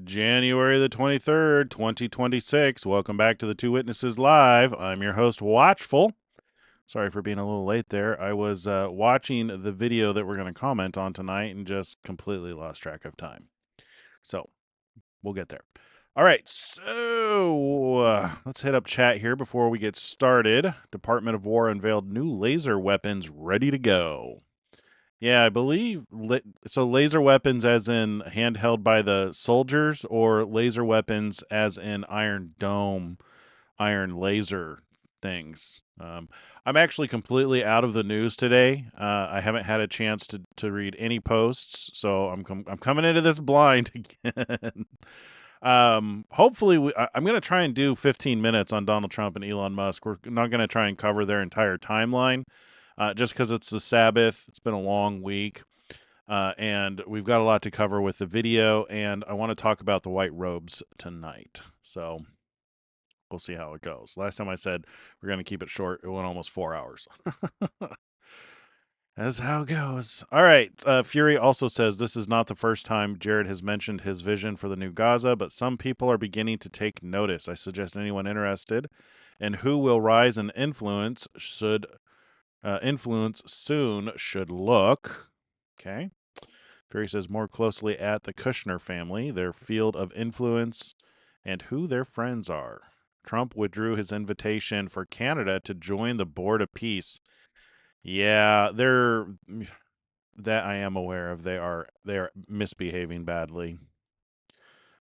January the 23rd, 2026. Welcome back to the Two Witnesses Live. I'm your host, Watchful. Sorry for being a little late there. I was watching the video that we're going to comment on tonight and just completely lost track of time. So, we'll get there. All right, so let's hit up chat here before we get started. Department of War unveiled new laser weapons ready to go. Yeah, I believe so. Laser weapons, as in handheld by the soldiers, or laser weapons, as in Iron Dome, iron laser things. I'm actually completely out of the news today. I haven't had a chance to read any posts, so I'm coming into this blind again. Hopefully, I'm going to try and do 15 minutes on Donald Trump and Elon Musk. We're not going to try and cover their entire timeline. Just because it's the Sabbath. It's been a long week, and we've got a lot to cover with the video, and I want to talk about the white robes tonight. So we'll see how it goes. Last time I said we're going to keep it short. It went almost 4 hours. That's how it goes. All right. Fury also says this is not the first time Jared has mentioned his vision for the new Gaza, but some people are beginning to take notice. I suggest anyone interested in who will rise in influence soon should look. Okay. Fury says more closely at the Kushner family, their field of influence, and who their friends are. Trump withdrew his invitation for Canada to join the Board of Peace. Yeah, that I am aware of. They are misbehaving badly.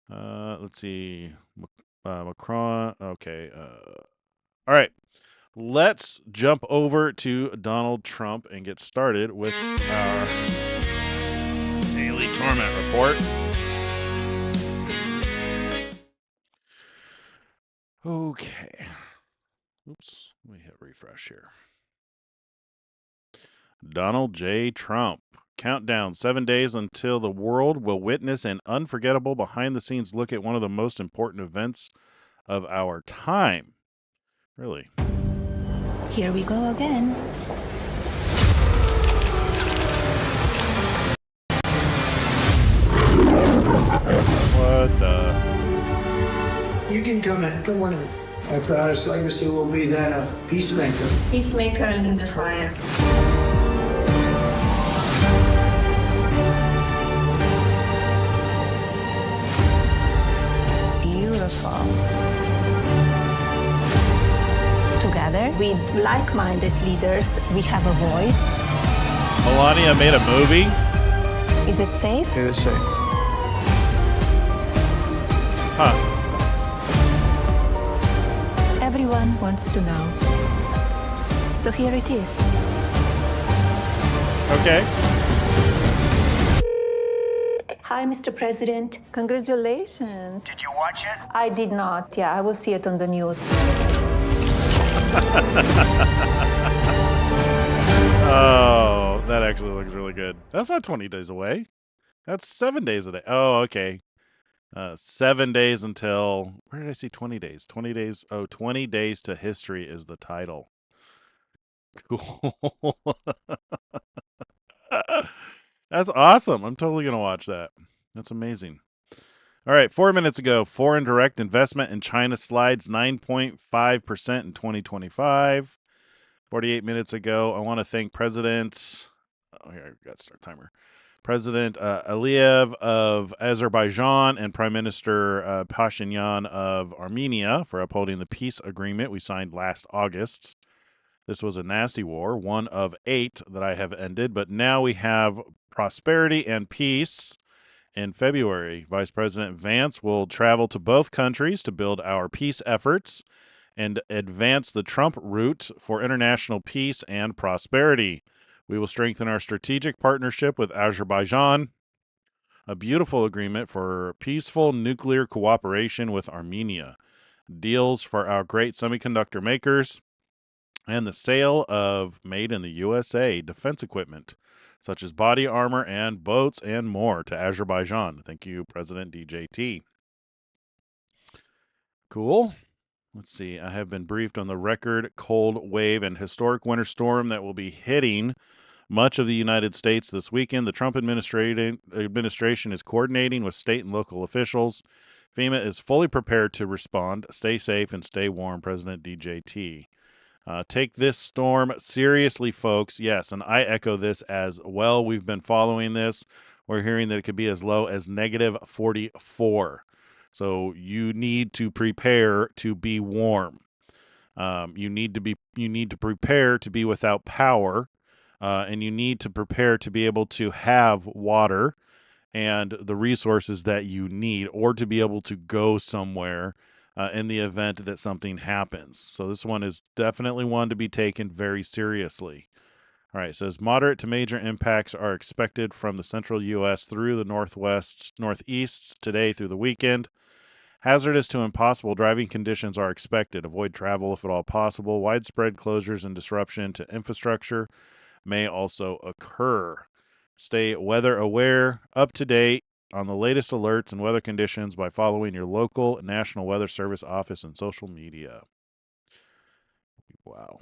Let's see. Macron. Okay. All right. Let's jump over to Donald Trump and get started with our daily Torment report. Okay. Oops. Let me hit refresh here. Donald J. Trump. Countdown 7 days until the world will witness an unforgettable behind-the-scenes look at one of the most important events of our time. Really? Here we go again. What the? You can come in. Come on in. My proudest legacy will be that of peacemaker. Peacemaker under the fire. Beautiful. Together with like-minded leaders, we have a voice. Melania made a movie? Is it safe? It is safe. Huh. Everyone wants to know. So here it is. Okay. Hi, Mr. President. Congratulations. Did you watch it? I did not. Yeah, I will see it on the news. Oh, that actually looks really good. That's not 20 days away. That's 7 days a day. Oh, okay. 7 days until, where did I see 20 days? 20 days. Oh, 20 days to history is the title. Cool. That's awesome. I'm totally going to watch that. That's amazing. All right. 4 minutes ago, foreign direct investment in China slides 9.5% in 2025. 48 minutes ago, I want to thank President, here, I got start timer. President Aliyev of Azerbaijan and Prime Minister Pashinyan of Armenia for upholding the peace agreement we signed last August. This was a nasty war, one of 8 that I have ended, but now we have prosperity and peace. In February, Vice President Vance will travel to both countries to build our peace efforts and advance the Trump route for international peace and prosperity. We will strengthen our strategic partnership with Azerbaijan, a beautiful agreement for peaceful nuclear cooperation with Armenia, deals for our great semiconductor makers, and the sale of made in the USA defense equipment, such as body armor and boats and more, to Azerbaijan. Thank you, President DJT. Cool. Let's see. I have been briefed on the record cold wave and historic winter storm that will be hitting much of the United States this weekend. The Trump administration is coordinating with state and local officials. FEMA is fully prepared to respond. Stay safe and stay warm, President DJT. Take this storm seriously, folks. Yes, and I echo this as well. We've been following this. We're hearing that it could be as low as negative 44. So you need to prepare to be warm. You need to prepare to be without power, and you need to prepare to be able to have water and the resources that you need, or to be able to go somewhere in the event that something happens. So this one is definitely one to be taken very seriously. All right, it says moderate to major impacts are expected from the central U.S. through the northeast today through the weekend. Hazardous to impossible driving conditions are expected. Avoid travel if at all possible. Widespread closures and disruption to infrastructure may also occur. Stay weather aware, up to date on the latest alerts and weather conditions by following your local National Weather Service office and social media. Wow.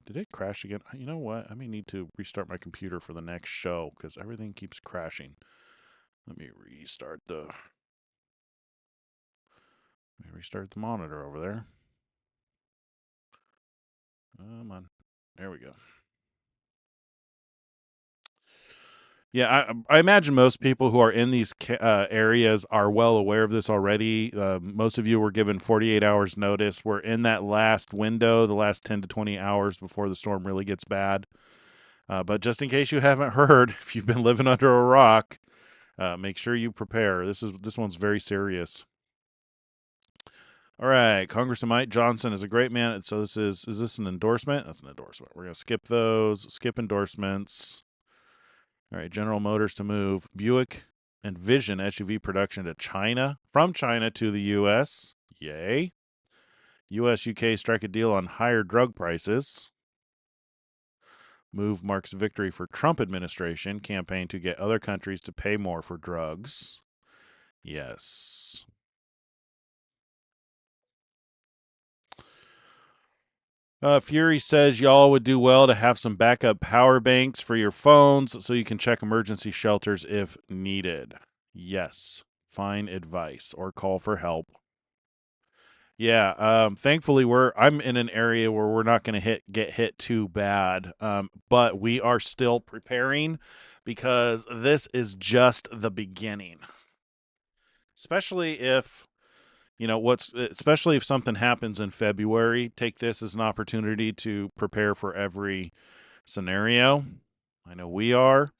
Did it crash again? You know what? I may need to restart my computer for the next show because everything keeps crashing. Let me restart the monitor over there. Come on. There we go. Yeah, I imagine most people who are in these areas are well aware of this already. Most of you were given 48 hours notice. We're in that last window, the last 10 to 20 hours before the storm really gets bad. But just in case you haven't heard, if you've been living under a rock, make sure you prepare. This one's very serious. All right, Congressman Mike Johnson is a great man. So is this an endorsement? That's an endorsement. We're going to skip those, skip endorsements. All right, General Motors to move Buick and Vision SUV production to China, from China to the U.S. Yay. U.S. UK strike a deal on higher drug prices. Move marks victory for Trump administration campaign to get other countries to pay more for drugs. Yes. Fury says y'all would do well to have some backup power banks for your phones so you can check emergency shelters if needed. Yes. Fine advice, or call for help. Yeah, thankfully I'm in an area where we're not going to get hit too bad, but we are still preparing because this is just the beginning. Especially if especially if something happens in February, take this as an opportunity to prepare for every scenario. I know we are.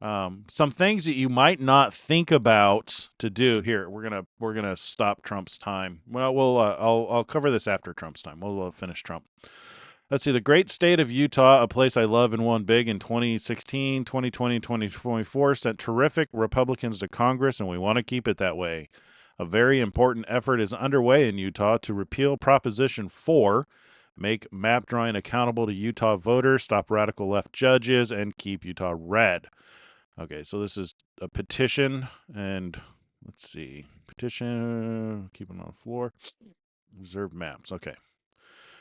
Some things that you might not think about to do. Here, we're gonna stop Trump's time. Well, I'll cover this after Trump's time. We'll finish Trump. Let's see. The great state of Utah, a place I love and won big in 2016, 2020, 2024, sent terrific Republicans to Congress, and we want to keep it that way. A very important effort is underway in Utah to repeal Proposition 4, make map drawing accountable to Utah voters, stop radical left judges, and keep Utah red. Okay, so this is a petition, and let's see. Petition, keep it on the floor. Reserve maps. Okay.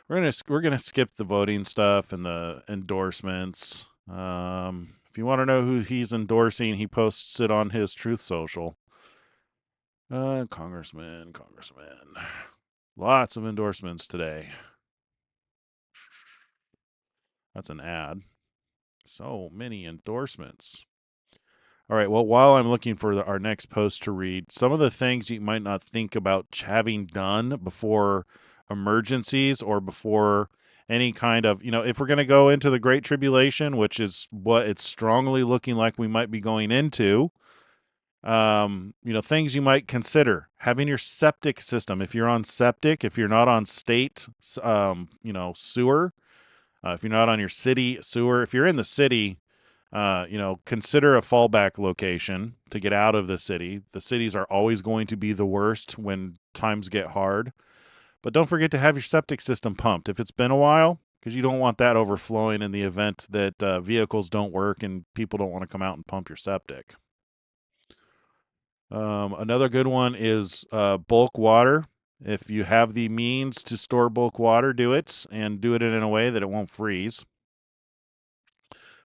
We're gonna skip the voting stuff and the endorsements. If you want to know who he's endorsing, he posts it on his Truth Social. Congressman. Lots of endorsements today. That's an ad. So many endorsements. All right, well, while I'm looking for our next post to read, some of the things you might not think about having done before emergencies or before any kind of, if we're going to go into the Great Tribulation, which is what it's strongly looking like we might be going into, things you might consider. Having your septic system, if you're on septic, if you're not on state, sewer, if you're not on your city sewer, if you're in the city, consider a fallback location to get out of the city. The cities are always going to be the worst when times get hard. But don't forget to have your septic system pumped if it's been a while, because you don't want that overflowing in the event that vehicles don't work and people don't want to come out and pump your septic. Another good one is bulk water. If you have the means to store bulk water, do it, and do it in a way that it won't freeze.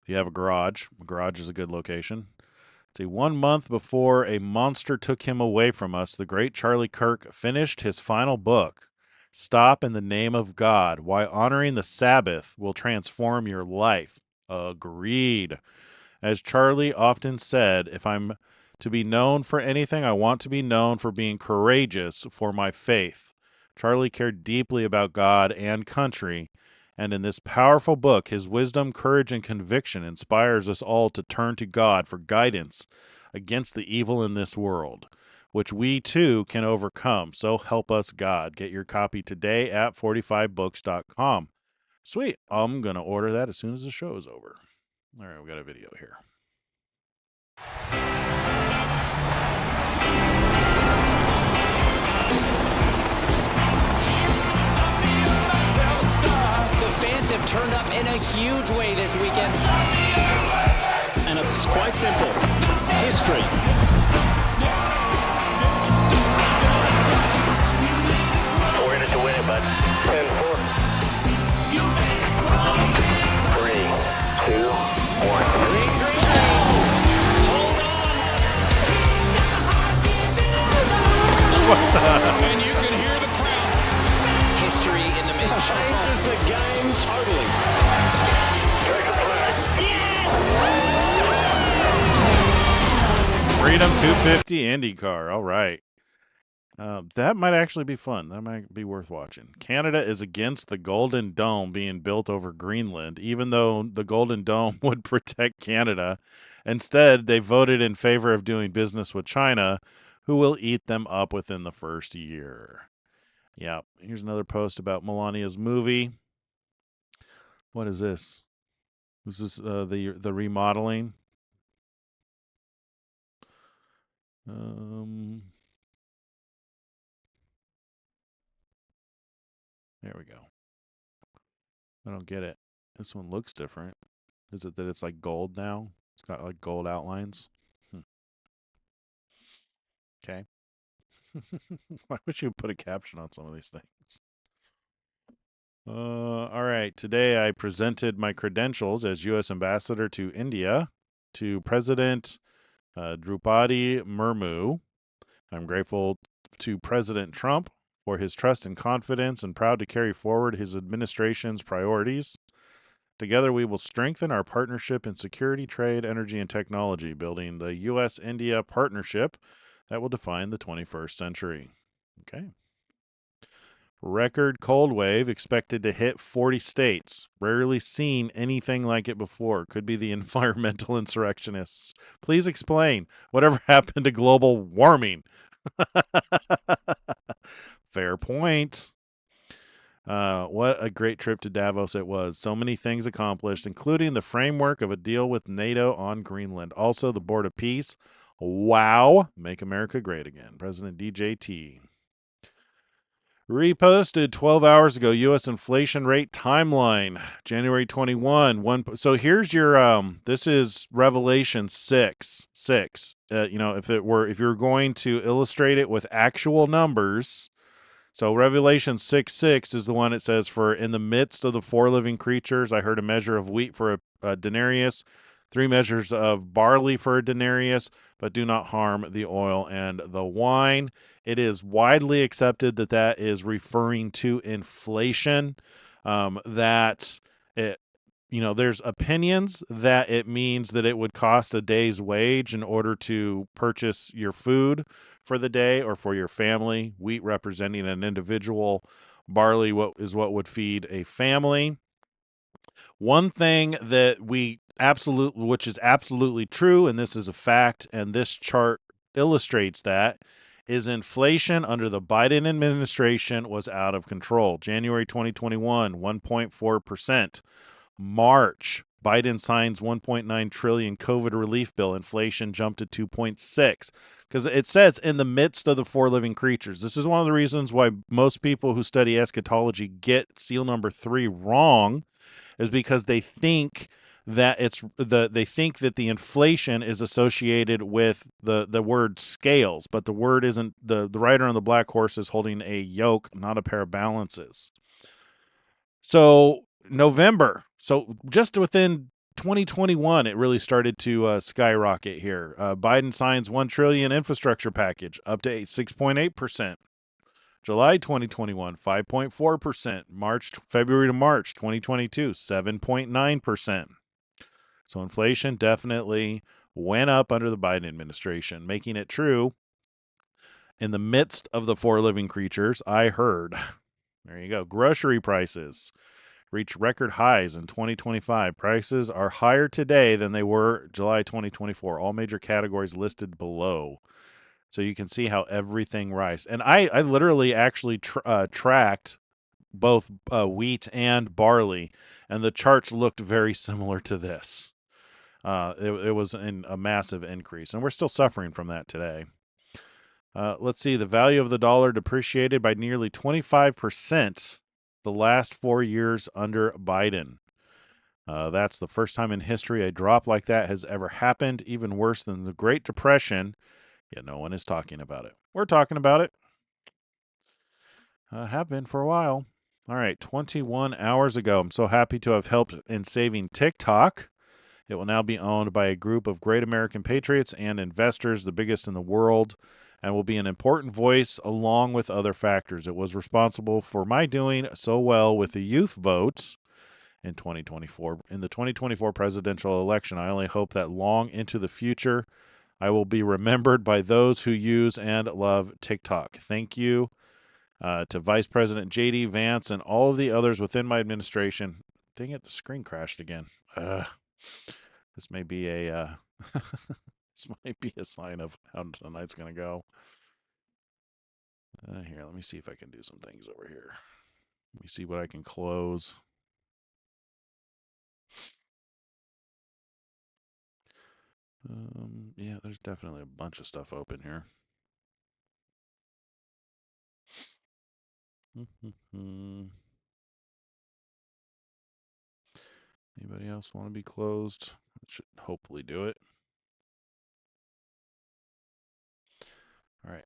If you have a garage is a good location. See, 1 month before a monster took him away from us, the great Charlie Kirk finished his final book, Stop in the Name of God, Why Honoring the Sabbath Will Transform Your Life. Agreed. As Charlie often said, if I'm to be known for anything, I want to be known for being courageous for my faith. Charlie cared deeply about God and country, and in this powerful book, his wisdom, courage, and conviction inspires us all to turn to God for guidance against the evil in this world, which we too can overcome. So help us God. Get your copy today at 45books.com. Sweet. I'm going to order that as soon as the show is over. All right, we got a video here. The fans have turned up in a huge way this weekend. And it's quite simple. History. We're in it to win it, bud. 10-4. 3, 2, 1. Green, green, green. Hold on. And you can hear the crowd. History in the making. Changes the game totally. Check the flag. Freedom 250 IndyCar. All right. That might actually be fun. That might be worth watching. Canada is against the Golden Dome being built over Greenland, even though the Golden Dome would protect Canada. Instead, they voted in favor of doing business with China, who will eat them up within the first year. Yeah, here's another post about Melania's movie. What is this? Is this the remodeling? There we go. I don't get it. This one looks different. Is it that it's like gold now? It's got like gold outlines. Okay. Why would you put a caption on some of these things? All right. Today I presented my credentials as U.S. Ambassador to India to President Draupadi Murmu. I'm grateful to President Trump for his trust and confidence and proud to carry forward his administration's priorities. Together, we will strengthen our partnership in security, trade, energy, and technology, building the U.S.-India partnership that will define the 21st century. Okay. Record cold wave expected to hit 40 states. Rarely seen anything like it before. Could be the environmental insurrectionists. Please explain whatever happened to global warming. Fair point. What a great trip to Davos it was. So many things accomplished, including the framework of a deal with NATO on Greenland. Also, the Board of Peace. Wow. Make America great again. President DJT. Reposted 12 hours ago, U.S. inflation rate timeline, January 21. So here's your, this is Revelation 6. If you're going to illustrate it with actual numbers, so Revelation 6:6 is the one it says, for in the midst of the four living creatures, I heard a measure of wheat for a denarius, 3 measures of barley for a denarius, but do not harm the oil and the wine. It is widely accepted that that is referring to inflation, that it, there's opinions that it means that it would cost a day's wage in order to purchase your food for the day or for your family. Wheat representing an individual, barley what would feed a family. One thing that which is absolutely true, and this is a fact, and this chart illustrates that, is inflation under the Biden administration was out of control. January 2021, 1.4%. March, Biden signs $1.9 trillion COVID relief bill. Inflation jumped to 2.6 because it says in the midst of the four living creatures. This is one of the reasons why most people who study eschatology get seal number 3 wrong, is because they think that the inflation is associated with the word scales, but the word isn't. The rider on the black horse is holding a yoke, not a pair of balances. So November. So just within 2021, it really started to skyrocket here. Biden signs $1 trillion infrastructure package, up to 6.8%. July 2021, 5.4%. February to March 2022, 7.9%. So inflation definitely went up under the Biden administration, making it true. In the midst of the four living creatures, I heard. There you go. Grocery prices reached record highs in 2025. Prices are higher today than they were July 2024. All major categories listed below. So you can see how everything rises. And I literally actually tracked both wheat and barley, and the charts looked very similar to this. It was a massive increase, and we're still suffering from that today. Let's see. The value of the dollar depreciated by nearly 25% the last 4 years under Biden. That's the first time in history a drop like that has ever happened, even worse than the Great Depression, yet no one is talking about it. We're talking about it. Have been for a while. All right, 21 hours ago. I'm so happy to have helped in saving TikTok. It will now be owned by a group of great American patriots and investors, the biggest in the world, and will be an important voice along with other factors. It was responsible for my doing so well with the youth votes in 2024. In the 2024 presidential election, I only hope that long into the future, I will be remembered by those who use and love TikTok. Thank you to Vice President VP Vance and all of the others within my administration. Dang it, the screen crashed again. This may be a this might be a sign of how tonight's going to go. Here, let me see if I can do some things over here. Let me see what I can close. Yeah, there's definitely a bunch of stuff open here. Anybody else want to be closed? It should hopefully do it. All right.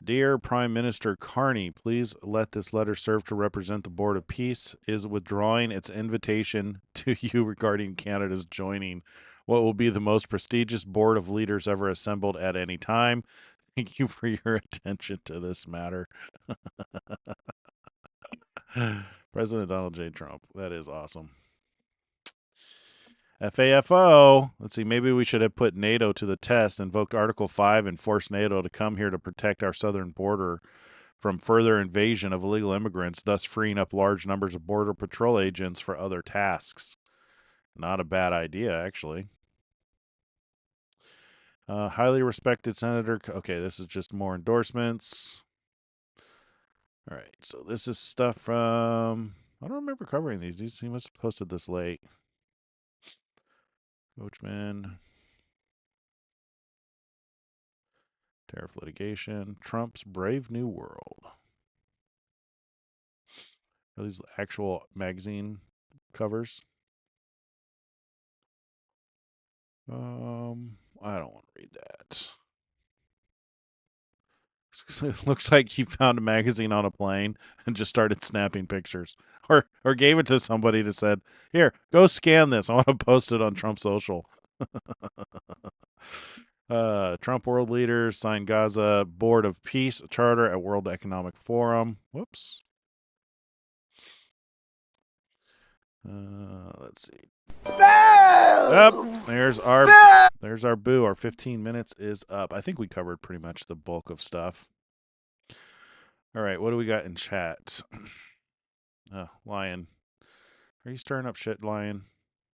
Dear Prime Minister Carney, please let this letter serve to represent the Board of Peace is withdrawing its invitation to you regarding Canada's joining what will be the most prestigious board of leaders ever assembled at any time. Thank you for your attention to this matter. President Donald J. Trump. That is awesome. FAFO. Let's see, maybe we should have put NATO to the test, invoked Article 5, and forced NATO to come here to protect our southern border from further invasion of illegal immigrants, thus freeing up large numbers of Border Patrol agents for other tasks. Not a bad idea, actually. Highly respected Senator. Okay, this is just more endorsements. All right, so this is stuff from. I don't remember covering these. He must have posted this late. Coachman. Tariff litigation. Trump's Brave New World. Are these actual magazine covers? I don't want to read that. It looks like he found a magazine on a plane and just started snapping pictures, or gave it to somebody to said, "Here, go scan this. I want to post it on Trump Social." Trump world leaders sign Gaza Board of Peace charter at World Economic Forum. Whoops. Let's see. Up. There's our boo. Our 15 minutes is up. I think we covered pretty much the bulk of stuff. All right, what do we got in chat? Lion. Are you stirring up shit, Lion?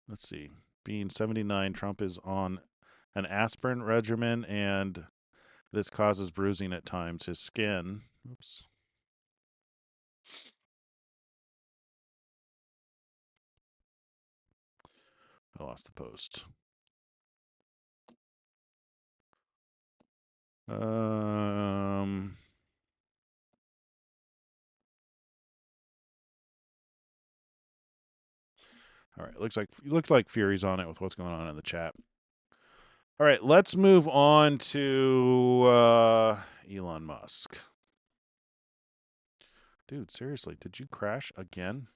Let's see. Being 79, Trump is on an aspirin regimen, and this causes bruising at times. His skin. Oops. I lost the post. All right, looks like Fury's on it with what's going on in the chat. All right, let's move on to Elon Musk. Dude, seriously, did you crash again?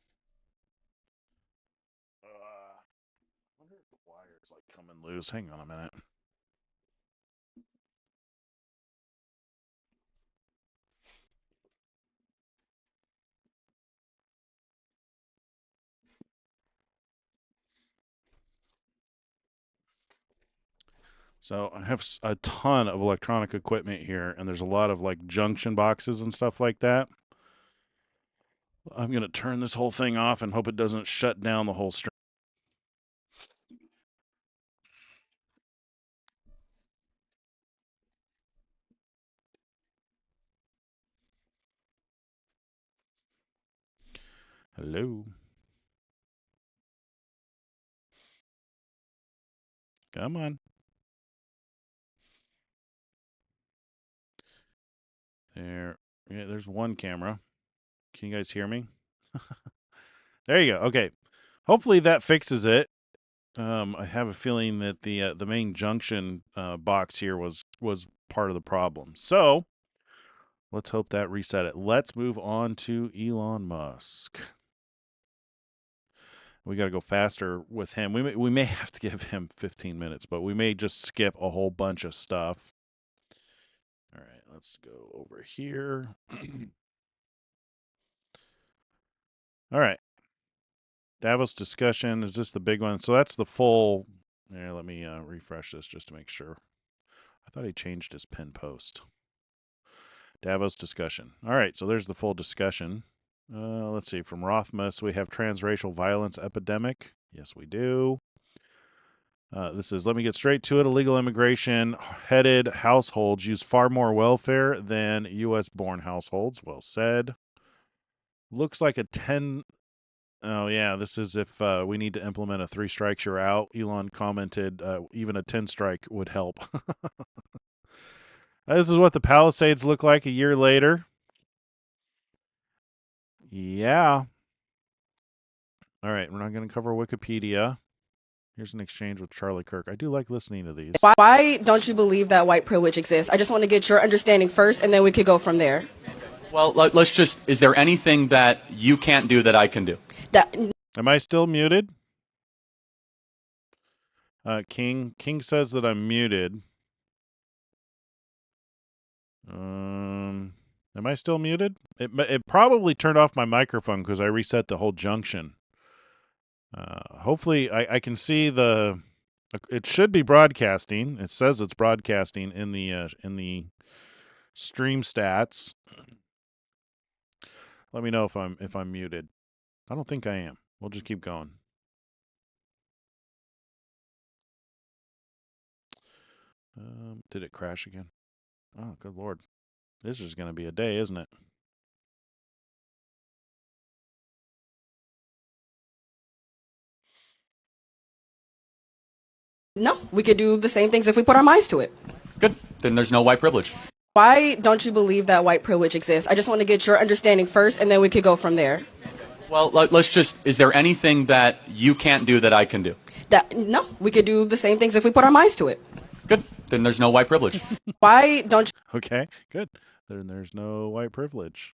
lose. Hang on a minute. So I have a ton of electronic equipment here, and there's a lot of like junction boxes and stuff like that. I'm going to turn this whole thing off and hope it doesn't shut down the whole stream. Hello. Come on. There. Yeah, there's one camera. Can you guys hear me? There you go. Okay. Hopefully that fixes it. I have a feeling that the main junction box here was part of the problem. So let's hope that reset it. Let's move on to Elon Musk. We got to go faster with him. We may have to give him 15 minutes, but we may just skip a whole bunch of stuff. All right, let's go over here. All right. Davos discussion. Is this the big one? So that's the full. Yeah, let me refresh this just to make sure. I thought he changed his pin post. Davos discussion. All right, so there's the full discussion. Let's see. From Rothmus, we have transracial violence epidemic. Yes, we do. This is, let me get straight to it. Illegal immigration headed households use far more welfare than U.S.-born households. Well said. Looks like a 10... Oh, yeah, this is if we need to implement a 3 strikes, you're out. Elon commented even a 10 strike would help. This is what the Palisades look like a year later. Yeah. All right, we're not going to cover Wikipedia. Here's an exchange with Charlie Kirk. I do like listening to these. Why don't you believe that white privilege exists? I just want to get your understanding first, and then we could go from there. Well, let's just, is there anything that you can't do that I can do? Am I still muted? King says that I'm muted. Am I still muted? It probably turned off my microphone because I reset the whole junction. Hopefully I can see it should be broadcasting. It says it's broadcasting in the stream stats. Let me know if I'm muted. I don't think I am. We'll just keep going. Did it crash again? Oh, good Lord. This is going to be a day, isn't it? No, we could do the same things if we put our minds to it. Good. Then there's no white privilege. Why don't you believe that white privilege exists? I just want to get your understanding first, and then we could go from there. Well, let's just, is there anything that you can't do that I can do? No, we could do the same things if we put our minds to it. Good. Then there's no white privilege. Why don't you... Okay, good. Then there's no white privilege.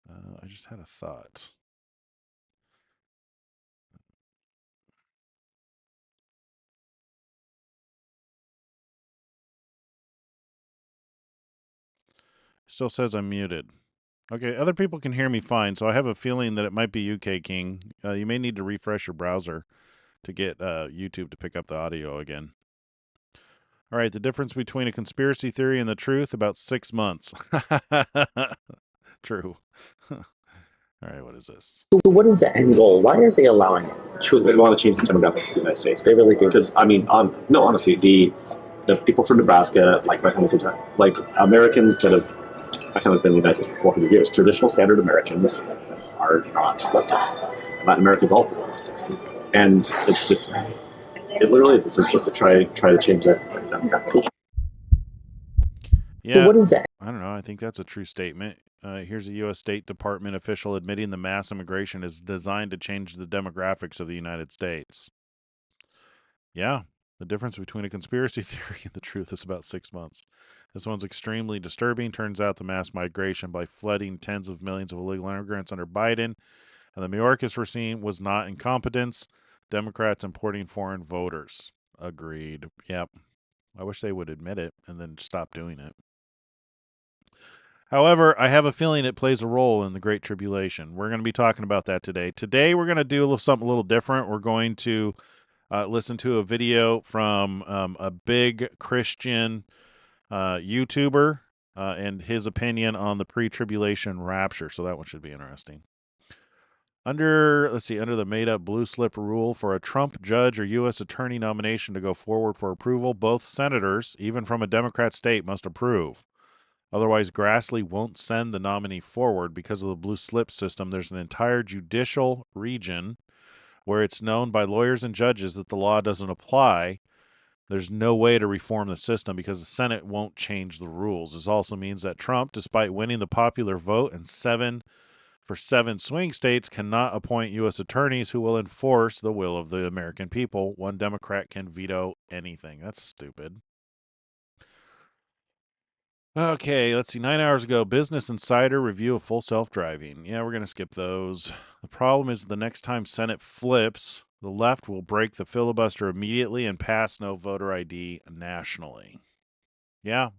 I just had a thought. Still says I'm muted. Okay, other people can hear me fine, so I have a feeling that it might be UK King. You may need to refresh your browser to get YouTube to pick up the audio again. All right, the difference between a conspiracy theory and the truth, about 6 months. True. All right, what is this? So what is the end goal? Why are they allowing it? Sure, they want to change the demographics of the United States. They really do. Because, I mean, no, honestly, the people from Nebraska, like my family's like Americans that have, my family's been in the United States for 400 years. Traditional standard Americans are not leftists. Latin America's all leftists. And it's just, it literally is. It's just to try to change the demographics. Yeah, so what is that? I don't know. I think that's a true statement. Here's a U.S. State Department official admitting the mass immigration is designed to change the demographics of the United States. Yeah, the difference between a conspiracy theory and the truth is about 6 months. This one's extremely disturbing. Turns out the mass migration by flooding tens of millions of illegal immigrants under Biden and the Mayorkas regime was not incompetence. Democrats importing foreign voters. Agreed. Yep. I wish they would admit it and then stop doing it. However, I have a feeling it plays a role in the Great Tribulation. We're going to be talking about that today. Today, we're going to do something a little different. We're going to listen to a video from a big Christian YouTuber and his opinion on the pre-tribulation rapture. So that one should be interesting. Under the made-up blue slip rule for a Trump judge or U.S. attorney nomination to go forward for approval, both senators, even from a Democrat state, must approve. Otherwise, Grassley won't send the nominee forward because of the blue slip system. There's an entire judicial region where it's known by lawyers and judges that the law doesn't apply. There's no way to reform the system because the Senate won't change the rules. This also means that Trump, despite winning the popular vote and 7 swing states, cannot appoint U.S. attorneys who will enforce the will of the American people. One Democrat can veto anything. That's stupid. Okay, let's see. 9 hours ago, Business Insider review of full self-driving. Yeah, we're going to skip those. The problem is the next time Senate flips, the left will break the filibuster immediately and pass no voter ID nationally. Yeah.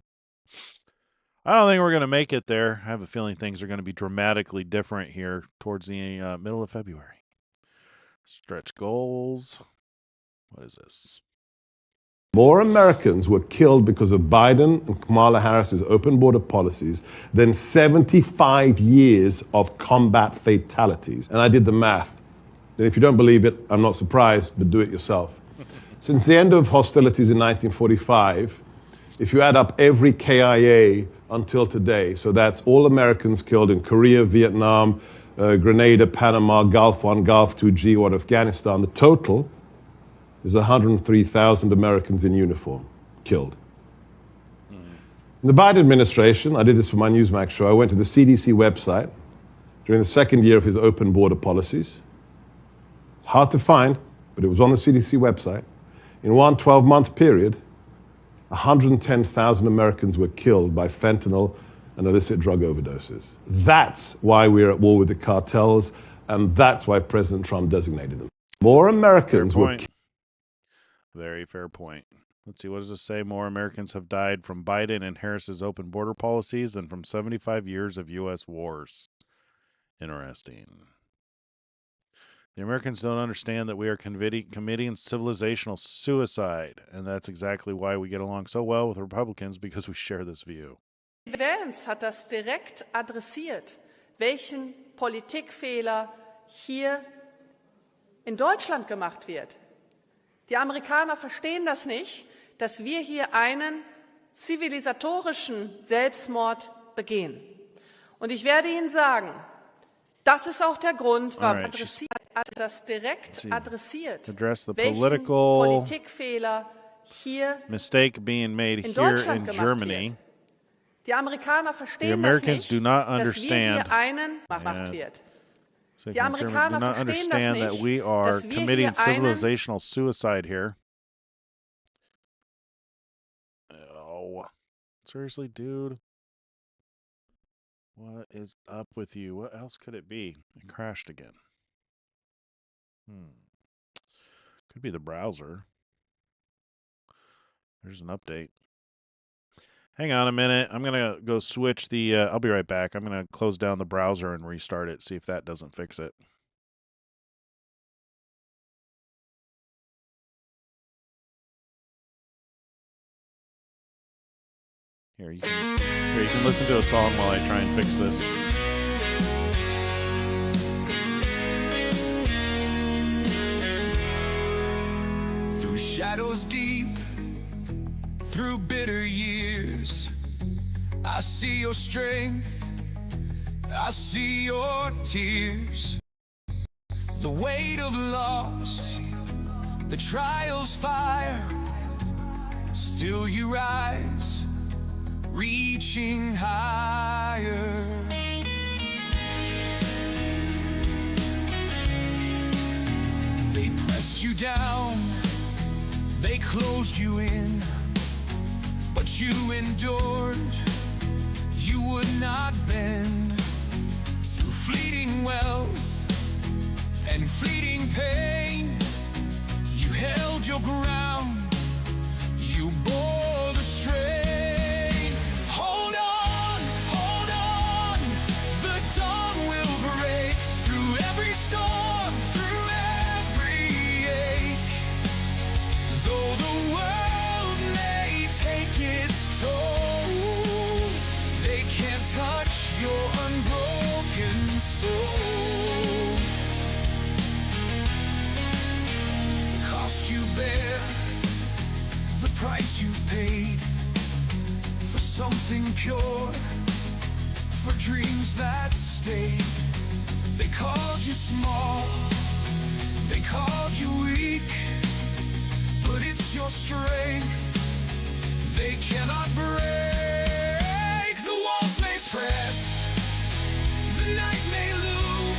I don't think we're going to make it there. I have a feeling things are going to be dramatically different here towards the middle of February. Stretch goals. What is this? More Americans were killed because of Biden and Kamala Harris's open border policies than 75 years of combat fatalities. And I did the math. And if you don't believe it, I'm not surprised, but do it yourself. Since the end of hostilities in 1945, if you add up every KIA until today, so that's all Americans killed in Korea, Vietnam, Grenada, Panama, Gulf 1, Gulf 2, G1, Afghanistan, the total is 103,000 Americans in uniform killed. In the Biden administration, I did this for my Newsmax show, I went to the CDC website during the second year of his open border policies. It's hard to find, but it was on the CDC website. In one 12-month period, 110,000 Americans were killed by fentanyl and illicit drug overdoses. That's why we're at war with the cartels, and that's why President Trump designated them. More Americans were killed. Very fair point. Let's see, what does it say? More Americans have died from Biden and Harris's open border policies than from 75 years of U.S. wars. Interesting. The Americans don't understand that we are committing civilizational suicide, and that's exactly why we get along so well with Republicans, because we share this view. Vance hat das direkt adressiert, welchen Politikfehler hier in Deutschland gemacht wird. Die Amerikaner verstehen das nicht, dass wir hier einen zivilisatorischen Selbstmord begehen. Und ich werde Ihnen sagen, das ist auch der Grund, warum das direkt adressiert, welchen Politikfehler hier mistake being made here in Germany. Die Amerikaner verstehen das nicht, dass wir hier einen gemacht wird. Die Amerikaner verstehen das nicht, that we are committing civilizational suicide here. Oh, seriously, dude? What is up with you? What else could it be? It crashed again. Could be the browser. There's an update. Hang on a minute. I'm going to go switch the... I'll be right back. I'm going to close down the browser and restart it, see if that doesn't fix it. Here, you can listen to a song while I try and fix this. Through shadows deep, through bitter years, I see your strength, I see your tears. The weight of loss, the trials fire, still you rise, reaching higher. They pressed you down, they closed you in, but you endured, you would not bend. Through fleeting wealth and fleeting pain, you held your ground, price you've paid for something pure, for dreams that stayed. They called you small, they called you weak, but it's your strength they cannot break. The walls may press, the night may loom,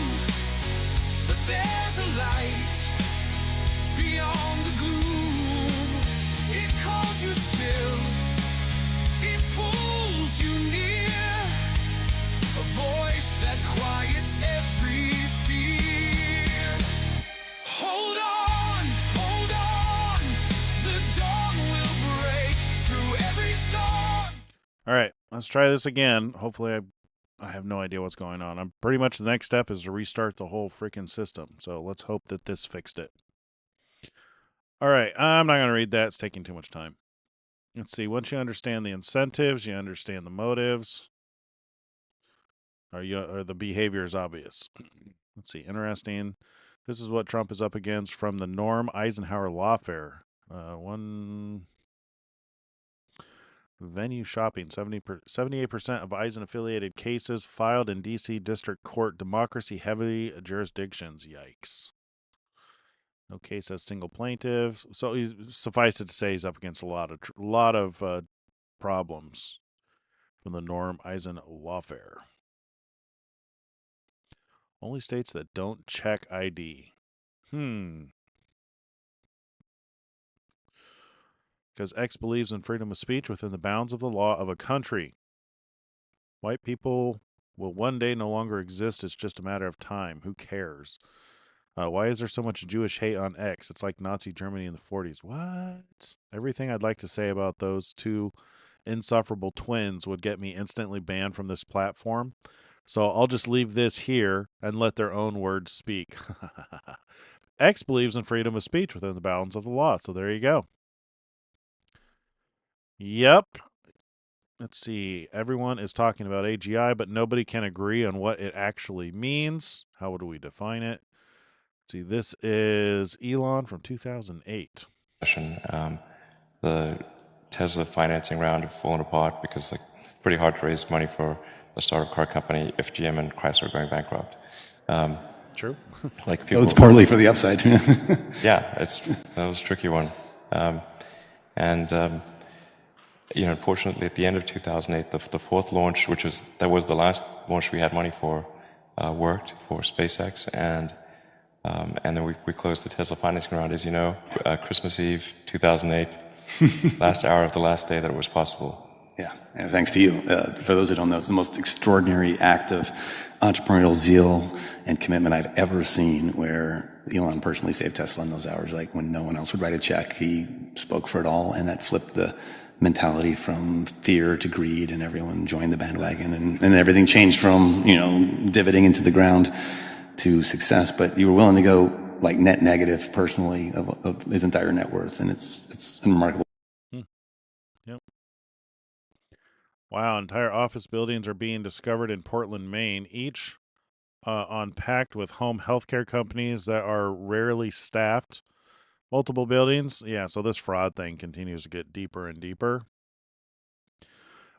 but there's a light beyond the gloom. It calls you still, it pulls you near, a voice that quiets every fear. Hold on, the dawn will break through every storm. All right, let's try this again. Hopefully I have no idea what's going on. I'm pretty much the next step is to restart the whole freaking system. So let's hope that this fixed it. All right, I'm not going to read that. It's taking too much time. Let's see. Once you understand the incentives, you understand the motives, or the behavior is obvious. Let's see. Interesting. This is what Trump is up against from the Norm Eisenhower Lawfare. One venue shopping. 78% of Eisen-affiliated cases filed in D.C. District Court democracy-heavy jurisdictions. Yikes. No case has single plaintiff. So suffice it to say, he's up against a lot of problems from the Norm Eisen Lawfare. Only states that don't check ID. Because X believes in freedom of speech within the bounds of the law of a country. White people will one day no longer exist. It's just a matter of time. Who cares? Why is there so much Jewish hate on X? It's like Nazi Germany in the 40s. What? Everything I'd like to say about those two insufferable twins would get me instantly banned from this platform. So I'll just leave this here and let their own words speak. X believes in freedom of speech within the bounds of the law. So there you go. Yep. Let's see. Everyone is talking about AGI, but nobody can agree on what it actually means. How would we define it? See, this is Elon from 2008. The Tesla financing round have fallen apart because it's pretty hard to raise money for a startup car company if GM and Chrysler are going bankrupt. True. It's partly for the upside. Yeah, that was a tricky one. Unfortunately, at the end of 2008, the fourth launch, that was the last launch we had money for, worked for SpaceX, and then we closed the Tesla financing round, as you know, Christmas Eve, 2008, last hour of the last day that it was possible. Yeah, and thanks to you. For those who don't know, it's the most extraordinary act of entrepreneurial zeal and commitment I've ever seen, where Elon personally saved Tesla in those hours, like when no one else would write a check. He spoke for it all, and that flipped the mentality from fear to greed, and everyone joined the bandwagon, and everything changed from, divoting into the ground to success. But you were willing to go like net negative personally of his entire net worth, and it's remarkable. Yep. Wow, entire office buildings are being discovered in Portland, Maine, each unpacked with home healthcare companies that are rarely staffed. Multiple buildings. Yeah, so this fraud thing continues to get deeper and deeper.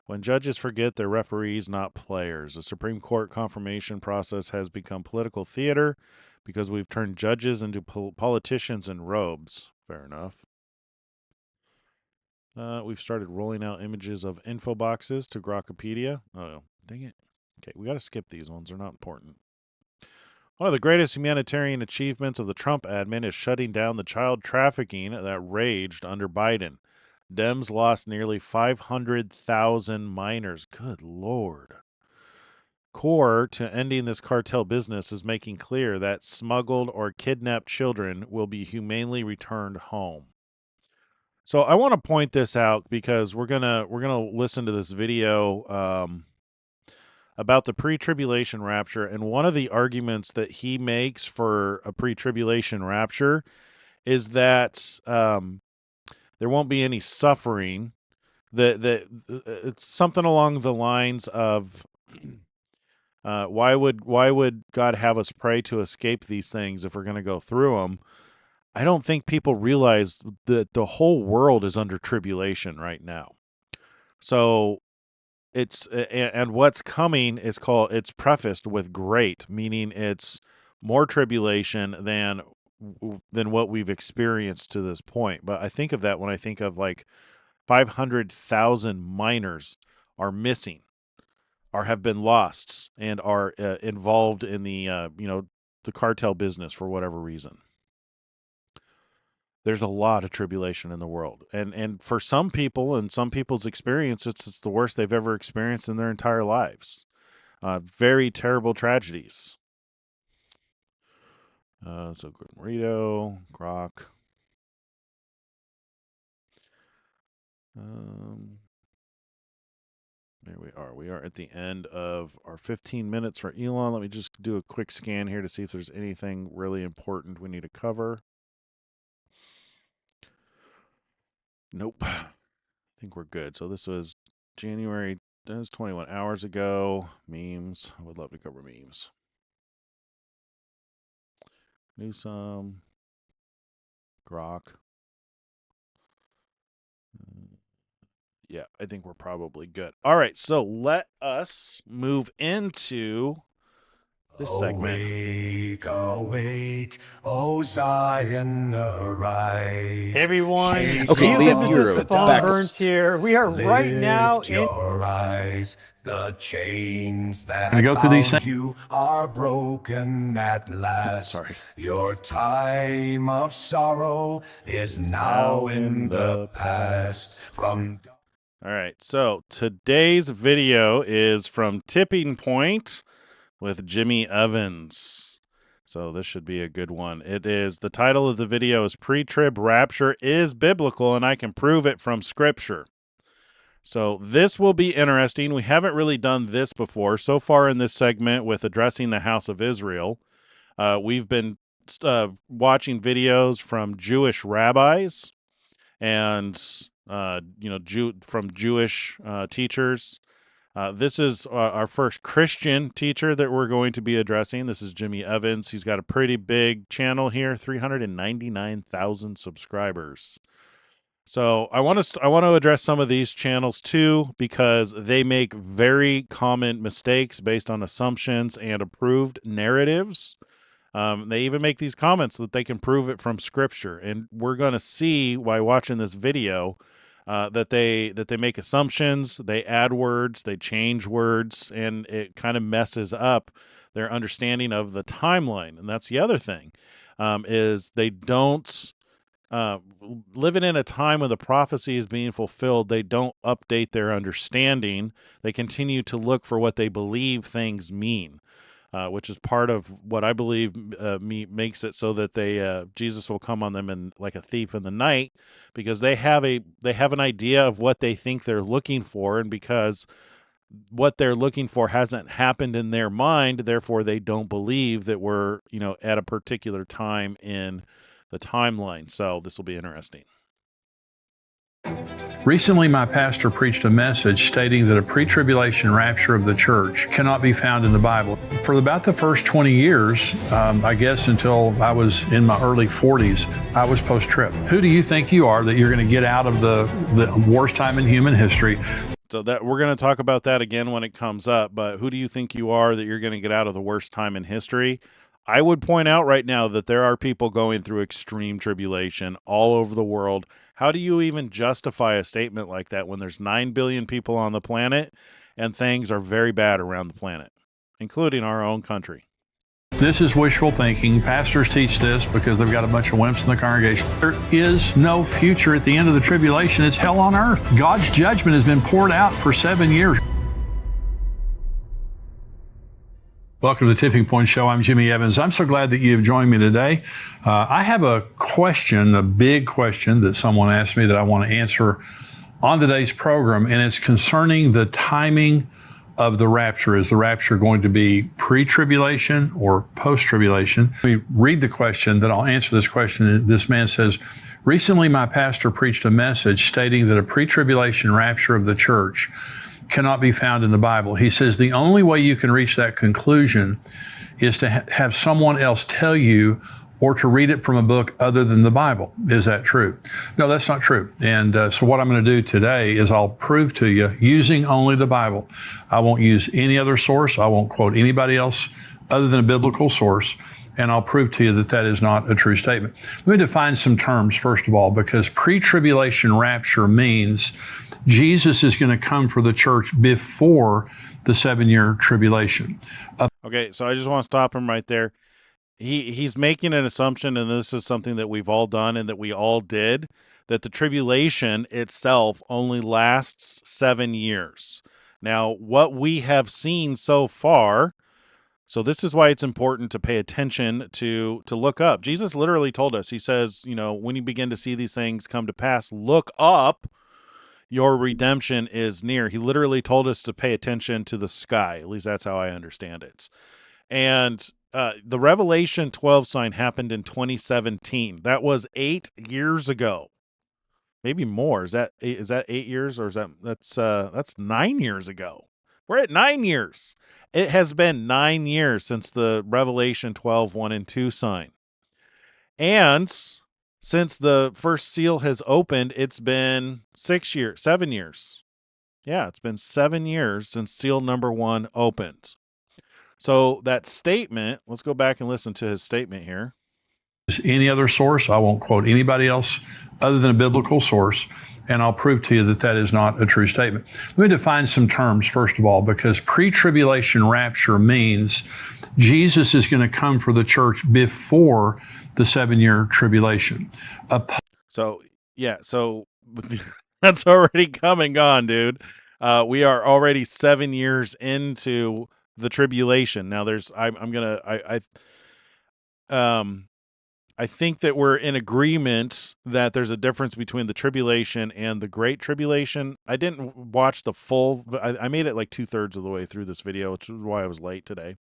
When judges forget they're referees, not players. The Supreme Court confirmation process has become political theater because we've turned judges into politicians in robes. Fair enough. We've started rolling out images of info boxes to Grokpedia. Oh, dang it. Okay, we got to skip these ones. They're not important. One of the greatest humanitarian achievements of the Trump admin is shutting down the child trafficking that raged under Biden. Dems lost nearly 500,000 minors. Good Lord. Core to ending this cartel business is making clear that smuggled or kidnapped children will be humanely returned home. So I want to point this out because we're gonna listen to this video about the pre-tribulation rapture, and one of the arguments that he makes for a pre-tribulation rapture is that there won't be any suffering. That it's something along the lines of why would God have us pray to escape these things if we're going to go through them? I don't think people realize that the whole world is under tribulation right now. So it's and what's coming is it's prefaced with great, meaning it's more tribulation than what we've experienced to this point. But I think of that when I think of like 500,000 miners are missing, or have been lost, and are involved in the the cartel business for whatever reason. There's a lot of tribulation in the world, and for some people and some people's experience, it's the worst they've ever experienced in their entire lives. Very terrible tragedies. So good burrito, grok. There we are. We are at the end of our 15 minutes for Elon. Let me just do a quick scan here to see if there's anything really important we need to cover. Nope. I think we're good. So this was January. That was 21 hours ago. Memes. I would love to cover memes. Newsom. Grok. Yeah, I think we're probably good. All right, so let us move into this segment. Awake, awake, O Zion, arise. Hey everyone, Okay, Liam, you're back. Burns here. We are right now in your eyes. The chains that Can I go through these bound you are broken at last. Sorry. Your time of sorrow is now in the past. From All right, so today's video is from Tipping Point with Jimmy Evans. So this should be a good one. The title of the video is Pre-Trib Rapture is Biblical, and I can prove it from Scripture. So this will be interesting. We haven't really done this before. So far in this segment with addressing the house of Israel, we've been watching videos from Jewish rabbis and from Jewish teachers. This is our first Christian teacher that we're going to be addressing. This is Jimmy Evans. He's got a pretty big channel here, 399,000 subscribers. So I want to address some of these channels too, because they make very common mistakes based on assumptions and approved narratives. They even make these comments that they can prove it from Scripture, and we're going to see by watching this video that they make assumptions, they add words, they change words, and it kind of messes up their understanding of the timeline. And that's the other thing, is they don't living in a time when the prophecy is being fulfilled. They don't update their understanding. They continue to look for what they believe things mean. Which is part of what I believe makes it so that Jesus will come on them in like a thief in the night, because they have an idea of what they think they're looking for, and because what they're looking for hasn't happened in their mind, therefore they don't believe that we're at a particular time in the timeline. So this will be interesting. Recently, my pastor preached a message stating that a pre-tribulation rapture of the church cannot be found in the Bible. For about the first 20 years, I guess until I was in my early 40s, I was post-trib. Who do you think you are that you're going to get out of the worst time in human history? So that we're going to talk about that again when it comes up, but who do you think you are that you're going to get out of the worst time in history? I would point out right now that there are people going through extreme tribulation all over the world. How do you even justify a statement like that when there's 9 billion people on the planet and things are very bad around the planet, including our own country? This is wishful thinking. Pastors teach this because they've got a bunch of wimps in the congregation. There is no future at the end of the tribulation. It's hell on earth. God's judgment has been poured out for 7 years. Welcome to the Tipping Point Show. I'm Jimmy Evans. I'm so glad that you've joined me today. I have a question, a big question that someone asked me that I want to answer on today's program, and it's concerning the timing of the rapture. Is the rapture going to be pre-tribulation or post-tribulation? Let me read the question, then I'll answer this question. This man says, recently my pastor preached a message stating that a pre-tribulation rapture of the church cannot be found in the Bible. He says the only way you can reach that conclusion is to have someone else tell you or to read it from a book other than the Bible. Is that true? No, that's not true. And so what I'm going to do today is I'll prove to you using only the Bible. I won't use any other source. I won't quote anybody else other than a biblical source. And I'll prove to you that that is not a true statement. Let me define some terms, first of all, because pre-tribulation rapture means Jesus is going to come for the church before the 7-year tribulation. Okay, so I just want to stop him right there. He's making an assumption, and this is something that we've all done and that we all did, that the tribulation itself only lasts 7 years. Now, what we have seen so far, so this is why it's important to pay attention to look up. Jesus literally told us, he says, you know, when you begin to see these things come to pass, look up, your redemption is near. He literally told us to pay attention to the sky. At least that's how I understand it. And the Revelation 12 sign happened in 2017. That was 8 years ago. Maybe more. Is that 8 years, or is that's 9 years ago? We're at 9 years. It has been 9 years since the Revelation 12, 1 and 2 sign. And since the first seal has opened, it's been 7 years. Yeah, it's been 7 years since seal number 1 opened. So that statement, let's go back and listen to his statement here. Any other source, I won't quote anybody else other than a biblical source, and I'll prove to you that that is not a true statement. Let me define some terms, first of all, because pre-tribulation rapture means Jesus is going to come for the church before the 7-year tribulation. So that's already come and gone, dude. We are already 7 years into the tribulation. Now I think that we're in agreement that there's a difference between the tribulation and the great tribulation. I didn't watch the full, I made it like 2/3 of the way through this video, which is why I was late today.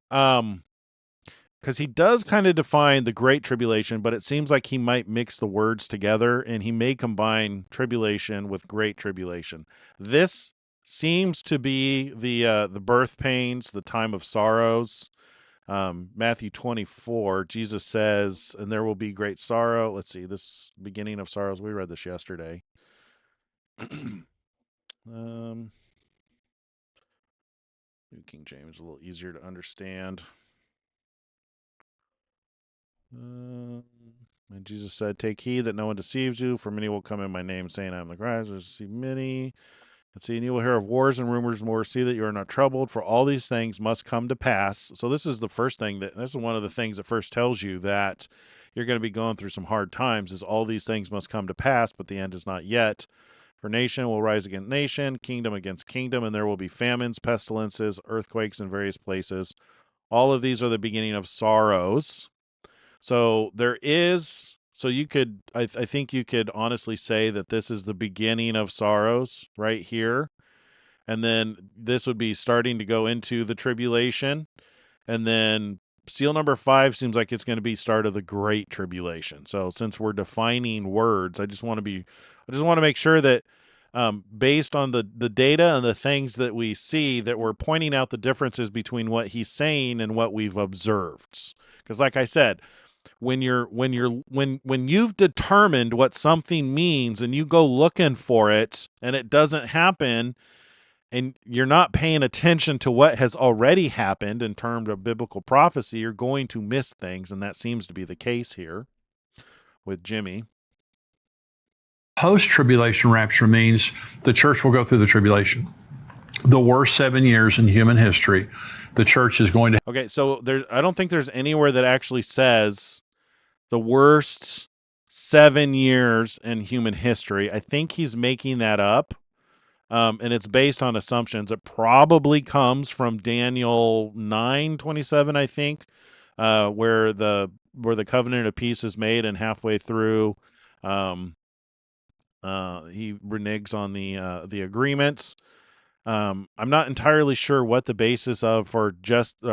Because he does kind of define the great tribulation, but it seems like he might mix the words together, and he may combine tribulation with great tribulation. This seems to be the birth pains, the time of sorrows. Matthew 24, Jesus says, and there will be great sorrow. Let's see, this beginning of sorrows. We read this yesterday. New King James, a little easier to understand. And Jesus said, take heed that no one deceives you, for many will come in my name, saying, I am the Christ. There's see many. Let's see, and you will hear of wars and rumors more. See that you are not troubled, for all these things must come to pass. So this is the first thing this is one of the things that first tells you that you're going to be going through some hard times, is all these things must come to pass, but the end is not yet. For nation will rise against nation, kingdom against kingdom, and there will be famines, pestilences, earthquakes in various places. All of these are the beginning of sorrows. So you could, I think you could honestly say that this is the beginning of sorrows right here. And then this would be starting to go into the tribulation. And then seal number 5 seems like it's going to be start of the great tribulation. So since we're defining words, I just want to make sure that based on the data and the things that we see, that we're pointing out the differences between what he's saying and what we've observed. Because like I said, when you've determined what something means and you go looking for it and it doesn't happen, and you're not paying attention to what has already happened in terms of biblical prophecy, you're going to miss things, and that seems to be the case here with Jimmy. Post-tribulation rapture means the church will go through the tribulation. The worst 7 years in human history. The church is going to... Okay, so I don't think there's anywhere that actually says the worst 7 years in human history. I think he's making that up, and it's based on assumptions. It probably comes from Daniel 9:27, I think, where the covenant of peace is made, and halfway through, he reneges on the agreements. I'm not entirely sure what the basis of or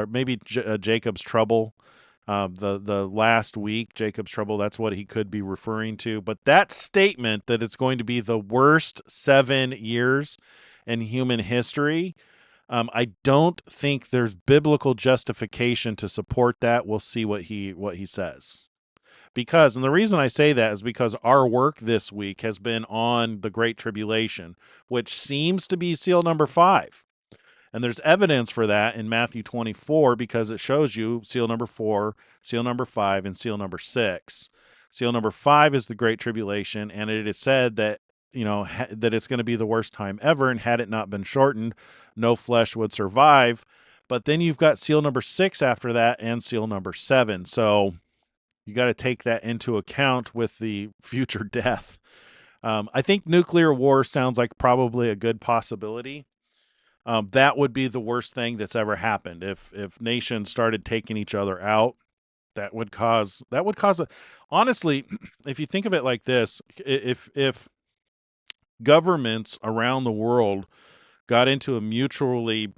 maybe Jacob's trouble, the last week, Jacob's trouble, that's what he could be referring to. But that statement that it's going to be the worst 7 years in human history, I don't think there's biblical justification to support that. We'll see what he says. Because, and the reason I say that is because our work this week has been on the Great Tribulation, which seems to be seal number 5. And there's evidence for that in Matthew 24 because it shows you seal number 4, seal number 5, and seal number 6. Seal number 5 is the Great Tribulation, and it is said that, that it's going to be the worst time ever, and had it not been shortened, no flesh would survive. But then you've got seal number 6 after that and seal number 7. So you got to take that into account with the future death. I think nuclear war sounds like probably a good possibility. That would be the worst thing that's ever happened. If nations started taking each other out, that would cause honestly, if you think of it like this, if governments around the world got into a mutually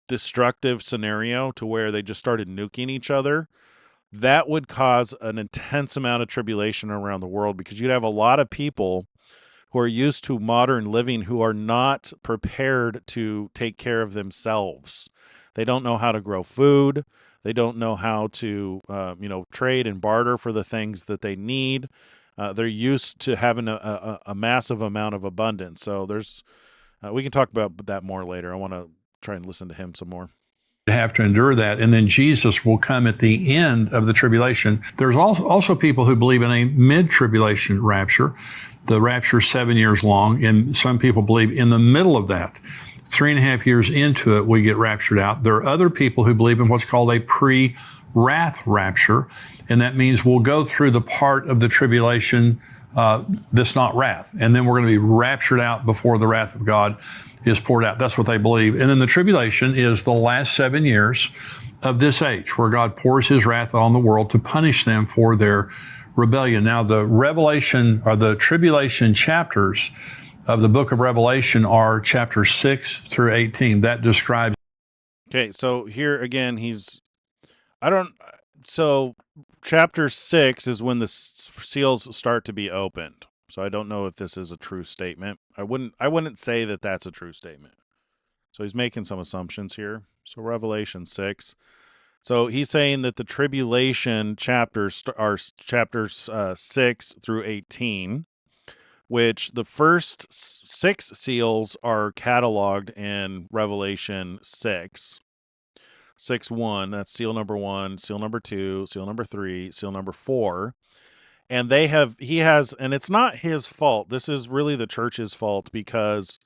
destructive scenario to where they just started nuking each other, that would cause an intense amount of tribulation around the world, because you'd have a lot of people who are used to modern living who are not prepared to take care of themselves. They don't know how to grow food. They don't know how to, trade and barter for the things that they need. They're used to having a massive amount of abundance. So we can talk about that more later. I want to try and listen to him some more. Have to endure that, and then Jesus will come at the end of the tribulation. There's also people who believe in a mid-tribulation rapture. The rapture is 7 years long, and some people believe in the middle of that, 3.5 years into it, we get raptured out. There are other people who believe in what's called a pre-wrath rapture, and that means we'll go through the part of the tribulation that's not wrath, and then we're going to be raptured out before the wrath of God is poured out. That's what they believe. And then the tribulation is the last 7 years of this age, where God pours his wrath on the world to punish them for their rebellion. Now, the Revelation, or the tribulation chapters of the book of Revelation, are chapters 6 through 18. That describes. Okay, so here again, so chapter 6 is when the seals start to be opened. So I don't know if this is a true statement. I wouldn't say that that's a true statement. So he's making some assumptions here. So Revelation 6. So he's saying that the tribulation chapters are chapters 6 through 18, which the first 6 seals are cataloged in Revelation 6. 6:1, that's seal number 1, seal number 2, seal number 3, seal number 4. And he has, and it's not his fault. This is really the church's fault, because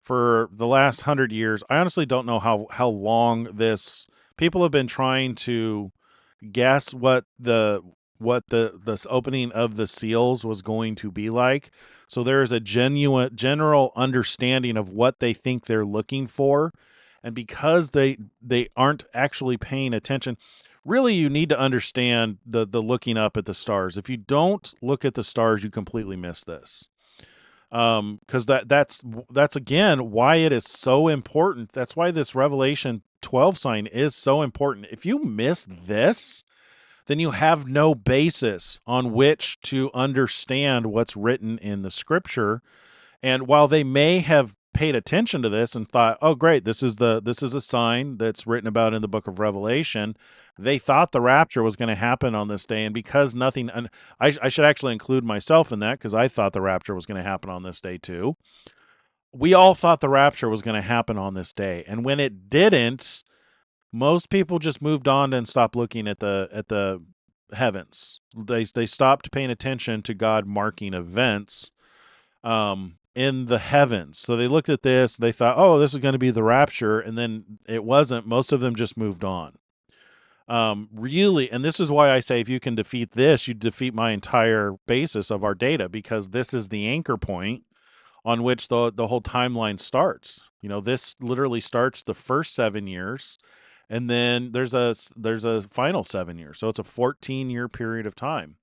for the last 100 years, I honestly don't know how long people have been trying to guess what this opening of the seals was going to be like. So there is a general understanding of what they think they're looking for. And because they aren't actually paying attention, really, you need to understand the looking up at the stars. If you don't look at the stars, you completely miss this. Because that's again why it is so important. That's why this Revelation 12 sign is so important. If you miss this, then you have no basis on which to understand what's written in the scripture. And while they may have paid attention to this and thought, oh great, this is a sign that's written about in the book of Revelation, they thought the rapture was going to happen on this day. And because nothing, and I should actually include myself in that, because I thought the rapture was going to happen on this day too. We all thought the rapture was going to happen on this day, and when it didn't, most people just moved on and stopped looking at the heavens. They stopped paying attention to God marking events in the heavens. So they looked at this, they thought, oh, this is going to be the rapture, and then it wasn't. Most of them just moved on. Really, and this is why I say if you can defeat this, you defeat my entire basis of our data, because this is the anchor point on which the whole timeline starts. This literally starts the first 7 years, and then there's a final 7 years. So it's a 14-year period of time.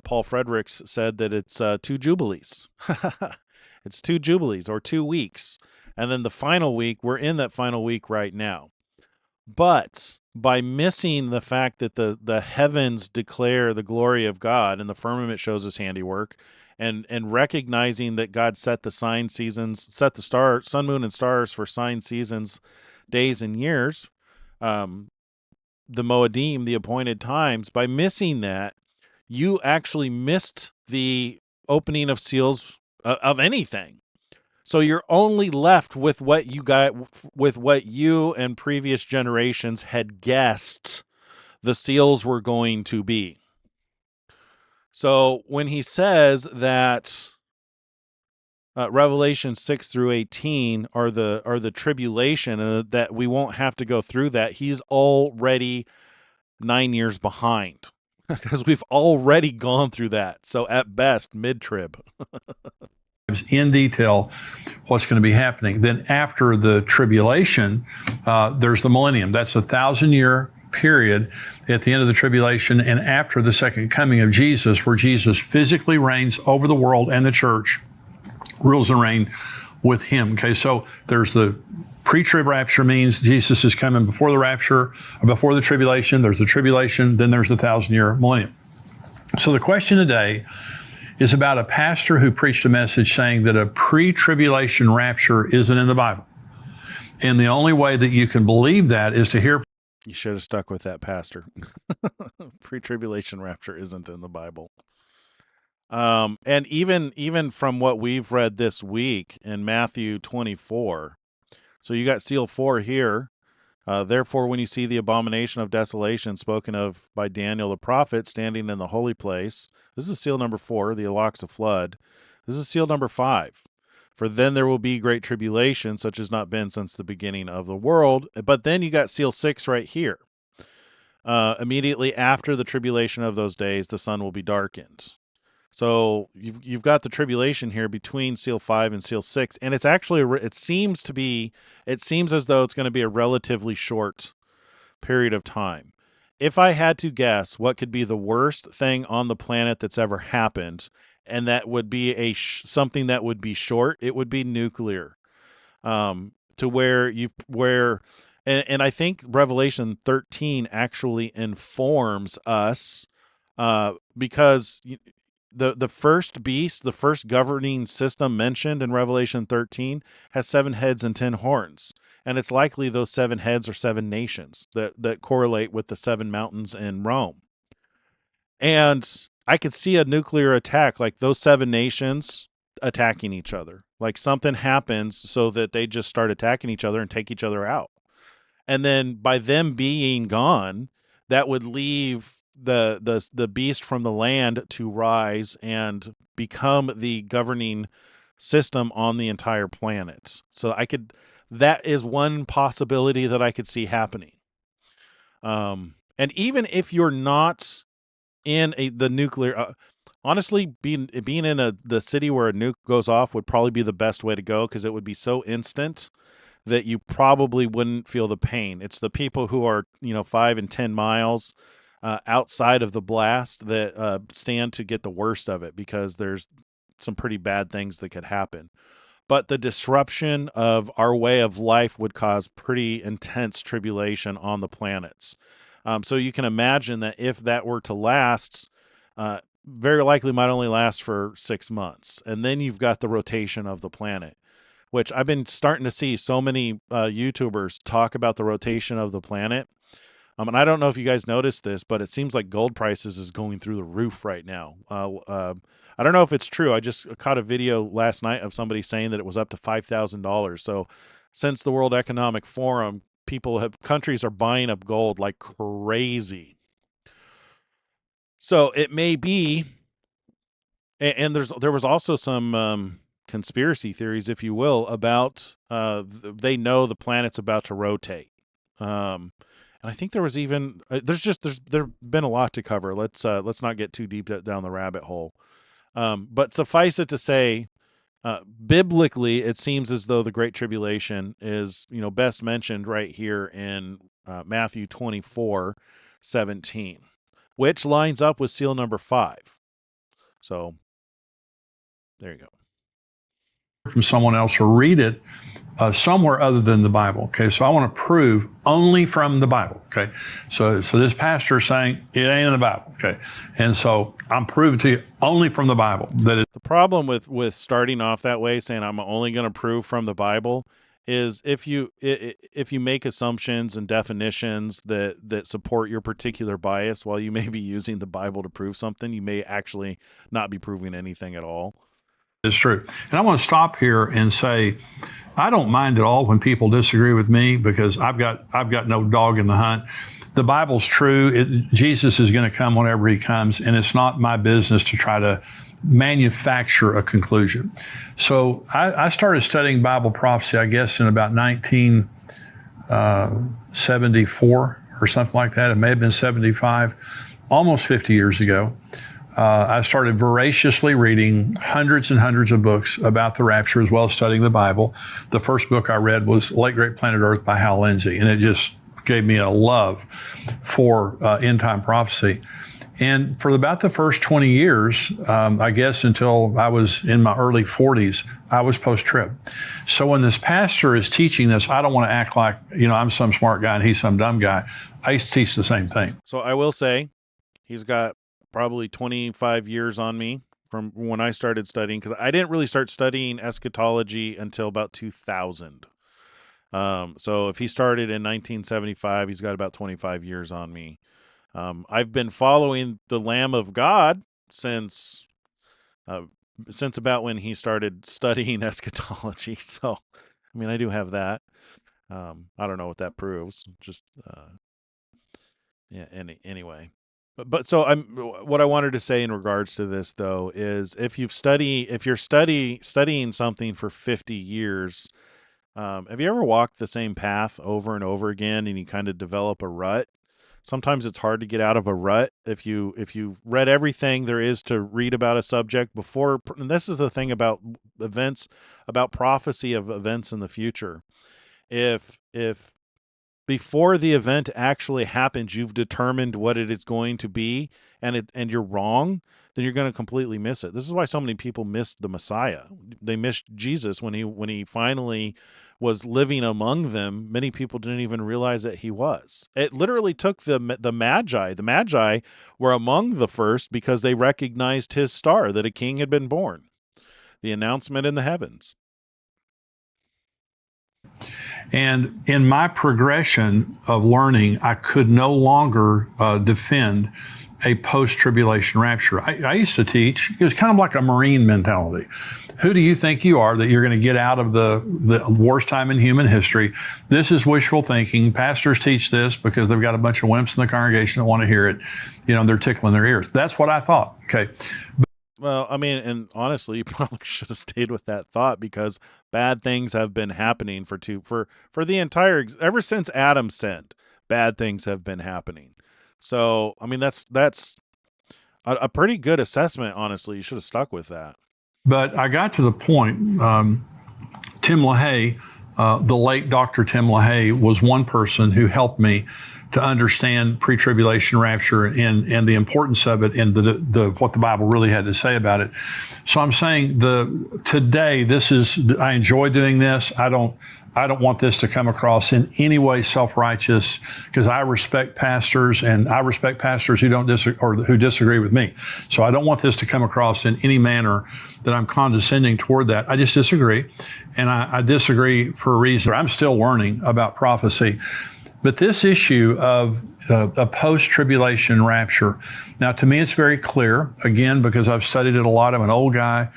Paul Fredericks said that it's 2 jubilees. It's 2 jubilees, or 2 weeks. And then the final week, we're in that final week right now. But by missing the fact that the heavens declare the glory of God and the firmament shows his handiwork, and recognizing that God set the sign seasons, set the sun, moon, and stars for sign seasons days and years, the Moedim, the appointed times. By missing that, you actually missed the opening of seals of anything. So you're only left with what you got, with what you and previous generations had guessed the seals were going to be. So when he says that Revelation 6 through 18 are the tribulation, and that we won't have to go through that, he's already 9 years behind because we've already gone through that. So at best, mid-trib. In detail what's going to be happening. Then after the tribulation, there's the millennium. That's a 1,000-year period at the end of the tribulation and after the second coming of Jesus, where Jesus physically reigns over the world and the church rules and reign with him. Okay, so there's the pre-trib rapture, means Jesus is coming before the rapture, or before the tribulation. There's the tribulation, then there's the 1,000-year millennium. So the question today is about a pastor who preached a message saying that a pre-tribulation rapture isn't in the Bible. And the only way that you can believe that is to hear. You should have stuck with that, pastor. Pre-tribulation rapture isn't in the Bible. And even from what we've read this week in Matthew 24, so you got seal 4 here. Therefore, when you see the abomination of desolation spoken of by Daniel the prophet standing in the holy place, this is seal number 4, the locks of flood. This is seal number 5. For then there will be great tribulation, such as not been since the beginning of the world. But then you got seal 6 right here. Immediately after the tribulation of those days, the sun will be darkened. So you've got the tribulation here between seal 5 and seal 6, and it's actually it seems as though it's going to be a relatively short period of time. If I had to guess what could be the worst thing on the planet that's ever happened, and that would be something that would be short, it would be nuclear. To where and I think Revelation 13 actually informs us, because the first beast, the first governing system mentioned in Revelation 13 has 7 heads and 10 horns. And it's likely those 7 heads are 7 nations that correlate with the 7 mountains in Rome. And I could see a nuclear attack, like those 7 nations attacking each other. Like something happens so that they just start attacking each other and take each other out. And then by them being gone, that would leave the beast from the land to rise and become the governing system on the entire planet. So that is one possibility that I could see happening. And even if you're not in the nuclear, honestly, being in the city where a nuke goes off would probably be the best way to go, because it would be so instant that you probably wouldn't feel the pain. It's the people who are 5 and 10 miles outside of the blast that stand to get the worst of it, because there's some pretty bad things that could happen. But the disruption of our way of life would cause pretty intense tribulation on the planets. So you can imagine that if that were to last, very likely might only last for 6 months. And then you've got the rotation of the planet, which I've been starting to see so many YouTubers talk about the rotation of the planet. And I don't know if you guys noticed this, but it seems like gold prices is going through the roof right now. I don't know if it's true. I just caught a video last night of somebody saying that it was up to $5,000. So since the World Economic Forum, countries are buying up gold like crazy. So it may be, and there was also some conspiracy theories, if you will, about they know the planet's about to rotate. And I think there was even there've been a lot to cover. Let's not get too deep down the rabbit hole. But suffice it to say, biblically, it seems as though the Great Tribulation is best mentioned right here in Matthew 24:17, which lines up with seal number 5. So there you go. From someone else or read it somewhere other than the Bible. Okay, so I want to prove only from the Bible. Okay, so this pastor is saying it ain't in the Bible. Okay, and so I'm proving to you only from the Bible that it. The problem with starting off that way, saying I'm only going to prove from the Bible, is if you make assumptions and definitions that support your particular bias while you may be using the Bible to prove something, you may actually not be proving anything at all. It's true. And I want to stop here and say, I don't mind at all when people disagree with me, because I've got no dog in the hunt. The Bible's true. Jesus is going to come whenever he comes, and it's not my business to try to manufacture a conclusion. So I started studying Bible prophecy, I guess, in about 1974 or something like that. It may have been 75, almost 50 years ago. I started voraciously reading hundreds and hundreds of books about the rapture, as well as studying the Bible. The first book I read was Late Great Planet Earth by Hal Lindsey, and it just gave me a love for end-time prophecy. And for about the first 20 years, I guess until I was in my early 40s, I was post-trib. So when this pastor is teaching this, I don't want to act like, I'm some smart guy and he's some dumb guy. I used to teach the same thing. So I will say he's got probably 25 years on me from when I started studying, because I didn't really start studying eschatology until about 2000. So if he started in 1975, he's got about 25 years on me. I've been following the Lamb of God since about when he started studying eschatology. So, I mean, I do have that. I don't know what that proves. Just, yeah. Anyway, but so what I wanted to say in regards to this though is if you're studying something for 50 years, have you ever walked the same path over and over again and you kind of develop a rut? Sometimes it's hard to get out of a rut if you've read everything there is to read about a subject before. And this is the thing about events, about prophecy of events in the future. If before the event actually happens, you've determined what it is going to be, and you're wrong, then you're going to completely miss it. This is why so many people missed the Messiah. They missed Jesus when he finally was living among them. Many people didn't even realize that he was. It literally took the Magi. The Magi were among the first because they recognized his star, that a king had been born. The announcement in the heavens. And in my progression of learning, I could no longer defend a post-tribulation rapture. I used to teach, it was kind of like a Marine mentality. Who do you think you are that you're going to get out of the worst time in human history? This is wishful thinking. Pastors teach this because they've got a bunch of wimps in the congregation that want to hear it. They're tickling their ears. That's what I thought. Okay. Well, I mean, and honestly, you probably should have stayed with that thought, because bad things have been happening for the entire, ever since Adam sinned, bad things have been happening. So, I mean, that's a pretty good assessment. Honestly, you should have stuck with that. But I got to the point, Tim LaHaye, the late Dr. Tim LaHaye, was one person who helped me to understand pre-tribulation rapture and the importance of it and the what the Bible really had to say about it. So I'm saying today, I enjoy doing this. I don't want this to come across in any way self-righteous, because I respect pastors, and I respect pastors who don't who disagree with me. So I don't want this to come across in any manner that I'm condescending toward that. I just disagree, and I disagree for a reason. I'm still learning about prophecy. But this issue of a post-tribulation rapture, now to me it's very clear, again, because I've studied it a lot. I'm an old guy.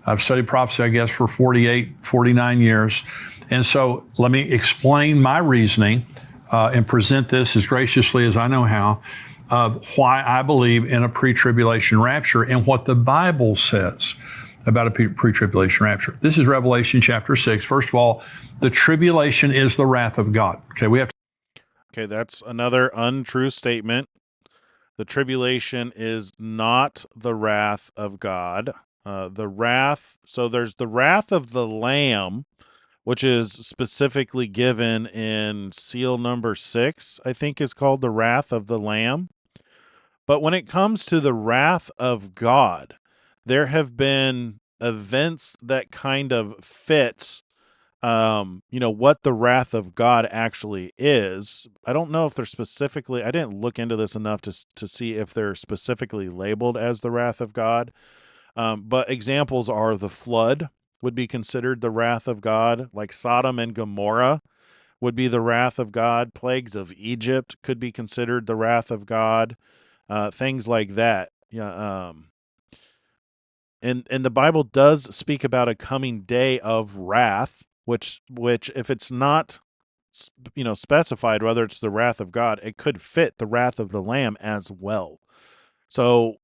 I've studied prophecy, I guess, for 48, 49 years. And so let me explain my reasoning and present this as graciously as I know how, of why I believe in a pre-tribulation rapture and what the Bible says about a pre-tribulation rapture. This is Revelation chapter 6. First of all, the tribulation is the wrath of God. Okay, that's another untrue statement. The tribulation is not the wrath of God. So there's the wrath of the Lamb, which is specifically given in seal number 6, I think is called the wrath of the Lamb. But when it comes to the wrath of God, there have been events that kind of fit what the wrath of God actually is. I don't know if they're specifically, I didn't look into this enough to see if they're specifically labeled as the wrath of God. But examples are the flood, would be considered the wrath of God, like Sodom and Gomorrah would be the wrath of God. Plagues of Egypt could be considered the wrath of God. Things like that. Yeah. And the Bible does speak about a coming day of wrath, which if it's not specified whether it's the wrath of God, it could fit the wrath of the Lamb as well. So,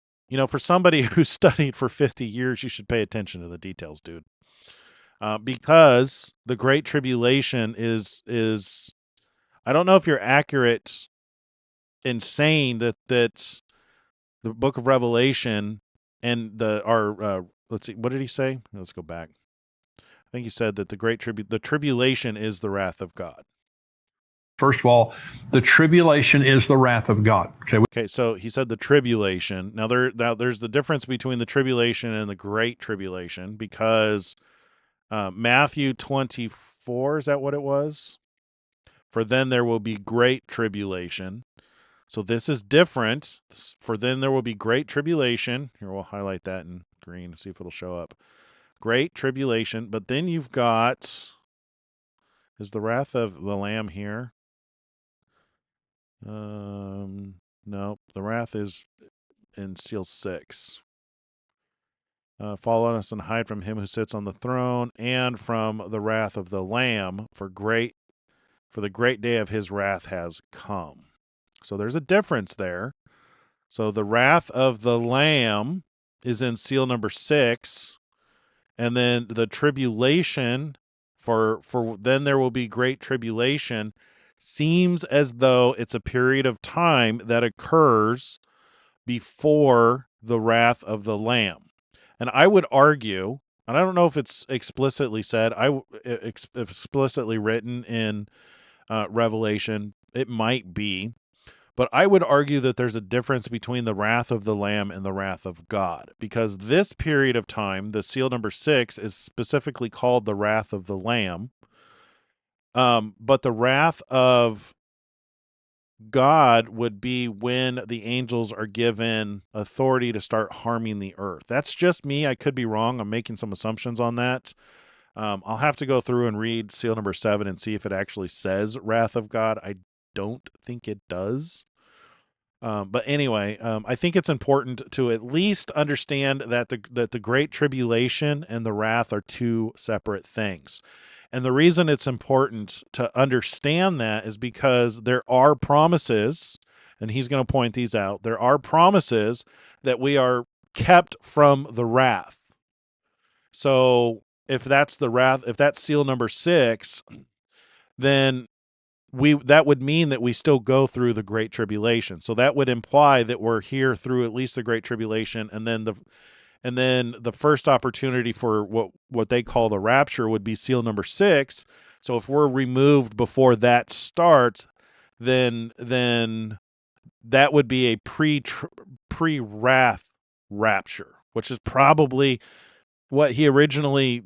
for somebody who studied for 50 years, you should pay attention to the details, dude. Because the Great Tribulation is I don't know if you're accurate in saying that the book of Revelation and let's see, what did he say? Let's go back. I think he said that the tribulation is the wrath of God. First of all, the tribulation is the wrath of God. Okay, so he said the tribulation. Now there's the difference between the tribulation and the Great Tribulation, because Matthew 24, is that what it was? For then there will be great tribulation. So this is different. For then there will be great tribulation. Here, we'll highlight that in green to see if it'll show up. Great tribulation. But then you've got, is the wrath of the Lamb here? No, the wrath is in seal 6. Fall on us and hide from him who sits on the throne and from the wrath of the Lamb, for the great day of his wrath has come. So there's a difference there. So the wrath of the Lamb is in seal number 6, and then the tribulation for then there will be great tribulation seems as though it's a period of time that occurs before the wrath of the Lamb. And I would argue, and I don't know if it's explicitly said, explicitly written in Revelation, it might be, but I would argue that there's a difference between the wrath of the Lamb and the wrath of God, because this period of time, the seal number 6, is specifically called the wrath of the Lamb. But the wrath of God would be when the angels are given authority to start harming the earth. That's just me. I could be wrong. I'm making some assumptions on that. I'll have to go through and read seal number 7 and see if it actually says wrath of God. I don't think it does. But anyway, I think it's important to at least understand that the Great Tribulation and the wrath are two separate things. And the reason it's important to understand that is because there are promises, and he's going to point these out. There are promises that we are kept from the wrath. So if that's the wrath, if that's seal number 6, then that would mean that we still go through the Great Tribulation. So that would imply that we're here through at least the Great Tribulation, and then the first opportunity for what they call the rapture would be seal number 6. So if we're removed before that starts, then that would be a pre-wrath rapture, which is probably what he originally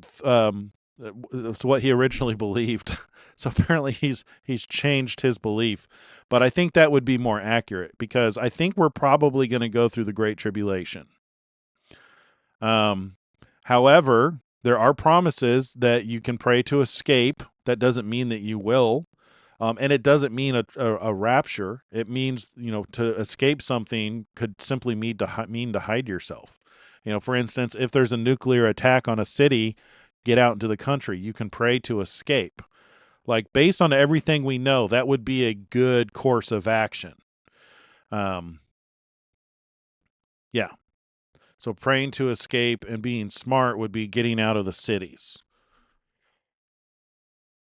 believed. So apparently he's changed his belief, but I think that would be more accurate, because I think we're probably going to go through the Great Tribulation. However, there are promises that you can pray to escape. That doesn't mean that you will. And it doesn't mean a rapture. It means, to escape something could simply mean to hide yourself. For instance, if there's a nuclear attack on a city, get out into the country. You can pray to escape. Like, based on everything we know, that would be a good course of action. Yeah. So praying to escape and being smart would be getting out of the cities,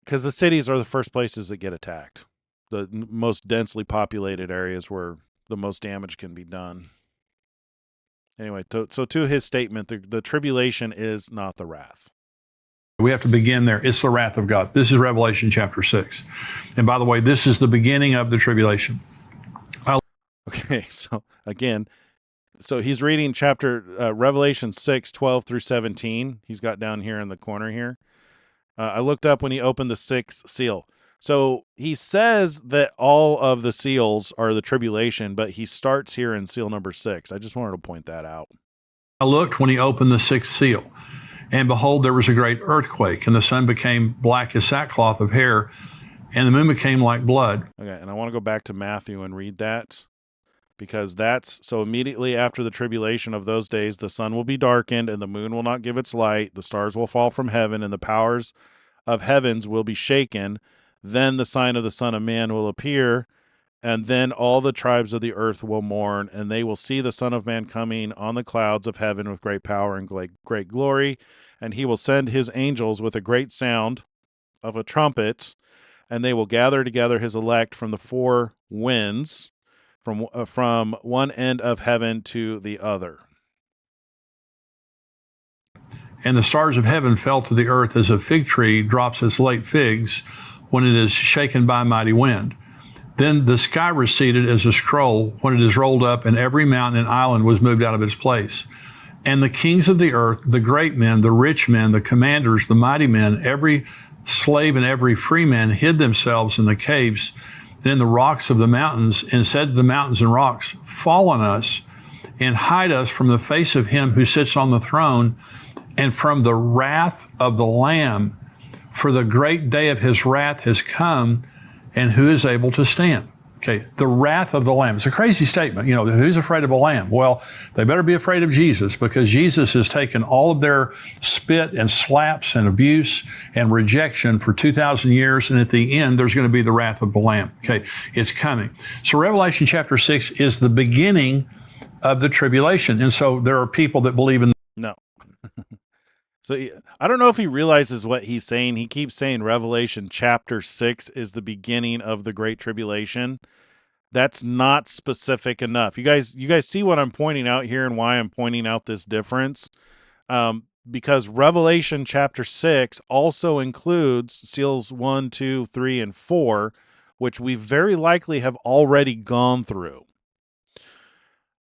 because the cities are the first places that get attacked, the most densely populated areas where the most damage can be done. Anyway, so to his statement, the tribulation is not the wrath. We have to begin there. It's the wrath of God. This is Revelation chapter 6. And by the way, this is the beginning of the tribulation. Okay, so again, he's reading Revelation 6, 12 through 17. He's got down here in the corner here. I looked up when he opened the 6th seal. So he says that all of the seals are the tribulation, but he starts here in seal number 6. I just wanted to point that out. I looked when he opened the 6th seal. And behold, there was a great earthquake, and the sun became black as sackcloth of hair, and the moon became like blood. Okay, and I want to go back to Matthew and read that, because that's, so immediately after the tribulation of those days, the sun will be darkened, and the moon will not give its light, the stars will fall from heaven, and the powers of heavens will be shaken. Then the sign of the Son of Man will appear, and then all the tribes of the earth will mourn, and they will see the Son of Man coming on the clouds of heaven with great power and great glory. And he will send his angels with a great sound of a trumpet, and they will gather together his elect from the four winds, from one end of heaven to the other. And the stars of heaven fell to the earth as a fig tree drops its late figs when it is shaken by a mighty wind. Then the sky receded as a scroll when it is rolled up, and every mountain and island was moved out of its place. And the kings of the earth, the great men, the rich men, the commanders, the mighty men, every slave and every free man hid themselves in the caves and in the rocks of the mountains, and said to the mountains and rocks, fall on us and hide us from the face of him who sits on the throne and from the wrath of the Lamb. For the great day of his wrath has come, and who is able to stand? Okay, the wrath of the Lamb. It's a crazy statement. You know, who's afraid of a lamb? Well, they better be afraid of Jesus, because Jesus has taken all of their spit and slaps and abuse and rejection for 2,000 years, and at the end, there's going to be the wrath of the Lamb. Okay, it's coming. So Revelation chapter 6 is the beginning of the tribulation. And so there are people that believe in... No. So I don't know if he realizes what he's saying. He keeps saying Revelation chapter 6 is the beginning of the Great Tribulation. That's not specific enough. You guys see what I'm pointing out here and why I'm pointing out this difference? Because Revelation chapter 6 also includes seals 1, 2, 3, and 4, which we very likely have already gone through.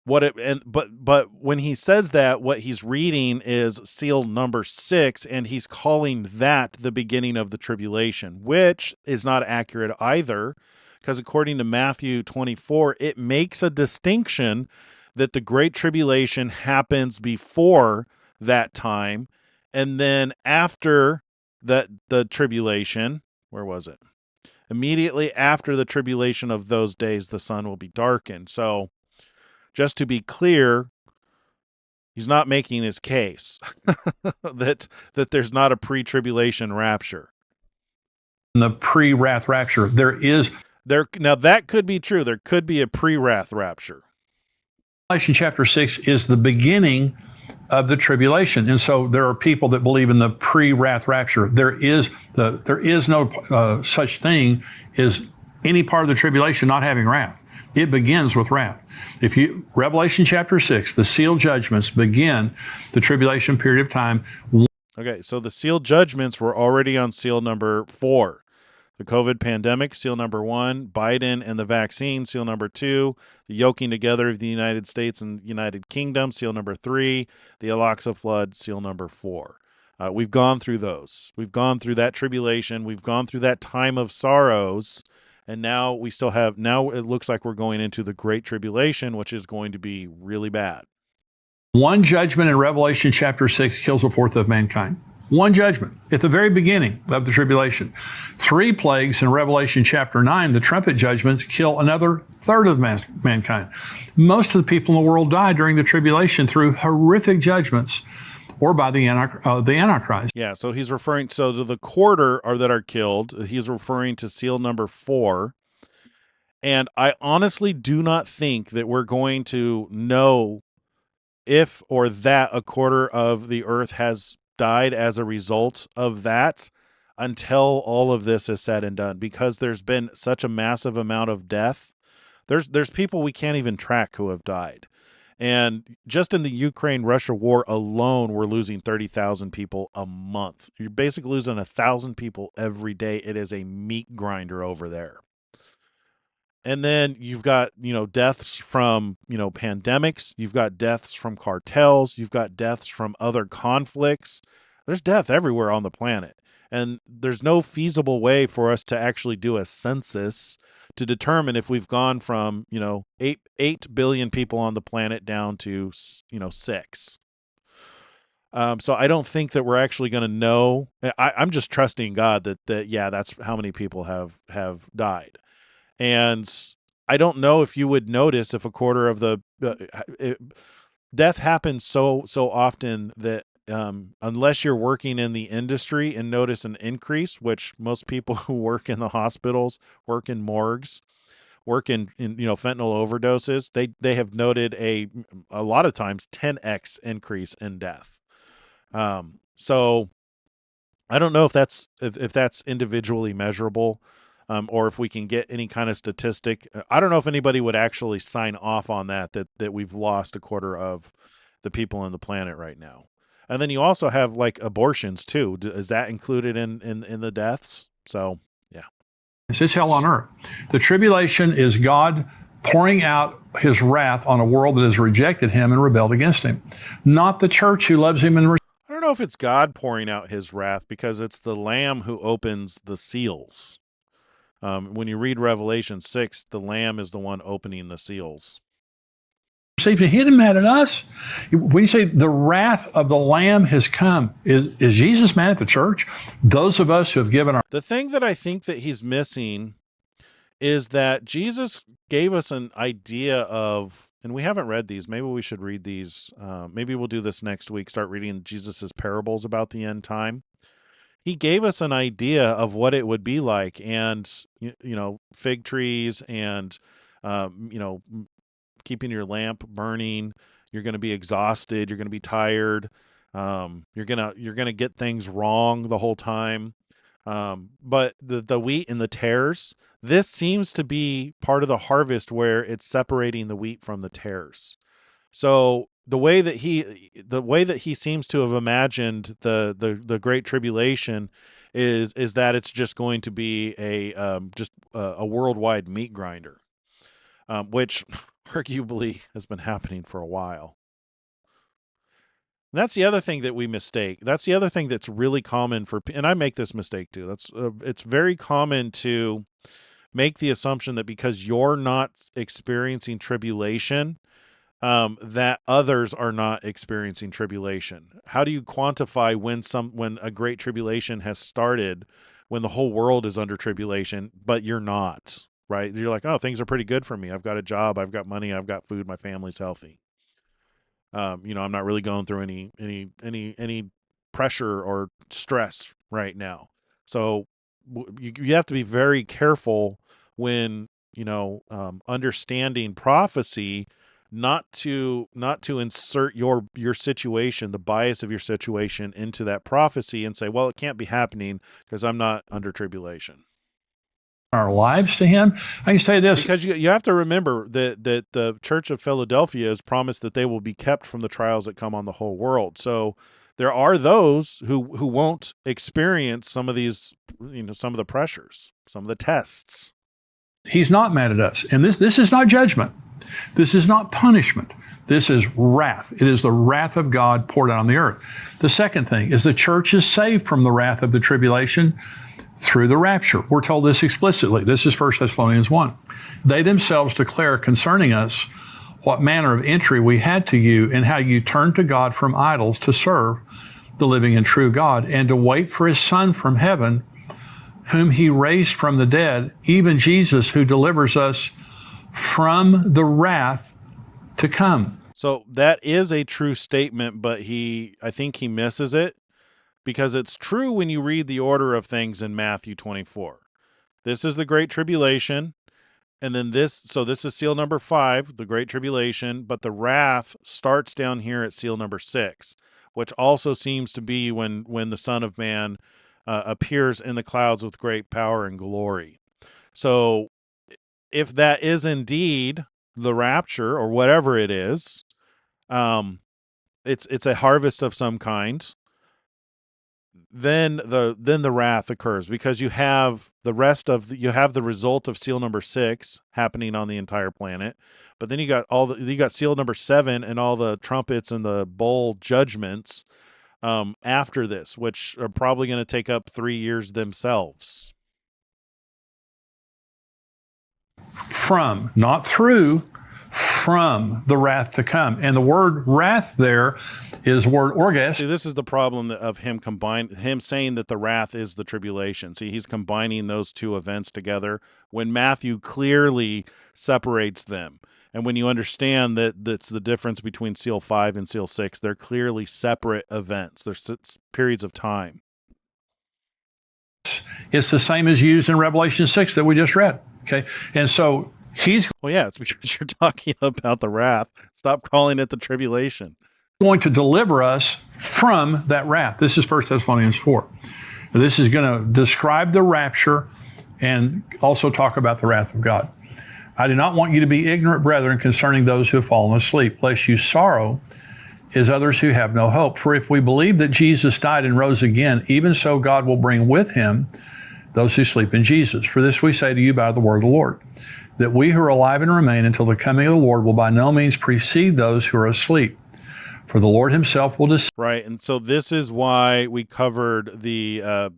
But when he says that, what he's reading is seal number 6, and he's calling that the beginning of the tribulation, which is not accurate either, because according to Matthew 24, it makes a distinction that the Great Tribulation happens before that time, and then after the tribulation, where was it? Immediately after the tribulation of those days, the sun will be darkened. So, just to be clear, he's not making his case that there's not a pre-tribulation rapture. The pre-wrath rapture. Now that could be true. There could be a pre-wrath rapture. Revelation chapter 6 is the beginning of the tribulation. And so there are people that believe in the pre-wrath rapture. There is no such thing as any part of the tribulation not having wrath. It begins with wrath. Revelation chapter 6, the sealed judgments begin the tribulation period of time. Okay, so the sealed judgments were already on seal number 4. The COVID pandemic, seal number 1. Biden and the vaccine, seal number 2. The yoking together of the United States and United Kingdom, seal number 3. The Al-Aqsa flood, seal number 4. We've gone through those. We've gone through that tribulation. We've gone through that time of sorrows. And now it looks like we're going into the Great Tribulation, which is going to be really bad. One judgment in Revelation chapter 6 kills a fourth of mankind. One judgment at the very beginning of the tribulation. 3 plagues in Revelation chapter 9, the trumpet judgments, kill another third of mankind. Most of the people in the world die during the tribulation through horrific judgments or by the Antichrist. Yeah, so he's referring to the quarter that are killed. He's referring to seal number 4. And I honestly do not think that we're going to know if or that a quarter of the earth has died as a result of that until all of this is said and done, because there's been such a massive amount of death. There's people we can't even track who have died. And just in the Ukraine-Russia war alone, we're losing 30,000 people a month. You're basically losing 1,000 people every day. It is a meat grinder over there. And then you've got, deaths from, pandemics. You've got deaths from cartels. You've got deaths from other conflicts. There's death everywhere on the planet. And there's no feasible way for us to actually do a census to determine if we've gone from, 8 billion people on the planet down to, 6. So I don't think that we're actually going to know. I'm just trusting God that yeah, that's how many people have died. And I don't know if you would notice if a quarter of the death happens so often that unless you're working in the industry and notice an increase, which most people who work in the hospitals, work in morgues, work in fentanyl overdoses, they have noted a lot of times 10x increase in death. So I don't know if that's individually measurable, or if we can get any kind of statistic. I don't know if anybody would actually sign off on that we've lost a quarter of the people on the planet right now. And then you also have like abortions too. Is that included in the deaths? So yeah, it's hell on earth. The tribulation is God pouring out his wrath on a world that has rejected him and rebelled against him, not the church who loves him and I don't know if it's God pouring out his wrath, because it's the Lamb who opens the seals. When you read Revelation 6, the Lamb is the one opening the seals. See, if he hit him mad at us, when you say the wrath of the Lamb has come, is Jesus mad at the church? Those of us who have given our... The thing that I think that he's missing is that Jesus gave us an idea of, and we haven't read these, maybe we should read these, maybe we'll do this next week, start reading Jesus's parables about the end time. He gave us an idea of what it would be like, and, fig trees and, keeping your lamp burning. You're going to be exhausted. You're going to be tired. You're going to get things wrong the whole time. But the wheat and the tares, this seems to be part of the harvest where it's separating the wheat from the tares. So the way that he seems to have imagined the Great Tribulation is that it's just going to be a worldwide meat grinder, which arguably has been happening for a while. And that's the other thing that we mistake. That's the other thing that's really common and I make this mistake too. It's very common to make the assumption that because you're not experiencing tribulation, that others are not experiencing tribulation. How do you quantify when a great tribulation has started, when the whole world is under tribulation, but you're not, right? You're like, oh, things are pretty good for me. I've got a job, I've got money, I've got food, my family's healthy. I'm not really going through any pressure or stress right now. So you have to be very careful when, understanding prophecy, not to insert your situation, the bias of your situation, into that prophecy and say, well, it can't be happening because I'm not under tribulation. Our lives to him. I can say this, because you have to remember that the Church of Philadelphia has promised that they will be kept from the trials that come on the whole world. So there are those who won't experience some of these, some of the pressures, some of the tests. He's not mad at us. And this is not judgment. This is not punishment. This is wrath. It is the wrath of God poured out on the earth. The second thing is the church is saved from the wrath of the tribulation through the rapture. We're told this explicitly. This is 1 Thessalonians 1. They themselves declare concerning us what manner of entry we had to you, and how you turned to God from idols to serve the living and true God, and to wait for his Son from heaven, whom he raised from the dead, even Jesus, who delivers us from the wrath to come. So that is a true statement, but I think he misses it, because it's true when you read the order of things in Matthew 24. This is the Great Tribulation, and then this is seal number 5, the Great Tribulation, but the wrath starts down here at seal number 6, which also seems to be when the Son of Man appears in the clouds with great power and glory. So if that is indeed the rapture, or whatever it is, it's a harvest of some kind. Then the wrath occurs, because you have the result of seal number 6 happening on the entire planet, but then you got seal number 7 and all the trumpets and the bowl judgments after this, which are probably going to take up 3 years themselves. From, not through, from the wrath to come. And the word wrath there is word orgas. See, this is the problem of him saying that the wrath is the tribulation. See, he's combining those two events together when Matthew clearly separates them. And when you understand that that's the difference between seal 5 and seal 6, they're clearly separate events. They're periods of time. It's the same as used in Revelation 6 that we just read. Okay. And so well, yeah, it's because you're talking about the wrath. Stop calling it the tribulation. Going to deliver us from that wrath. This is 1 Thessalonians 4. This is going to describe the rapture and also talk about the wrath of God. I do not want you to be ignorant, brethren, concerning those who have fallen asleep, lest you sorrow as others who have no hope. For if we believe that Jesus died and rose again, even so God will bring with him those who sleep in Jesus. For this we say to you by the word of the Lord, that we who are alive and remain until the coming of the Lord will by no means precede those who are asleep. For the Lord himself will descend. Right, and so this is why we covered the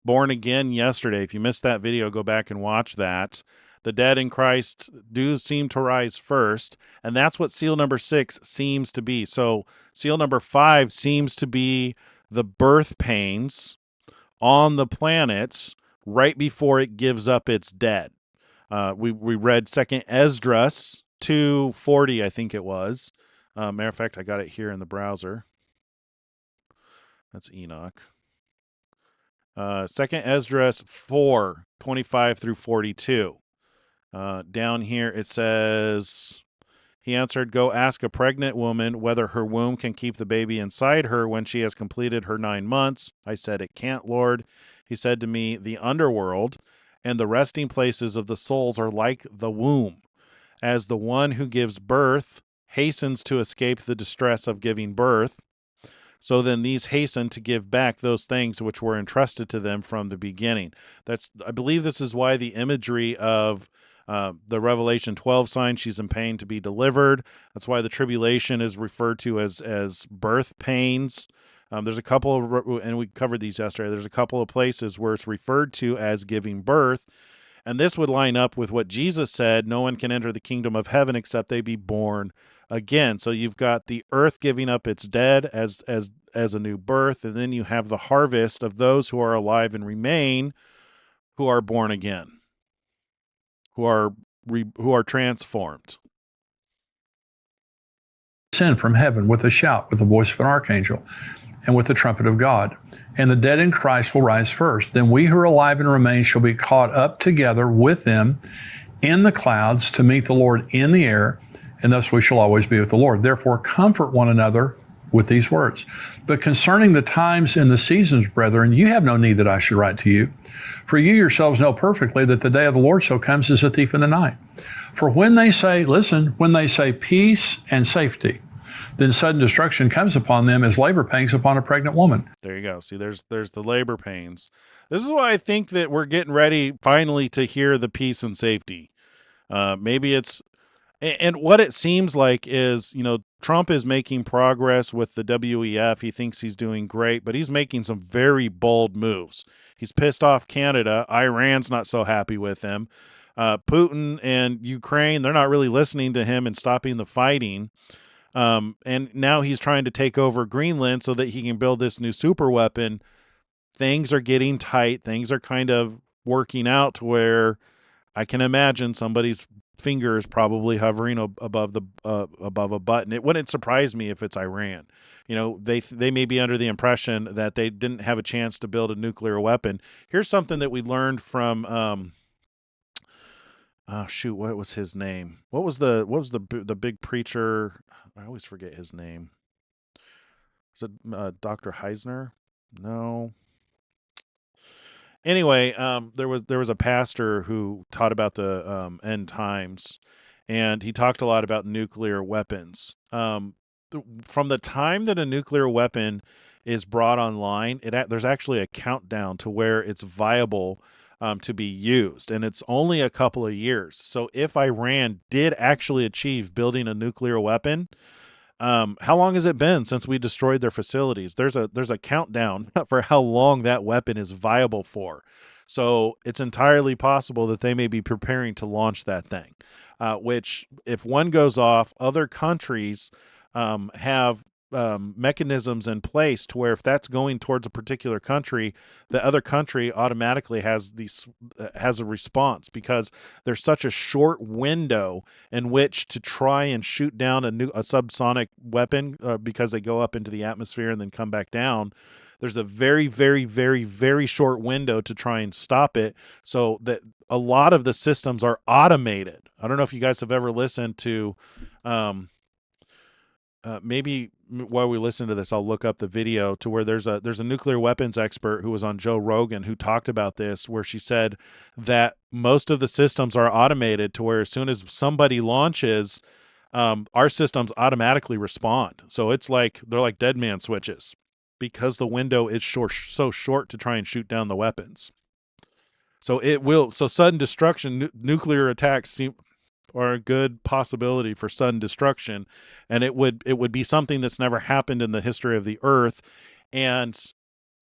born again yesterday. If you missed that video, go back and watch that. The dead in Christ do seem to rise first, and that's what seal number 6 seems to be. So seal number 5 seems to be the birth pains on the planets right before it gives up its dead. We read 2nd Esdras 2:40, I think it was. Matter of fact, I got it here in the browser. That's Enoch. 2nd Esdras 4:25 through 42. Down here it says, he answered, go ask a pregnant woman whether her womb can keep the baby inside her when she has completed her 9 months. I said, it can't, Lord. He said to me, the underworld and the resting places of the souls are like the womb, as the one who gives birth hastens to escape the distress of giving birth. So then these hasten to give back those things which were entrusted to them from the beginning. I believe this is why the imagery of the Revelation 12 sign, she's in pain to be delivered. That's why the tribulation is referred to as birth pains. There's a couple of, and we covered these yesterday, there's a couple of places where it's referred to as giving birth. And this would line up with what Jesus said, no one can enter the kingdom of heaven except they be born again. So you've got the earth giving up its dead as a new birth, and then you have the harvest of those who are alive and remain, who are born again, who are transformed. Descend from heaven with a shout, with the voice of an archangel, and with the trumpet of God. And the dead in Christ will rise first. Then we who are alive and remain shall be caught up together with them in the clouds to meet the Lord in the air, and thus we shall always be with the Lord. Therefore comfort one another with these words. But concerning the times and the seasons, brethren, you have no need that I should write to you. For you yourselves know perfectly that the day of the Lord so comes as a thief in the night. For when they say, listen, when they say peace and safety, then sudden destruction comes upon them as labor pains upon a pregnant woman. There you go. See, there's the labor pains. This is why I think that we're getting ready finally to hear the peace and safety. Maybe it's, and what it seems like is, Trump is making progress with the WEF. He thinks he's doing great, but he's making some very bold moves. He's pissed off Canada. Iran's not so happy with him. Putin and Ukraine, they're not really listening to him and stopping the fighting. And now he's trying to take over Greenland so that he can build this new super weapon. Things are getting tight. Things are kind of working out to where I can imagine somebody's finger is probably hovering above a button. It wouldn't surprise me if it's Iran. They may be under the impression that they didn't have a chance to build a nuclear weapon. Here's something that we learned from what was his name? What was the big preacher? I always forget his name. Is it Dr. Heisner? No. Anyway, there was a pastor who taught about the end times, and he talked a lot about nuclear weapons. From the time that a nuclear weapon is brought online, there's actually a countdown to where it's viable to be used, and it's only a couple of years. So if Iran did actually achieve building a nuclear weapon, how long has it been since we destroyed their facilities? There's a countdown for how long that weapon is viable for. So it's entirely possible that they may be preparing to launch that thing, which if one goes off, other countries have mechanisms in place to where if that's going towards a particular country, the other country automatically has a response, because there's such a short window in which to try and shoot down a subsonic weapon, because they go up into the atmosphere and then come back down. There's a very, very, very, very short window to try and stop it, so that a lot of the systems are automated. I don't know if you guys have ever listened to, maybe while we listen to this, I'll look up the video to where there's a nuclear weapons expert who was on Joe Rogan who talked about this, where she said that most of the systems are automated to where as soon as somebody launches, our systems automatically respond. So it's like they're like dead man switches, because the window is so short to try and shoot down the weapons. So sudden destruction, nuclear attacks are a good possibility for sudden destruction, and it would be something that's never happened in the history of the earth. And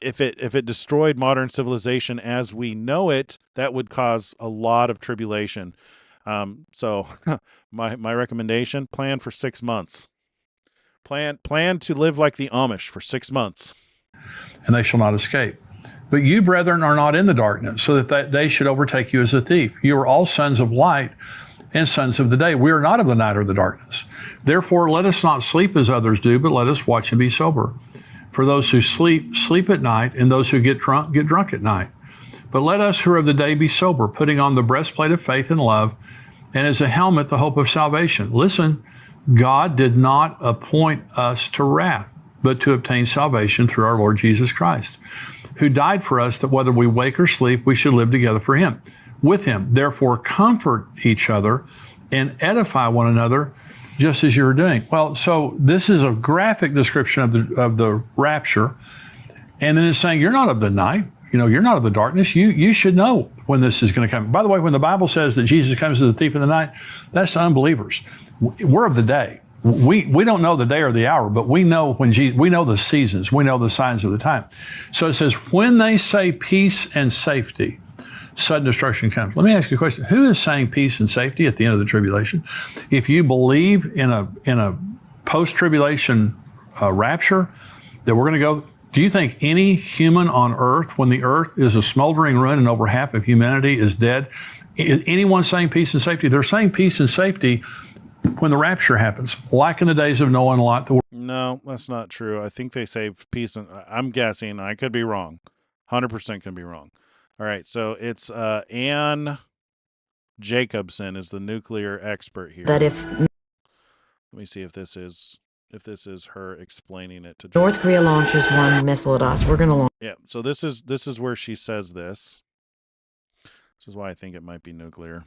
if it destroyed modern civilization as we know it, that would cause a lot of tribulation. So my recommendation: plan for 6 months. Plan to live like the Amish for 6 months. And they shall not escape. But you, brethren, are not in the darkness, so that day should overtake you as a thief. You are all sons of light and sons of the day. We are not of the night or the darkness. Therefore, let us not sleep as others do, but let us watch and be sober. For those who sleep, sleep at night, and those who get drunk at night. But let us who are of the day be sober, putting on the breastplate of faith and love, and as a helmet, the hope of salvation. Listen, God did not appoint us to wrath, but to obtain salvation through our Lord Jesus Christ, who died for us, that whether we wake or sleep, we should live together with him. Therefore, comfort each other and edify one another, just as you're doing. Well, so this is a graphic description of the rapture. And then it's saying, you're not of the night. You're not of the darkness. You should know when this is going to come. By the way, when the Bible says that Jesus comes as a thief in the night, that's to unbelievers. We're of the day. We don't know the day or the hour, but we know we know the seasons. We know the signs of the time. So it says, when they say peace and safety, sudden destruction comes. Let me ask you a question. Who is saying peace and safety at the end of the tribulation? If you believe in a post-tribulation rapture, that we're going to go, do you think any human on earth, when the earth is a smoldering ruin and over half of humanity is dead, is anyone saying peace and safety? They're saying peace and safety when the rapture happens, like in the days of Noah and Lot. No, that's not true. I think they say peace, and I'm guessing. I could be wrong. 100% can be wrong. All right, so it's Ann Jacobson is the nuclear expert here. That if Let me see if this is her explaining it to North Korea launches one missile at us, we're going to launch. Yeah, so this is where she says this. This is why I think it might be nuclear.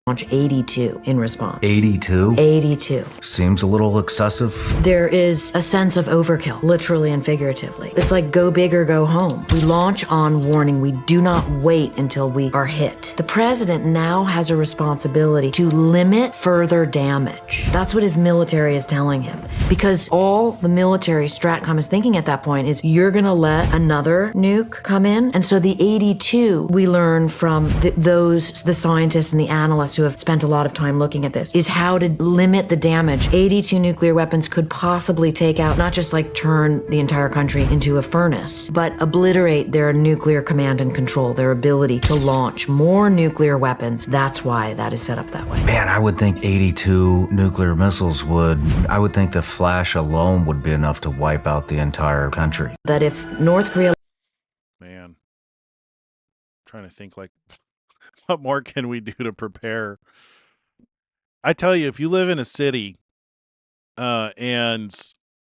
Launch 82 in response. 82? 82. Seems a little excessive. There is a sense of overkill, literally and figuratively. It's like go big or go home. We launch on warning. We do not wait until we are hit. The president now has a responsibility to limit further damage. That's what his military is telling him. Because all the military stratcom is thinking at that point is, you're going to let another nuke come in? And so the 82, we learn from the scientists and the analysts who have spent a lot of time looking at this, is how to limit the damage. 82 nuclear weapons could possibly take out, not just like turn the entire country into a furnace, but obliterate their nuclear command and control, their ability to launch more nuclear weapons. That's why that is set up that way. Man, I would think 82 nuclear missiles I would think the flash alone would be enough to wipe out the entire country. That if North Korea... Man, I'm trying to think like... What more can we do to prepare? I tell you, if you live in a city, and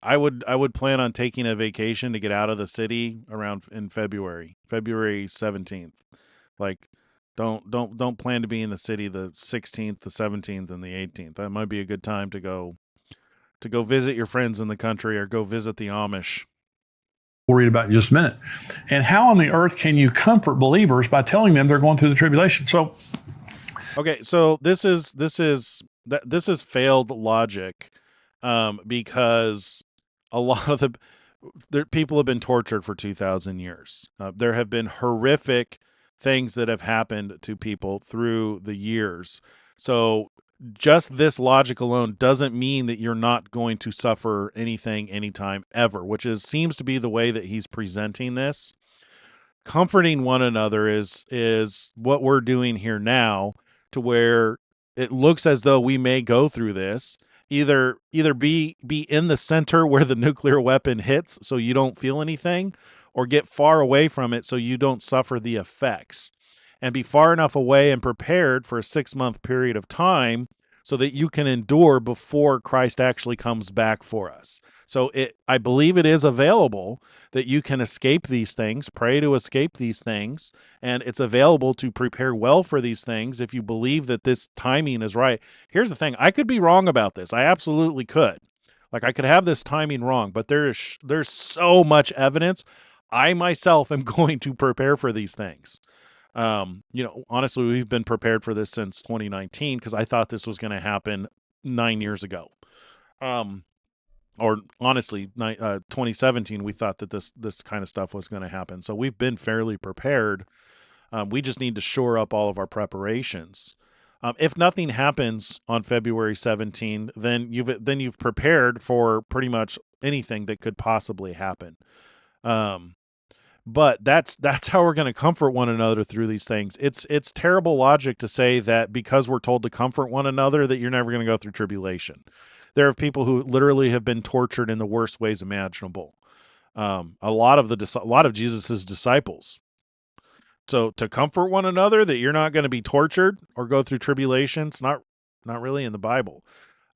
I would plan on taking a vacation to get out of the city in February 17th. Like, don't plan to be in the city the 16th, the 17th, and the 18th. That might be a good time to go visit your friends in the country or go visit the Amish. We'll read about in just a minute. And how on the earth can you comfort believers by telling them they're going through the tribulation? So, okay, so this is failed logic, because a lot of people have been tortured for 2,000 years. There have been horrific things that have happened to people through the years. So just this logic alone doesn't mean that you're not going to suffer anything anytime ever, which seems to be the way that he's presenting this. Comforting one another is what we're doing here now, to where it looks as though we may go through this, either be in the center where the nuclear weapon hits so you don't feel anything, or get far away from it so you don't suffer the effects, and be far enough away and prepared for a 6-month period of time so that you can endure before Christ actually comes back for us. So I believe it is available that you can escape these things, pray to escape these things, and it's available to prepare well for these things if you believe that this timing is right. Here's the thing. I could be wrong about this. I absolutely could. Like, I could have this timing wrong, but there's so much evidence. I myself am going to prepare for these things. Honestly, we've been prepared for this since 2019 because I thought this was going to happen 9 years ago. Or honestly, 2017, we thought that this kind of stuff was going to happen. So we've been fairly prepared. We just need to shore up all of our preparations. If nothing happens on February 17, then you've prepared for pretty much anything that could possibly happen. But that's how we're going to comfort one another through these things. It's terrible logic to say that because we're told to comfort one another that you're never going to go through tribulation. There are people who literally have been tortured in the worst ways imaginable. A lot of Jesus's disciples. So to comfort one another that you're not going to be tortured or go through tribulation, it's not really in the Bible.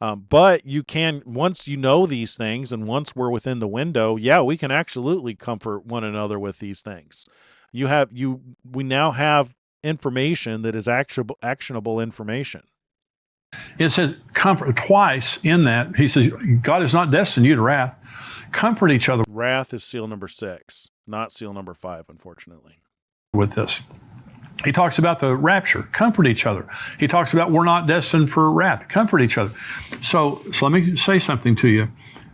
But you can, once you know these things and once we're within the window, we can absolutely comfort one another with these things. We now have information that is actionable information. It says comfort twice in that. He says, God has not destined you to wrath. Comfort each other. Wrath is seal number 6, not seal number 5, unfortunately. With this. He talks about the rapture, comfort each other. He talks about we're not destined for wrath, comfort each other. So let me say something to you.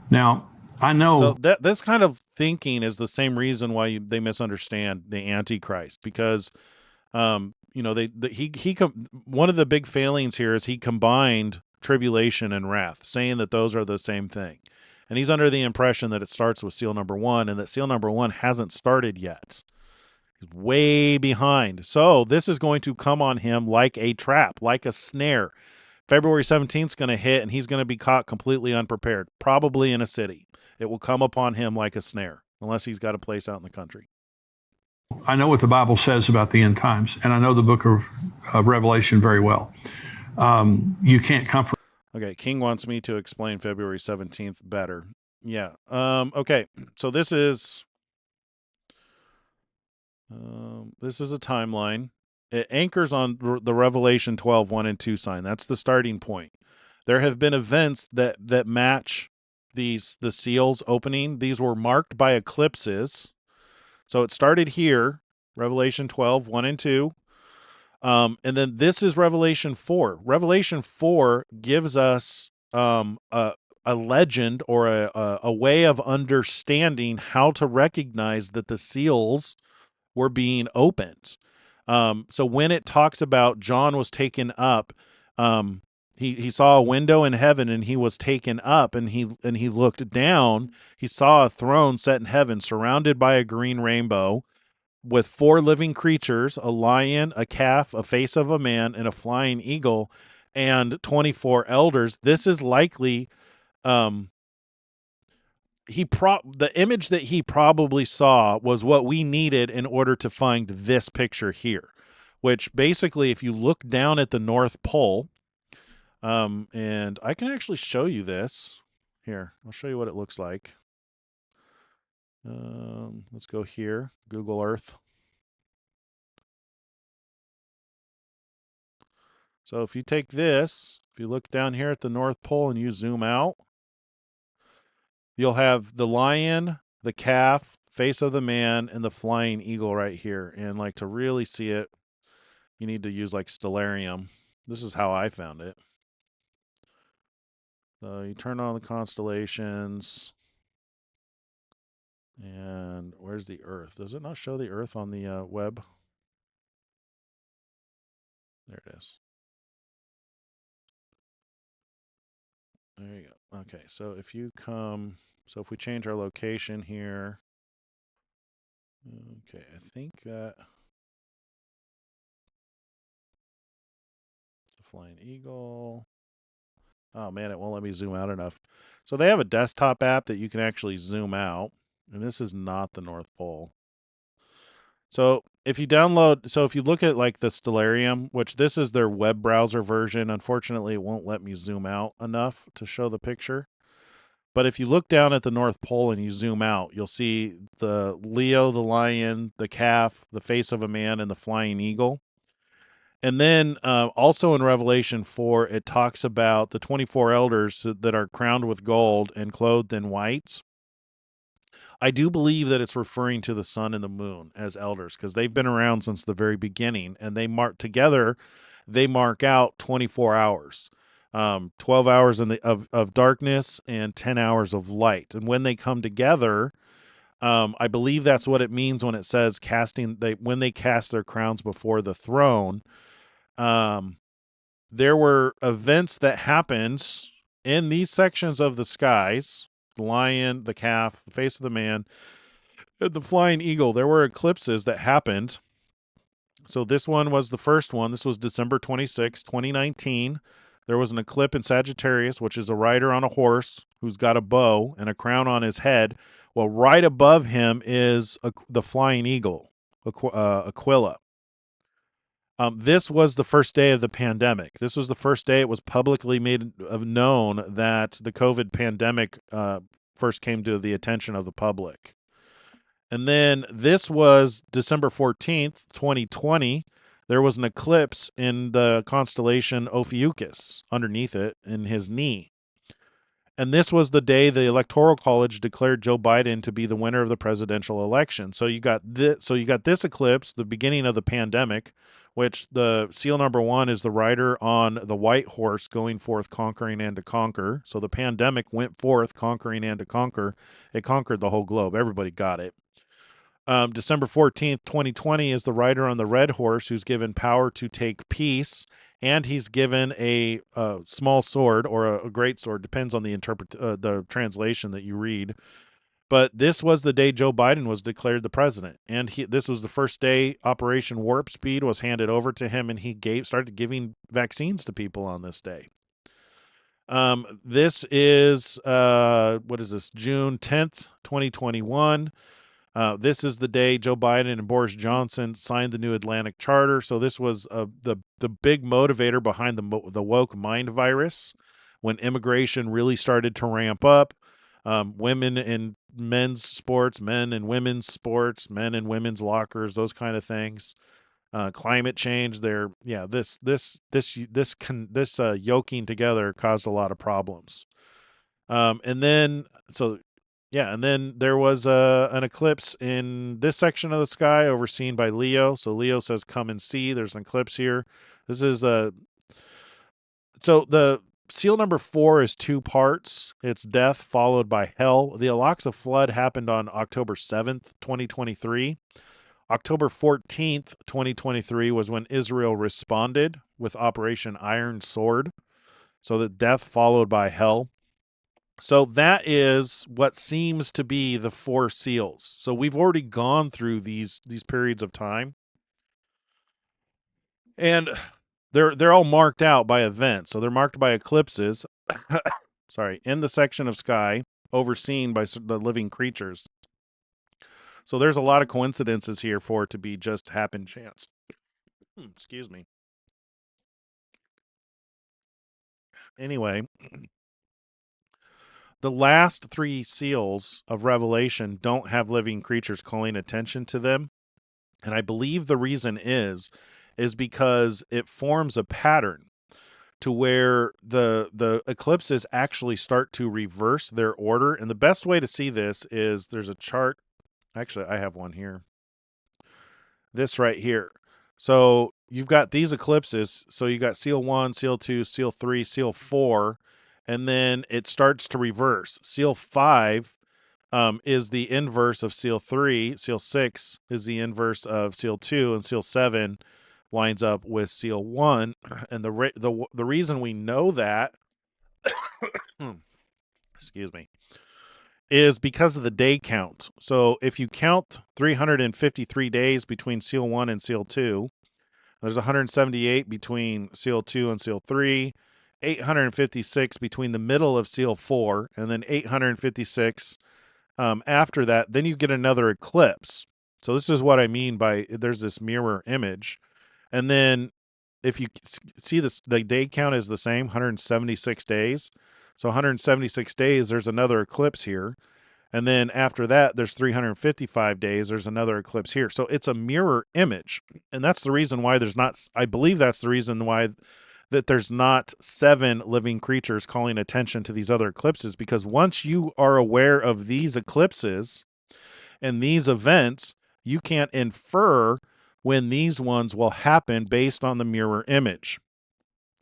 Now, I know... So this kind of thinking is the same reason why they misunderstand the Antichrist, because, one of the big failings here is he combined tribulation and wrath, saying that those are the same thing. And he's under the impression that it starts with seal number 1 and that seal number 1 hasn't started yet. He's way behind. So this is going to come on him like a trap, like a snare. February 17th is going to hit, and he's going to be caught completely unprepared, probably in a city. It will come upon him like a snare, unless he's got a place out in the country. I know what the Bible says about the end times, and I know the book of Revelation very well. You can't comfort. Okay, King wants me to explain February 17th better. Yeah. Okay, so this is a timeline. It anchors on the Revelation 12, 1 and 2 sign. That's the starting point. There have been events that match the seals opening. These were marked by eclipses. So it started here, Revelation 12, 1 and 2. And then this is Revelation 4. Revelation 4 gives us a legend or a way of understanding how to recognize that the seals were being opened. So when it talks about John was taken up, he saw a window in heaven and he was taken up, and he looked down. He saw a throne set in heaven surrounded by a green rainbow with 4 living creatures, a lion, a calf, a face of a man, and a flying eagle, and 24 elders. This is likely the image that he probably saw was what we needed in order to find this picture here, which basically, if you look down at the North Pole, and I can actually show you this. Here, I'll show you what it looks like. Let's go here, Google Earth. So if you take this, if you look down here at the North Pole and you zoom out, you'll have the lion, the calf, face of the man, and the flying eagle right here. And like to really see it, you need to use like Stellarium. This is how I found it. So you turn on the constellations. And where's the Earth? Does it not show the Earth on the web? There it is. There you go. Okay, so if you come, so if we change our location here, okay, I think that it's a flying eagle. Oh man, it won't let me zoom out enough. So they have a desktop app that you can actually zoom out, and this is not the North Pole. So if you download, so if you look at like the Stellarium, which this is their web browser version, unfortunately it won't let me zoom out enough to show the picture. But if you look down at the North Pole and you zoom out, you'll see the Leo, the lion, the calf, the face of a man, and the flying eagle. And then also in Revelation 4, it talks about the 24 elders that are crowned with gold and clothed in whites. I do believe that it's referring to the sun and the moon as elders because they've been around since the very beginning, and they mark together. They mark out 24 hours, 12 hours of darkness and 10 hours of light. And when they come together, I believe that's what it means when it says when they cast their crowns before the throne. There were events that happened in these sections of the skies: the lion, the calf, the face of the man, the flying eagle. There were eclipses that happened. So this one was the first one. This was December 26, 2019. There was an eclipse in Sagittarius, which is a rider on a horse who's got a bow and a crown on his head. Well, right above him is the flying eagle, Aquila. This was the first day of the pandemic. This was the first day it was publicly made known that the COVID pandemic first came to the attention of the public. And then this was December 14th, 2020. There was an eclipse in the constellation Ophiuchus underneath it in his knee. And this was the day the Electoral College declared Joe Biden to be the winner of the presidential election. So you got this eclipse, the beginning of the pandemic, which the seal number 1 is the rider on the white horse going forth conquering and to conquer. So the pandemic went forth conquering and to conquer. It conquered the whole globe. Everybody got it. December 14th, 2020 is the rider on the red horse who's given power to take peace, and he's given a small sword or a great sword, depends on the translation that you read. But this was the day Joe Biden was declared the president, and this was the first day Operation Warp Speed was handed over to him, and he started giving vaccines to people on this day. This is what is this? June 10th, 2021. This is the day Joe Biden and Boris Johnson signed the new Atlantic Charter. So this was the big motivator behind the woke mind virus when immigration really started to ramp up. Women in men's sports, men in women's sports, men in women's lockers, those kind of things. Climate change. This yoking together caused a lot of problems. And then there was an eclipse in this section of the sky overseen by Leo. So Leo says, "Come and see." There's an eclipse here. This is so the seal number 4 is 2 parts. It's death followed by hell. The Al-Aqsa flood happened on October 7th, 2023. October 14th, 2023 was when Israel responded with Operation Iron Sword. So the death followed by hell. So that is what seems to be the 4 seals. So we've already gone through these periods of time, and they're all marked out by events. So they're marked by eclipses. Sorry, in the section of sky overseen by the living creatures. So there's a lot of coincidences here for it to be just happen chance. Excuse me. Anyway, the last 3 seals of Revelation don't have living creatures calling attention to them. And I believe the reason is because it forms a pattern to where the eclipses actually start to reverse their order. And the best way to see this is there's a chart. Actually, I have one here. This right here. So you've got these eclipses. So you got seal 1, seal 2, seal 3, seal 4. And then it starts to reverse. Seal 5 is the inverse of seal 3. Seal 6 is the inverse of seal 2. And seal 7 lines up with seal 1, and the reason we know that excuse me, is because of the day count. So if you count 353 days between seal 1 and seal 2, there's 178 between seal 2 and seal 3, 856 between the middle of seal 4, and then 856 after that. Then you get another eclipse. So this is what I mean by there's this mirror image. And then if you see this, the day count is the same, 176 days. So 176 days, there's another eclipse here. And then after that, there's 355 days. There's another eclipse here. So it's a mirror image. And that's the reason why there's not, I believe that's the reason why that there's not 7 living creatures calling attention to these other eclipses, because once you are aware of these eclipses and these events, you can't infer when these ones will happen based on the mirror image.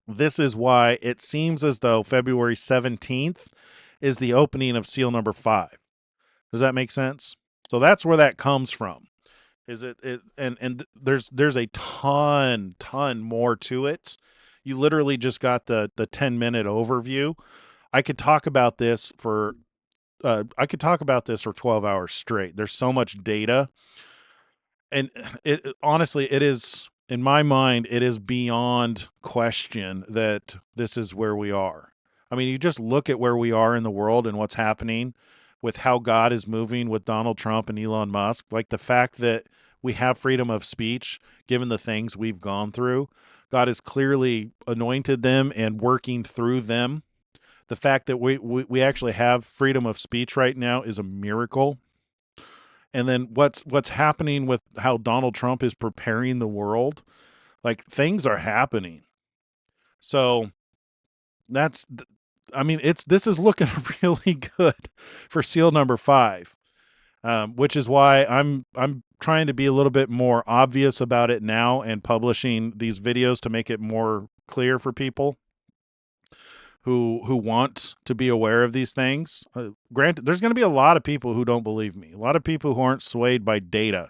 This is why it seems as though February 17th is the opening of seal number 5. Does that make sense? So that's where that comes from. Is it and there's a ton more to it. You literally just got the 10-minute overview. I could talk about this for 12 hours straight. There's so much data. And it honestly, it is, in my mind, it is beyond question that this is where we are. I mean, you just look at where we are in the world and what's happening with how God is moving with Donald Trump and Elon Musk, like the fact that we have freedom of speech, given the things we've gone through. God has clearly anointed them and working through them. The fact that we actually have freedom of speech right now is a miracle. And then what's happening with how Donald Trump is preparing the world, like things are happening. So that's, I mean, this is looking really good for seal number 5, which is why I'm trying to be a little bit more obvious about it now and publishing these videos to make it more clear for people who want to be aware of these things. Granted, there's going to be a lot of people who don't believe me, a lot of people who aren't swayed by data.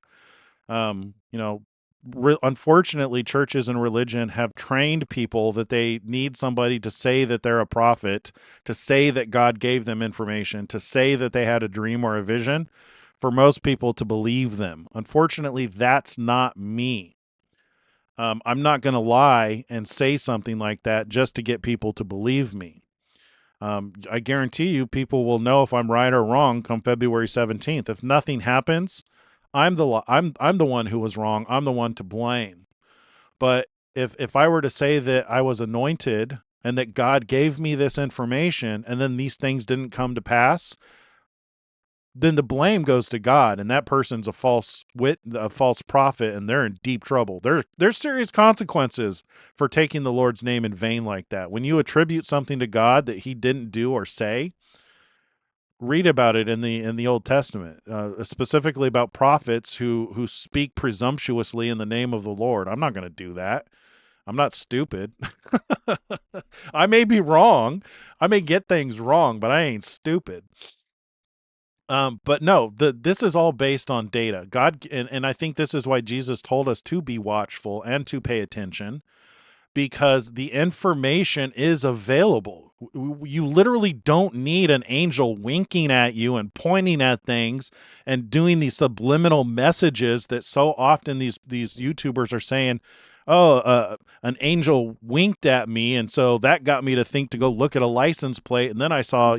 Unfortunately, churches and religion have trained people that they need somebody to say that they're a prophet, to say that God gave them information, to say that they had a dream or a vision, for most people to believe them. Unfortunately, that's not me. I'm not going to lie and say something like that just to get people to believe me. I guarantee you people will know if I'm right or wrong come February 17th. If nothing happens, I'm the one who was wrong. I'm the one to blame. But if I were to say that I was anointed and that God gave me this information and then these things didn't come to pass, then the blame goes to God, and that person's a false prophet, and they're in deep trouble. There's serious consequences for taking the Lord's name in vain like that. When you attribute something to God that he didn't do or say, read about it in the Old Testament, specifically about prophets who speak presumptuously in the name of the Lord. I'm not going to do that. I'm not stupid. I may be wrong. I may get things wrong, but I ain't stupid. But no, this is all based on data. God, and I think this is why Jesus told us to be watchful and to pay attention, because the information is available. You literally don't need an angel winking at you and pointing at things and doing these subliminal messages that so often these YouTubers are saying, oh, an angel winked at me, and so that got me to think to go look at a license plate, and then I saw,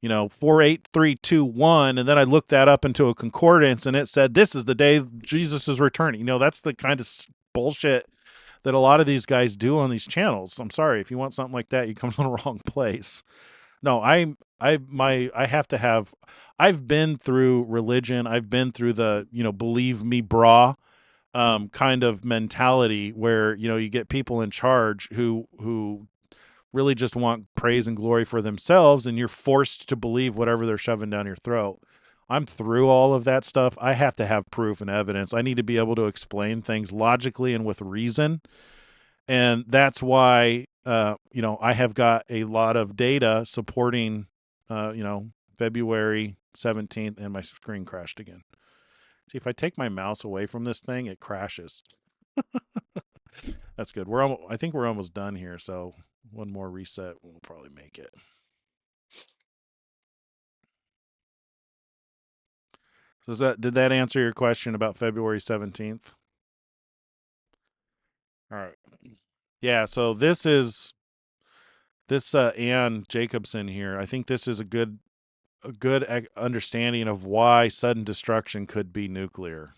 48321, and then I looked that up into a concordance and it said this is the day Jesus is returning. That's the kind of bullshit that a lot of these guys do on these channels. I'm sorry, if you want something like that, you come to the wrong place. No, I have to have, I've been through religion. I've been through the, believe me, brah, kind of mentality where, you get people in charge who really just want praise and glory for themselves, and you're forced to believe whatever they're shoving down your throat. I'm through all of that stuff. I have to have proof and evidence. I need to be able to explain things logically and with reason. And that's why, I have got a lot of data supporting, February 17th, and my screen crashed again. See, if I take my mouse away from this thing, it crashes. That's good. I think we're almost done here, so one more reset will probably make it. So did that answer your question about February 17th? All right. Yeah, so this Ann Jacobson here. I think this is a good understanding of why sudden destruction could be nuclear.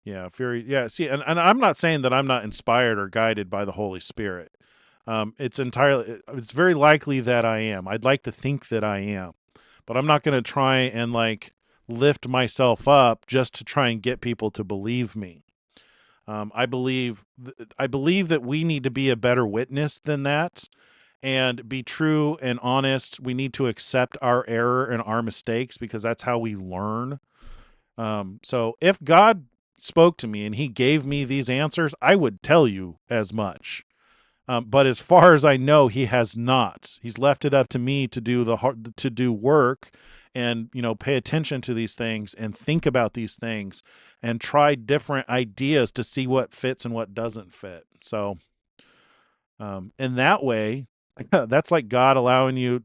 Yeah, Fury. Yeah, see, and I'm not saying that I'm not inspired or guided by the Holy Spirit. It's very likely that I am. I'd like to think that I am, but I'm not going to try and like lift myself up just to try and get people to believe me. I believe that we need to be a better witness than that and be true and honest. We need to accept our error and our mistakes because that's how we learn. So if God spoke to me and he gave me these answers, I would tell you as much. But as far as I know, he has not. He's left it up to me to do work and, pay attention to these things and think about these things and try different ideas to see what fits and what doesn't fit. So, in that way, that's like God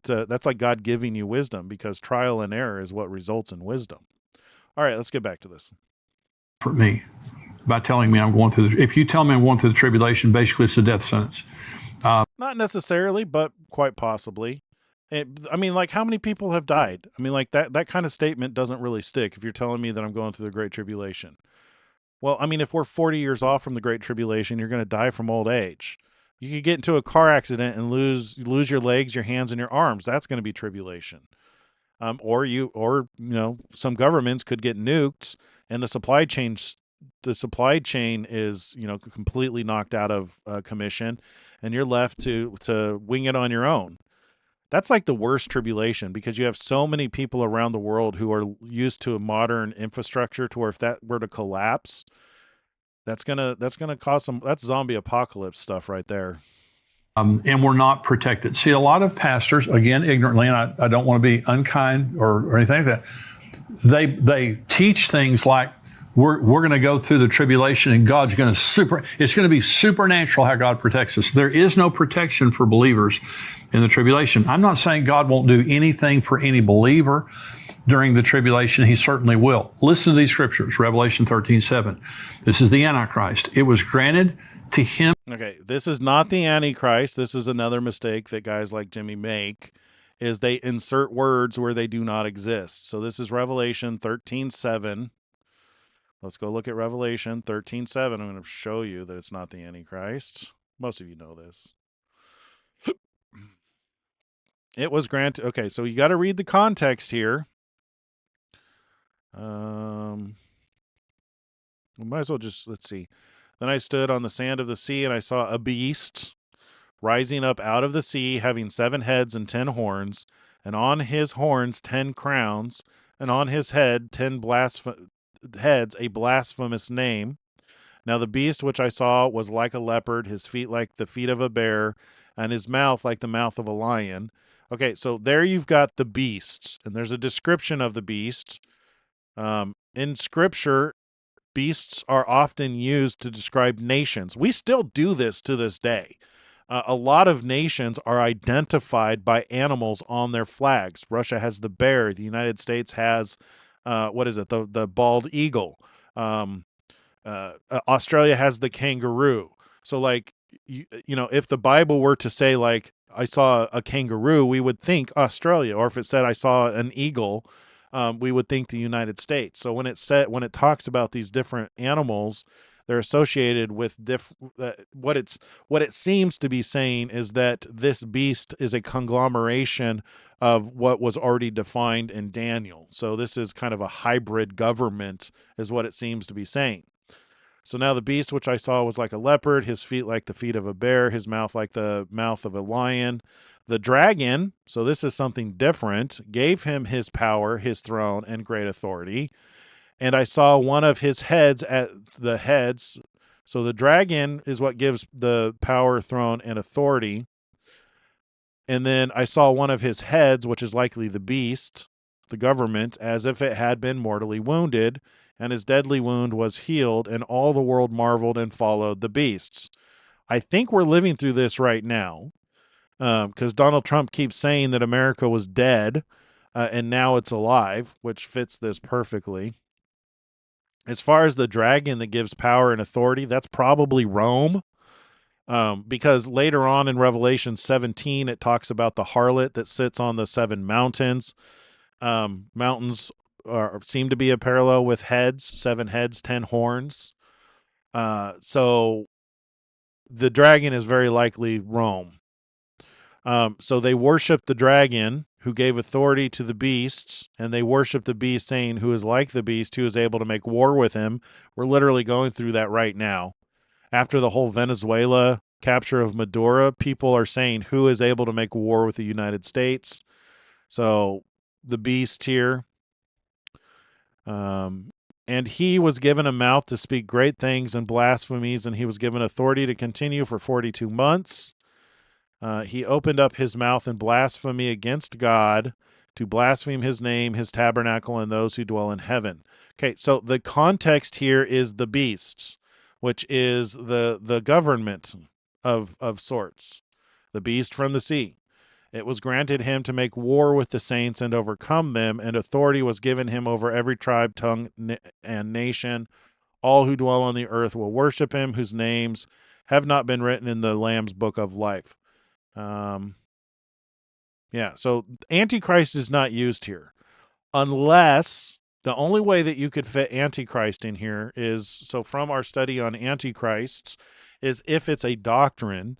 that's like God giving you wisdom, because trial and error is what results in wisdom. All right, let's get back to this. For me, by telling me I'm going through if you tell me I'm going through the tribulation, basically it's a death sentence. Not necessarily, but quite possibly. Like, how many people have died? I mean, like, that kind of statement doesn't really stick if you're telling me that I'm going through the Great Tribulation. Well, I mean, if we're 40 years off from the Great Tribulation, you're going to die from old age. You could get into a car accident and lose your legs, your hands, and your arms. That's going to be tribulation. Or some governments could get nuked, and the supply chain is completely knocked out of commission, and you're left to wing it on your own. That's like the worst tribulation, because you have so many people around the world who are used to a modern infrastructure to where if that were to collapse, that's gonna cause that's zombie apocalypse stuff right there. And we're not protected. See, a lot of pastors, again, ignorantly, and I don't want to be unkind or anything like that, they teach things like we're going to go through the tribulation and God's going to it's going to be supernatural how God protects us. There is no protection for believers in the tribulation. I'm not saying God won't do anything for any believer during the tribulation. He certainly will. Listen to these scriptures, Revelation 13:7. This is the Antichrist. It was granted to him. Okay, this is not the Antichrist. This is another mistake that guys like Jimmy make, is they insert words where they do not exist. So this is Revelation 13:7. Let's go look at Revelation 13:7. I'm going to show you that it's not the Antichrist. Most of you know this. It was granted. Okay, so you got to read the context here. We might as well let's see. Then I stood on the sand of the sea, and I saw a beast rising up out of the sea, having 7 heads and 10 horns, and on his horns 10 crowns, and on his head 10 heads, a blasphemous name. Now the beast which I saw was like a leopard, his feet like the feet of a bear, and his mouth like the mouth of a lion. Okay, so there you've got the beast, and there's a description of the beast. In Scripture, beasts are often used to describe nations. We still do this to this day. A lot of nations are identified by animals on their flags. Russia has the bear. The United States has, the bald eagle. Australia has the kangaroo. So, like, if the Bible were to say, like, I saw a kangaroo, we would think Australia. Or if it said I saw an eagle, we would think the United States. So when it talks about these different animals, they're associated with what it seems to be saying is that this beast is a conglomeration of what was already defined in Daniel. So this is kind of a hybrid government, is what it seems to be saying. So now the beast which I saw was like a leopard, his feet like the feet of a bear, his mouth like the mouth of a lion. The dragon, so this is something different, gave him his power, his throne, and great authority. And I saw one of his heads at the heads. So the dragon is what gives the power, throne, and authority. And then I saw one of his heads, which is likely the beast. the government, as if it had been mortally wounded, and his deadly wound was healed, and all the world marveled and followed the beasts. I think we're living through this right now, because Donald Trump keeps saying that America was dead, and now it's alive, which fits this perfectly. As far as the dragon that gives power and authority, that's probably Rome. Because later on in Revelation 17, it talks about the harlot that sits on the 7 mountains. Mountains seem to be a parallel with heads, 7 heads, 10 horns. So the dragon is very likely Rome. So they worship the dragon who gave authority to the beasts, and they worship the beast, saying, who is like the beast, who is able to make war with him. We're literally going through that right now. After the whole Venezuela capture of Maduro, people are saying, who is able to make war with the United States? So the beast here. And he was given a mouth to speak great things and blasphemies, and he was given authority to continue for 42 months. He opened up his mouth in blasphemy against God, to blaspheme his name, his tabernacle, and those who dwell in heaven. Okay, so the context here is the beasts, which is the government of sorts, the beast from the sea. It was granted him to make war with the saints and overcome them, and authority was given him over every tribe, tongue, and nation. All who dwell on the earth will worship him, whose names have not been written in the Lamb's book of life. Yeah, so Antichrist is not used here, unless the only way that you could fit Antichrist in here is, so from our study on Antichrists, is if it's a doctrine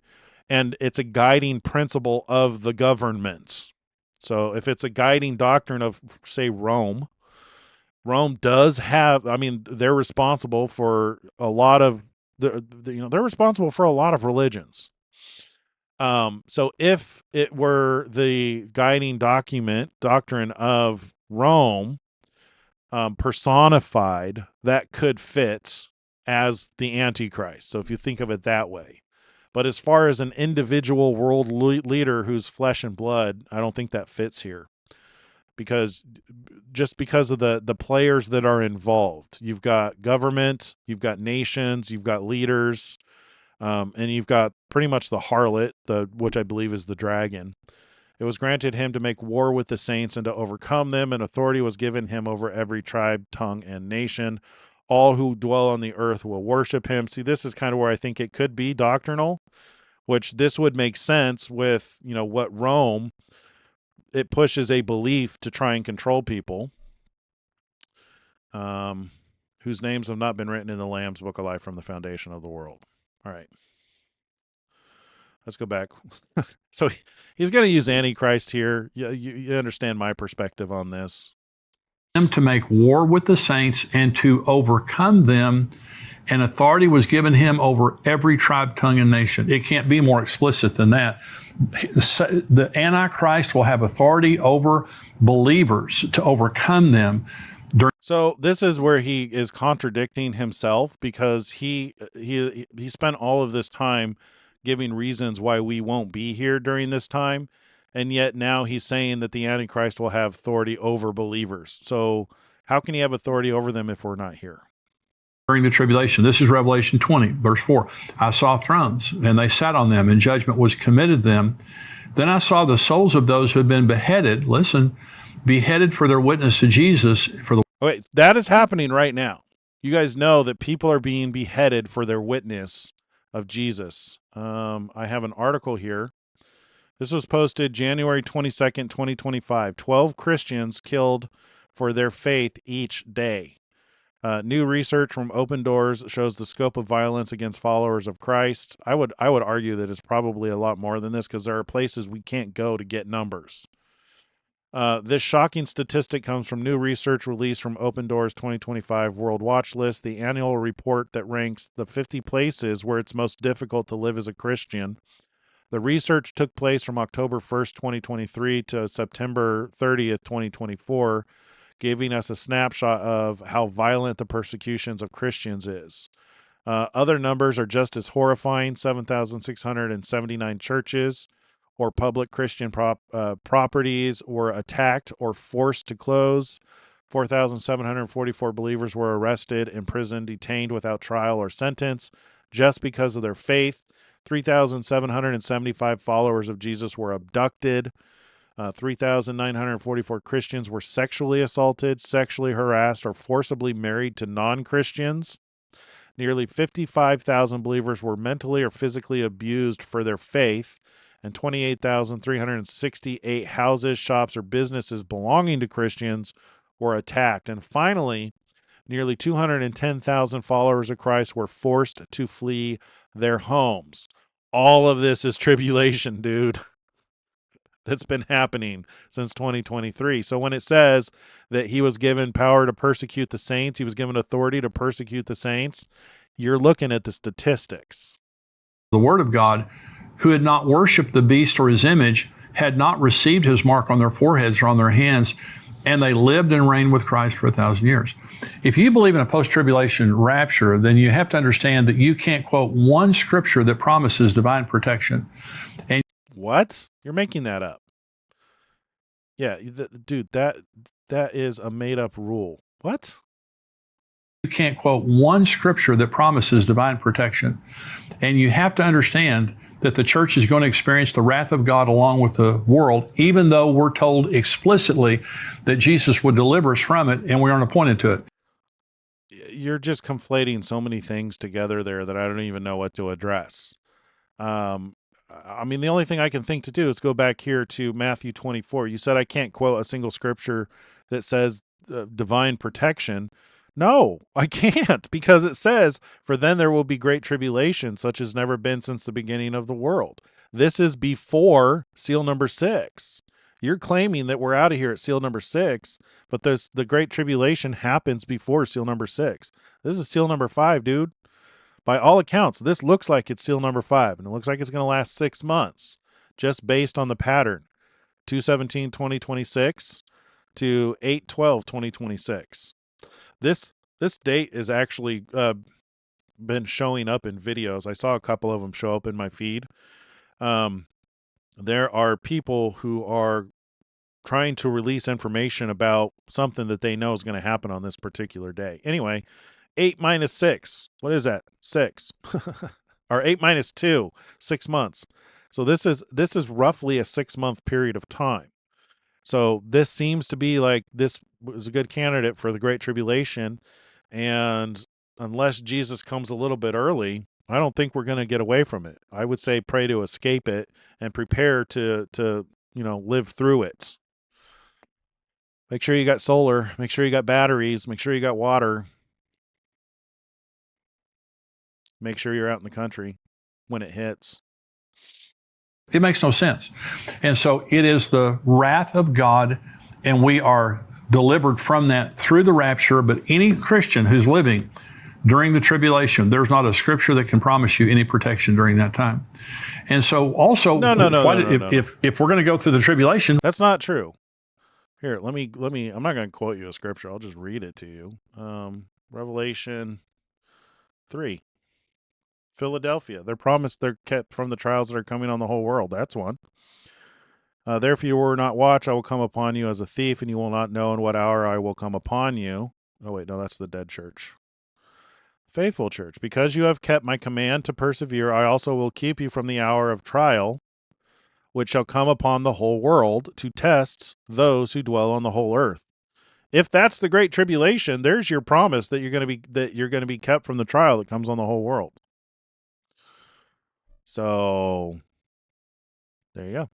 and it's a guiding principle of the governments. So if it's a guiding doctrine of, say, Rome does have, I mean, they're responsible for a lot of, they're responsible for a lot of religions. So if it were the guiding doctrine of Rome, personified, that could fit as the Antichrist. So if you think of it that way. But as far as an individual world leader who's flesh and blood, I don't think that fits here. Because of the players that are involved. You've got government, you've got nations, you've got leaders, and you've got pretty much the harlot, which I believe is the dragon. It was granted him to make war with the saints and to overcome them, and authority was given him over every tribe, tongue, and nation. All who dwell on the earth will worship him. See, this is kind of where I think it could be doctrinal, which this would make sense with, what Rome, it pushes a belief to try and control people, whose names have not been written in the Lamb's book of life from the foundation of the world. All right. Let's go back. So he's going to use Antichrist here. You understand my perspective on this. Him to make war with the saints and to overcome them, and authority was given him over every tribe, tongue, and nation. It can't be more explicit than that. The Antichrist will have authority over believers to overcome them. So this is where he is contradicting himself, because he spent all of this time giving reasons why we won't be here during this time, and yet now he's saying that the Antichrist will have authority over believers. So how can he have authority over them if we're not here? During the tribulation, this is Revelation 20, verse 4. I saw thrones, and they sat on them, and judgment was committed them. Then I saw the souls of those who had been beheaded, beheaded for their witness to Jesus. Okay, that is happening right now. You guys know that people are being beheaded for their witness of Jesus. I have an article here. This was posted January 22nd, 2025. 12 Christians killed for their faith each day. New research from Open Doors shows the scope of violence against followers of Christ. I would argue that it's probably a lot more than this, because there are places we can't go to get numbers. This shocking statistic comes from new research released from Open Doors 2025 World Watch List, the annual report that ranks the 50 places where it's most difficult to live as a Christian. The research took place from October 1st, 2023 to September 30th, 2024, giving us a snapshot of how violent the persecutions of Christians is. Other numbers are just as horrifying. 7,679 churches or public Christian properties were attacked or forced to close. 4,744 believers were arrested, imprisoned, detained without trial or sentence just because of their faith. 3,775 followers of Jesus were abducted. 3,944 Christians were sexually assaulted, sexually harassed, or forcibly married to non-Christians. Nearly 55,000 believers were mentally or physically abused for their faith, and 28,368 houses, shops, or businesses belonging to Christians were attacked. And finally, nearly 210,000 followers of Christ were forced to flee their homes. All of this is tribulation, dude. That's been happening since 2023. So when it says that he was given power to persecute the saints, he was given authority to persecute the saints, you're looking at the statistics. The word of God, who had not worshiped the beast or his image, had not received his mark on their foreheads or on their hands, and they lived and reigned with Christ for 1,000 years. If you believe in a post-tribulation rapture, then you have to understand that you can't quote one scripture that promises divine protection. And what? You're making that up. Yeah, dude, that is a made-up rule. What? You can't quote one scripture that promises divine protection. And you have to understand that the church is going to experience the wrath of God along with the world, even though we're told explicitly that Jesus would deliver us from it, and we aren't appointed to it. You're just conflating so many things together there that I don't even know what to address. I mean, the only thing I can think to do is go back here to Matthew 24. You said I can't quote a single scripture that says divine protection. No, I can't, because it says, for then there will be great tribulation, such as never been since the beginning of the world. This is before seal number 6. You're claiming that we're out of here at seal number 6, but the great tribulation happens before seal number 6. This is seal number 5, dude. By all accounts, this looks like it's seal number 5, and it looks like it's going to last 6 months, just based on the pattern. 2/17/2026 to 8/12/2026. This date is actually been showing up in videos. I saw a couple of them show up in my feed. There are people who are trying to release information about something that they know is going to happen on this particular day. Anyway, 8 minus 6. What is that? 6. Or 8 minus 2, 6 months. So this is roughly a 6-month period of time. So this seems to be like this was a good candidate for the Great Tribulation. And unless Jesus comes a little bit early, I don't think we're going to get away from it. I would say pray to escape it and prepare to live through it. Make sure you got solar. Make sure you got batteries. Make sure you got water. Make sure you're out in the country when it hits. It makes no sense. And so it is the wrath of God, and we are delivered from that through the rapture. But any Christian who's living during the tribulation, there's not a scripture that can promise you any protection during that time. And so also, if we're going to go through the tribulation. That's not true. Here, let me, I'm not going to quote you a scripture. I'll just read it to you. Revelation 3. Philadelphia. They're promised they're kept from the trials that are coming on the whole world. That's one. Therefore you will not watch. I will come upon you as a thief, and you will not know in what hour I will come upon you. Oh, wait, no, that's the dead church. Faithful church. Because you have kept my command to persevere, I also will keep you from the hour of trial, which shall come upon the whole world to test those who dwell on the whole earth. If that's the great tribulation, there's your promise that you're going to be kept from the trial that comes on the whole world. So, there you go.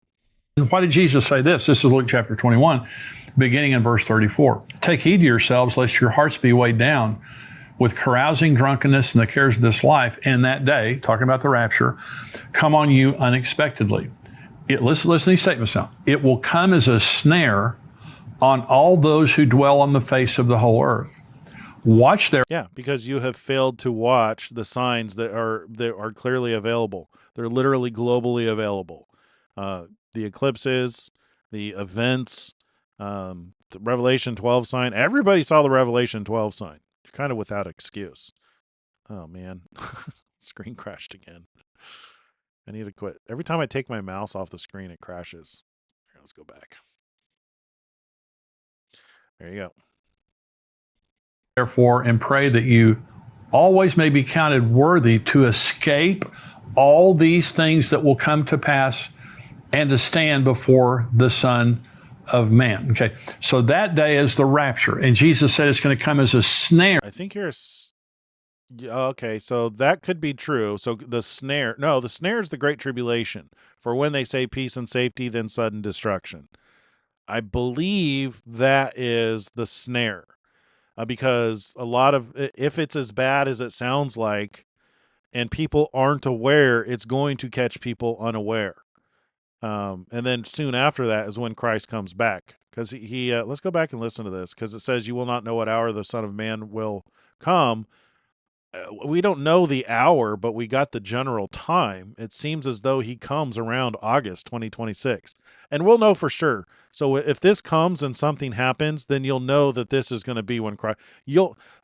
And why did Jesus say this? This is Luke chapter 21, beginning in verse 34. Take heed to yourselves, lest your hearts be weighed down with carousing, drunkenness, and the cares of this life, and that day, talking about the rapture, come on you unexpectedly. Listen to these statements now. It will come as a snare on all those who dwell on the face of the whole earth. Watch their... Yeah, because you have failed to watch the signs that are clearly available. They're literally globally available. The eclipses, the events, the Revelation 12 sign. Everybody saw the Revelation 12 sign. You're kind of without excuse. Oh, man. Screen crashed again. I need to quit. Every time I take my mouse off the screen, it crashes. Here, let's go back. There you go. Therefore, and pray that you always may be counted worthy to escape all these things that will come to pass and to stand before the Son of Man. Okay, so that day is the rapture, and Jesus said it's going to come as a snare. I think here's okay, so that could be true. So the snare is the great tribulation, for when they say peace and safety, then sudden destruction. I believe that is the snare, because a lot of, if it's as bad as it sounds like, and people aren't aware, it's going to catch people unaware. And then soon after that is when Christ comes back, because he let's go back and listen to this, because it says, "You will not know what hour the Son of Man will come." We don't know the hour, but we got the general time. It seems as though he comes around August 2026, and we'll know for sure. So if this comes and something happens, then you'll know that this is going to be when Christ.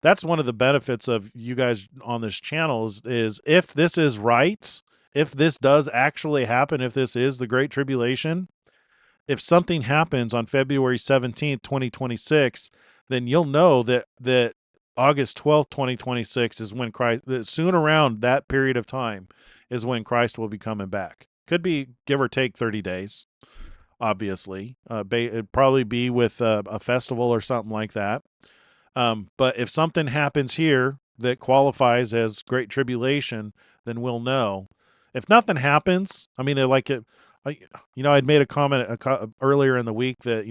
That's one of the benefits of you guys on this channel is if this is right, if this does actually happen, if this is the Great Tribulation, if something happens on February 17th, 2026, then you'll know that August 12th, 2026 is when Christ, soon around that period of time is when Christ will be coming back. Could be give or take 30 days, obviously. It'd probably be with a festival or something like that. But if something happens here that qualifies as Great Tribulation, then we'll know. If nothing happens, I mean, I'd made a comment earlier in the week that,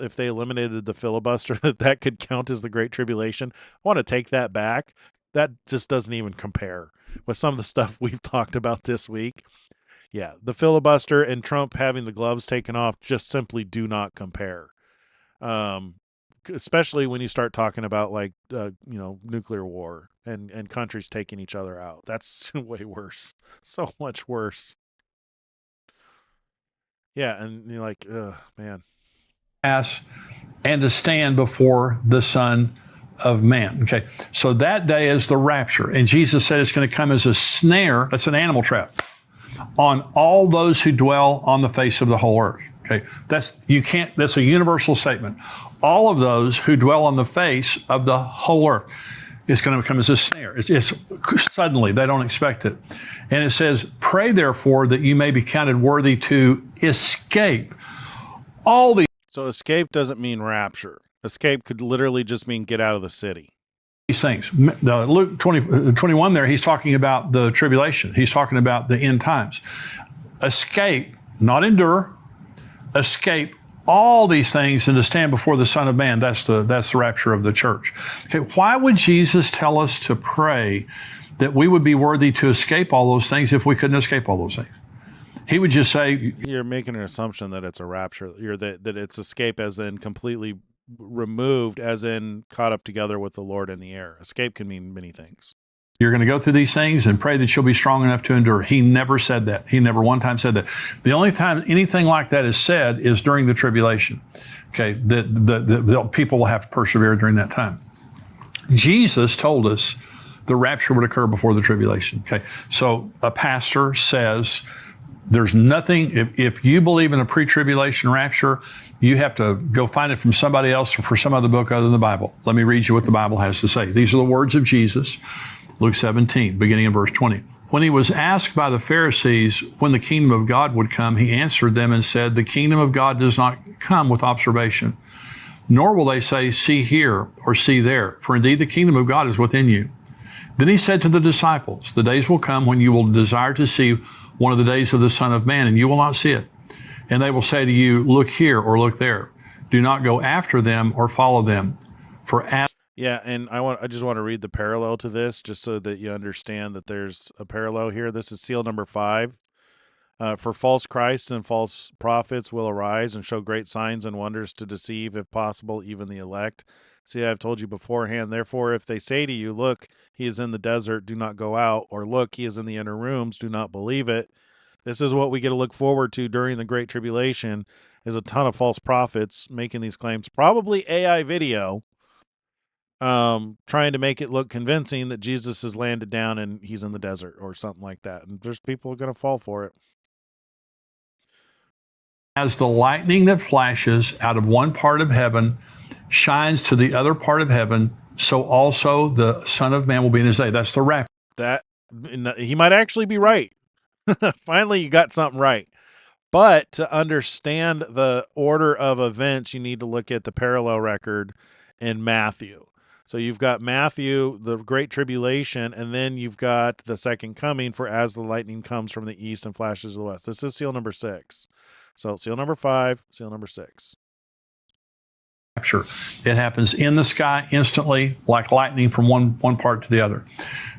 if they eliminated the filibuster, that could count as the Great Tribulation. I want to take that back. That just doesn't even compare with some of the stuff we've talked about this week. Yeah, the filibuster and Trump having the gloves taken off just simply do not compare. Especially when you start talking about nuclear war and countries taking each other out. That's way worse. So much worse. Yeah, and you're like, man. And to stand before the Son of Man. Okay, so that day is the rapture, and Jesus said it's going to come as a snare. That's an animal trap on all those who dwell on the face of the whole earth. Okay, that's a universal statement. All of those who dwell on the face of the whole earth. It's going to come as a snare. It's suddenly, they don't expect it. And it says, pray therefore that you may be counted worthy to escape all these. So escape doesn't mean rapture. Escape could literally just mean get out of the city. These things. Luke 21 there, he's talking about the tribulation. He's talking about the end times. Escape, not endure, escape all these things and to stand before the Son of Man. That's the rapture of the church. Okay, why would Jesus tell us to pray that we would be worthy to escape all those things if we couldn't escape all those things? He would just say, you're making an assumption that it's a rapture. That it's escape as in completely removed, as in caught up together with the Lord in the air. Escape can mean many things. You're going to go through these things and pray that you'll be strong enough to endure. He never said that. He never one time said that. The only time anything like that is said is during the tribulation. Okay, the people will have to persevere during that time. Jesus told us the rapture would occur before the tribulation. Okay, so a pastor says there's nothing, if you believe in a pre-tribulation rapture, you have to go find it from somebody else or for some other book other than the Bible. Let me read you what the Bible has to say. These are the words of Jesus. Luke 17, beginning in verse 20. When he was asked by the Pharisees when the kingdom of God would come, he answered them and said, the kingdom of God does not come with observation, nor will they say, see here or see there, for indeed the kingdom of God is within you. Then he said to the disciples, the days will come when you will desire to see one of the days of the Son of Man, and you will not see it. And they will say to you, look here or look there. Do not go after them or follow them. For yeah, and I just want to read the parallel to this, just so that you understand that there's a parallel here. This is seal number 5. For false Christs and false prophets will arise and show great signs and wonders to deceive, if possible, even the elect. See, I've told you beforehand, therefore, if they say to you, look, he is in the desert, do not go out, or look, he is in the inner rooms, do not believe it. This is what we get to look forward to during the Great Tribulation, is a ton of false prophets making these claims, probably AI video, trying to make it look convincing that Jesus has landed down and he's in the desert or something like that. And there's people going to fall for it. As the lightning that flashes out of one part of heaven shines to the other part of heaven, so also the Son of Man will be in his day. That's the rapture. That he might actually be right. Finally, you got something right. But to understand the order of events, you need to look at the parallel record in Matthew. So you've got Matthew, the Great Tribulation, and then you've got the second coming for as the lightning comes from the east and flashes to the west. This is seal number 6. So seal number 5, seal number 6. Rapture. It happens in the sky instantly, like lightning from one part to the other.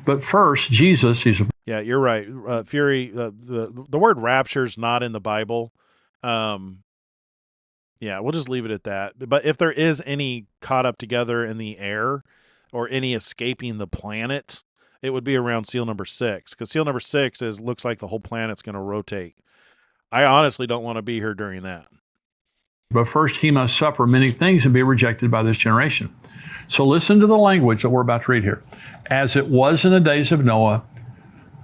But first, Jesus, yeah, you're right. Fury, the word rapture is not in the Bible. Yeah, we'll just leave it at that. But if there is any caught up together in the air or any escaping the planet, it would be around seal number 6. Because seal number 6 looks like the whole planet's going to rotate. I honestly don't want to be here during that. But first he must suffer many things and be rejected by this generation. So listen to the language that we're about to read here. As it was in the days of Noah,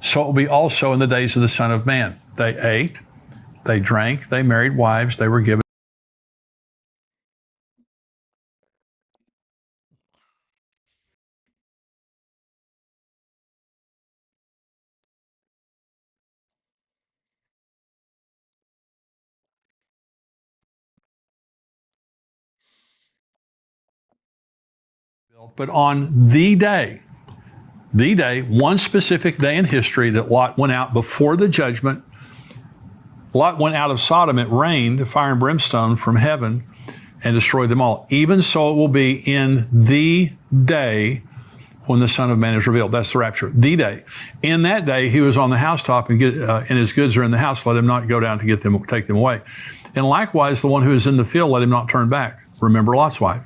so it will be also in the days of the Son of Man. They ate, they drank, they married wives, they were given. But on the day, one specific day in history that Lot went out before the judgment, Lot went out of Sodom, it rained fire and brimstone from heaven and destroyed them all. Even so it will be in the day when the Son of Man is revealed. That's the rapture, the day. In that day, he was on the housetop and his goods are in the house. Let him not go down to take them away. And likewise, the one who is in the field, let him not turn back. Remember Lot's wife.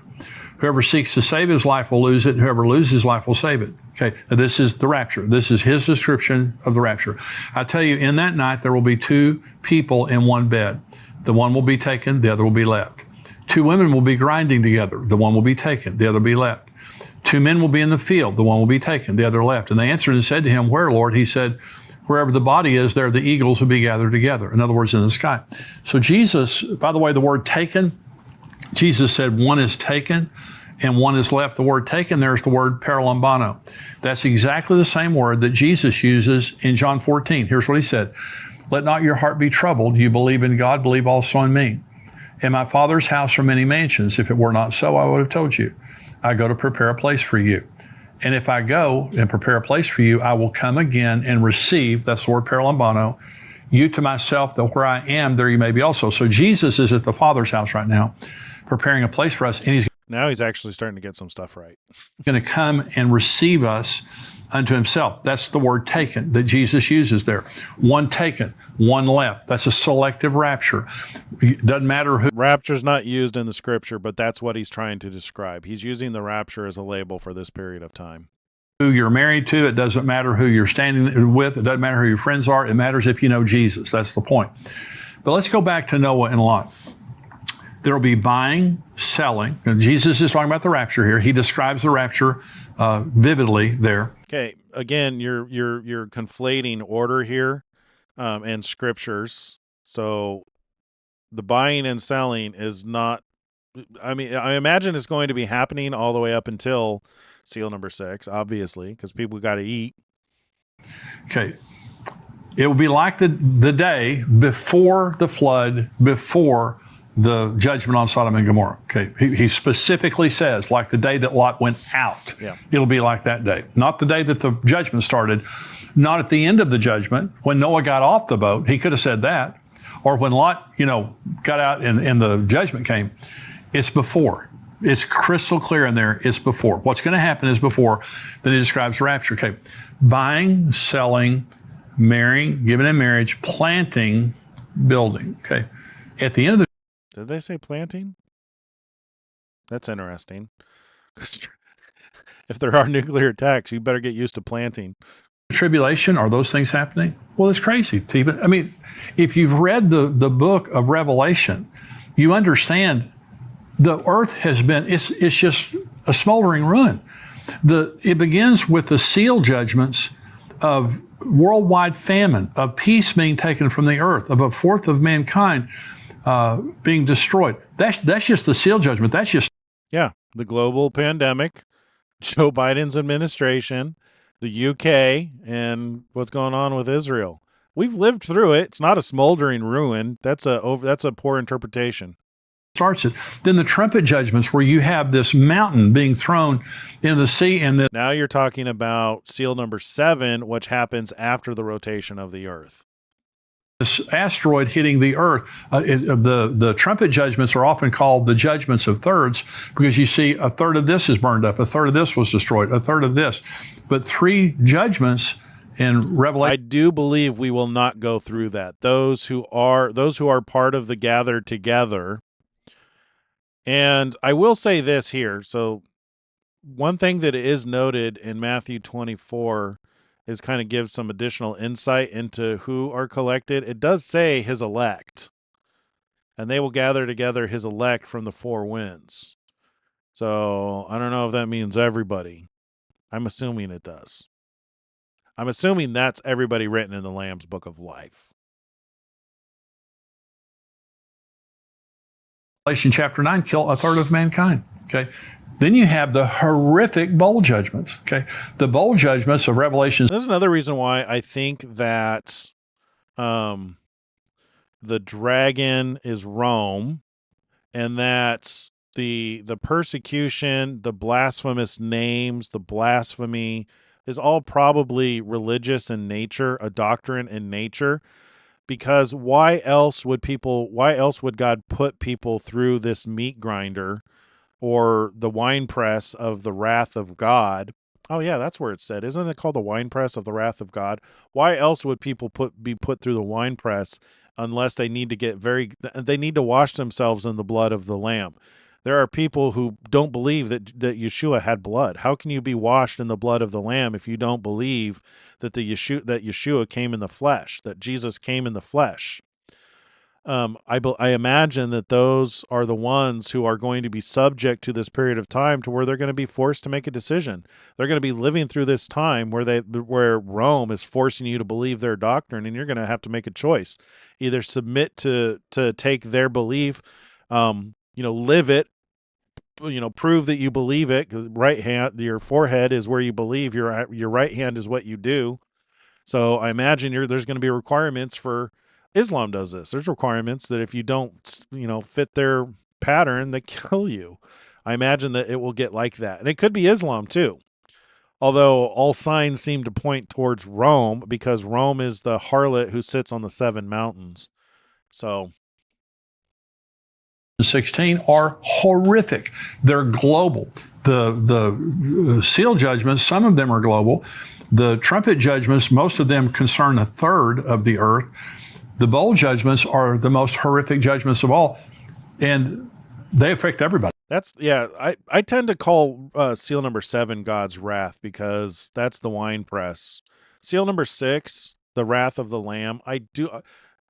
Whoever seeks to save his life will lose it, and whoever loses his life will save it. Okay, now this is the rapture. This is his description of the rapture. I tell you, in that night, there will be 2 people in one bed. The one will be taken, the other will be left. 2 women will be grinding together. The one will be taken, the other will be left. 2 men will be in the field. The one will be taken, the other left. And they answered and said to him, where, Lord? He said, wherever the body is, there the eagles will be gathered together. In other words, in the sky. So Jesus, by the way, the word taken, Jesus said one is taken and one is left. The word taken there is the word paralambano. That's exactly the same word that Jesus uses in John 14. Here's what he said. Let not your heart be troubled. You believe in God, believe also in me. In my Father's house are many mansions. If it were not so, I would have told you. I go to prepare a place for you. And if I go and prepare a place for you, I will come again and receive, that's the word paralambano, you to myself, that where I am, there you may be also. So Jesus is at the Father's house right now, preparing a place for us, and now he's actually starting to get some stuff right. going to come and receive us unto himself. That's the word taken that Jesus uses there. One taken, one left. That's a selective rapture. It doesn't matter who. Rapture's not used in the scripture, but that's what he's trying to describe. He's using the rapture as a label for this period of time. Who you're married to, it doesn't matter who you're standing with, it doesn't matter who your friends are, it matters if you know Jesus. That's the point. But let's go back to Noah and Lot. There will be buying, selling. And Jesus is talking about the rapture here. He describes the rapture vividly there. Okay, again, you're conflating order here and scriptures. So the buying and selling is not. I mean, I imagine it's going to be happening all the way up until seal number 6, obviously, because people got to eat. Okay, it will be like the day before the flood, before the judgment on Sodom and Gomorrah. Okay, he specifically says, like the day that Lot went out. Yeah. It'll be like that day. Not the day that the judgment started, not at the end of the judgment, when Noah got off the boat. He could have said that. Or when Lot, got out and the judgment came. It's before. It's crystal clear in there. It's before. What's going to happen is before. Then he describes rapture. Okay, buying, selling, marrying, giving in marriage, planting, building. Okay, at the end of the Did they say planting? That's interesting. If there are nuclear attacks, you better get used to planting. tribulation, are those things happening? Well, it's crazy. I mean, if you've read the book of Revelation, you understand the earth has been, it's just a smoldering ruin. It begins with the seal judgments of worldwide famine, of peace being taken from the earth, of a fourth of mankind being destroyed. That's just the seal judgment. That's just the global pandemic, Joe Biden's administration, the UK, and what's going on with Israel. We've lived through it. It's not a smoldering ruin. That's a poor interpretation. Starts it. Then the trumpet judgments, where you have this mountain being thrown in the sea, and now you're talking about seal number 7, which happens after the rotation of the Earth. This asteroid hitting the Earth. The trumpet judgments are often called the judgments of thirds, because you see a third of this is burned up, a third of this was destroyed, a third of this. But 3 judgments in Revelation. I do believe we will not go through that. Those who are part of the gathered together. And I will say this here. So one thing that is noted in Matthew 24 is kind of gives some additional insight into who are collected. It does say his elect, and they will gather together his elect from the 4 winds. So I don't know if that means everybody. I'm assuming it does. I'm assuming that's everybody written in the Lamb's Book of Life. Revelation chapter 9, kill a third of mankind. Okay. Then you have the horrific bowl judgments. Okay. The bowl judgments of Revelation. This is another reason why I think that the dragon is Rome, and that the persecution, the blasphemous names, the blasphemy is all probably religious in nature, a doctrine in nature. Because why else would God put people through this meat grinder or the wine press of the wrath of God? Oh yeah, that's where it said. Isn't it called the wine press of the wrath of God? Why else would people be put through the wine press unless they need to wash themselves in the blood of the Lamb? There are people who don't believe that Yeshua had blood. How can you be washed in the blood of the Lamb if you don't believe that Yeshua came in the flesh, that Jesus came in the flesh? I imagine that those are the ones who are going to be subject to this period of time, to where they're going to be forced to make a decision. They're going to be living through this time where Rome is forcing you to believe their doctrine, and you're going to have to make a choice: either submit to take their belief, live it. Prove that you believe it. Right hand, your forehead is where you believe. Your right hand is what you do. So I imagine there's going to be requirements for Islam. Does this? There's requirements that if you don't, fit their pattern, they kill you. I imagine that it will get like that, and it could be Islam too. Although all signs seem to point towards Rome, because Rome is the harlot who sits on the 7 mountains. So. 16 are horrific. They're global. The seal judgments, some of them are global. The trumpet judgments, most of them concern a third of the earth. The bowl judgments are the most horrific judgments of all, and they affect everybody. I tend to call seal number 7 God's wrath, because that's the wine press. Seal number 6, the wrath of the Lamb.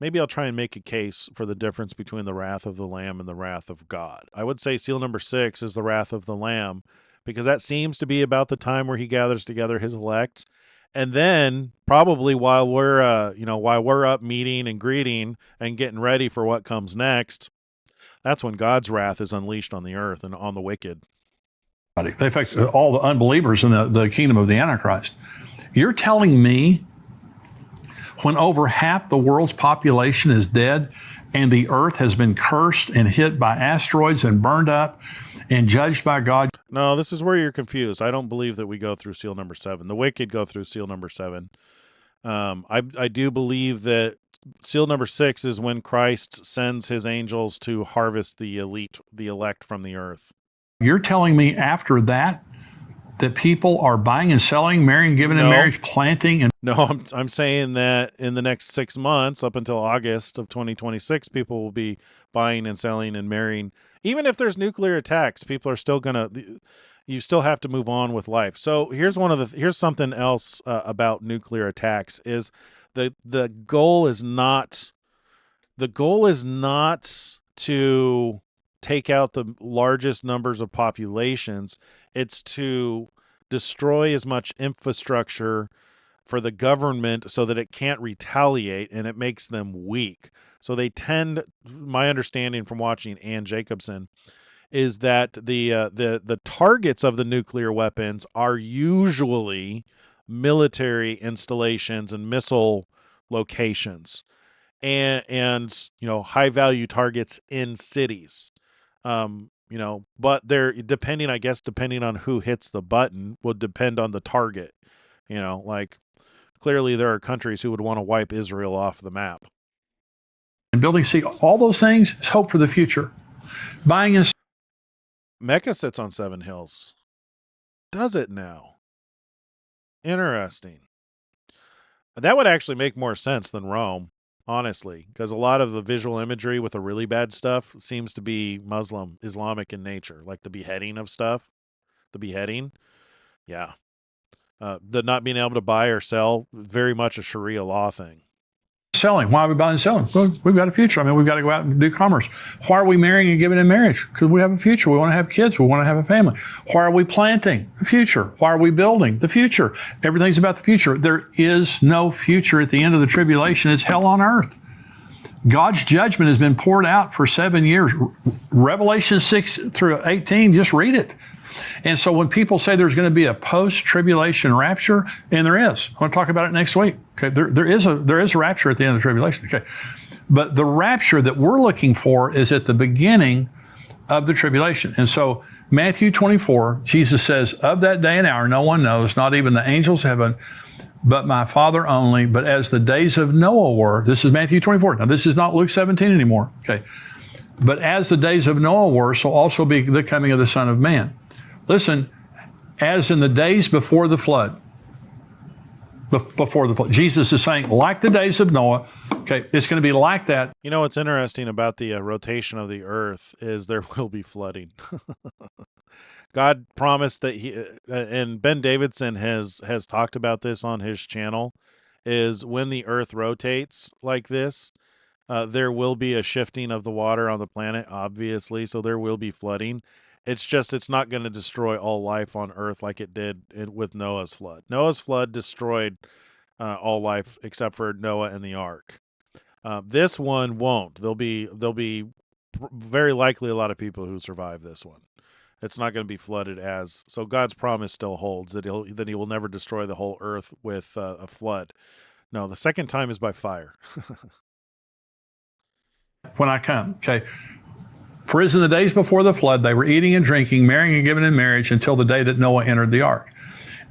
Maybe I'll try and make a case for the difference between the wrath of the Lamb and the wrath of God. I would say seal number 6 is the wrath of the Lamb, because that seems to be about the time where he gathers together his elect. And then probably while we're up meeting and greeting and getting ready for what comes next, that's when God's wrath is unleashed on the earth and on the wicked. They affect all the unbelievers in the kingdom of the Antichrist. You're telling me, when over half the world's population is dead and the earth has been cursed and hit by asteroids and burned up and judged by God? No, this is where you're confused. I don't believe that we go through seal number 7. The wicked go through seal number 7. I do believe that seal number 6 is when Christ sends his angels to harvest the elect from the earth. You're telling me after that people are buying and selling, marrying, giving in marriage, planting, and no, I'm saying that in the next 6 months, up until August of 2026, people will be buying and selling and marrying. Even if there's nuclear attacks, people are still you still have to move on with life. So here's something else about nuclear attacks: is the goal is not to take out the largest numbers of populations. It's to destroy as much infrastructure for the government so that it can't retaliate, and it makes them weak. So they tend, my understanding from watching Ann Jacobson, is that the targets of the nuclear weapons are usually military installations and missile locations, and high value targets in cities. But they're depending on who hits the button would depend on the target. Like clearly there are countries who would want to wipe Israel off the map. And building, see, all those things is hope for the future. Buying and Mecca sits on 7 hills. Does it now? Interesting. That would actually make more sense than Rome, honestly, because a lot of the visual imagery with the really bad stuff seems to be Islamic in nature, like the beheading of stuff. The beheading, yeah. The not being able to buy or sell, very much a Sharia law thing. selling. Why are we buying and selling? Well, we've got a future. I mean, we've got to go out and do commerce. Why are we marrying and giving in marriage? Because we have a future. We want to have kids. We want to have a family. Why are we planting? The future. Why are we building? The future. Everything's about the future. There is no future at the end of the tribulation. It's hell on earth. God's judgment has been poured out for 7 years. Revelation 6 through 18, just read it. And so when people say there's going to be a post-tribulation rapture, and there is, I'm going to talk about it next week. Okay, there is a rapture at the end of the tribulation. Okay, but the rapture that we're looking for is at the beginning of the tribulation. And so Matthew 24, Jesus says, "Of that day and hour, no one knows, not even the angels of heaven, but my Father only. But as the days of Noah were," this is Matthew 24. Now, this is not Luke 17 anymore. Okay, but as the days of Noah were, so also be the coming of the Son of Man. Listen, as in the days before the flood. Before the flood. Jesus is saying, like the days of Noah, okay, it's going to be like that. You know what's interesting about the rotation of the earth is there will be flooding. God promised that and Ben Davidson has talked about this on his channel, is when the earth rotates like this, there will be a shifting of the water on the planet, obviously, so there will be flooding. It's not going to destroy all life on Earth like it did with Noah's flood. Noah's flood destroyed all life except for Noah and the ark. This one won't. There'll be very likely a lot of people who survive this one. It's not going to be flooded so God's promise still holds that he will never destroy the whole earth with a flood. No, the second time is by fire. When I come, okay. For as in the days before the flood, they were eating and drinking, marrying and giving in marriage until the day that Noah entered the ark,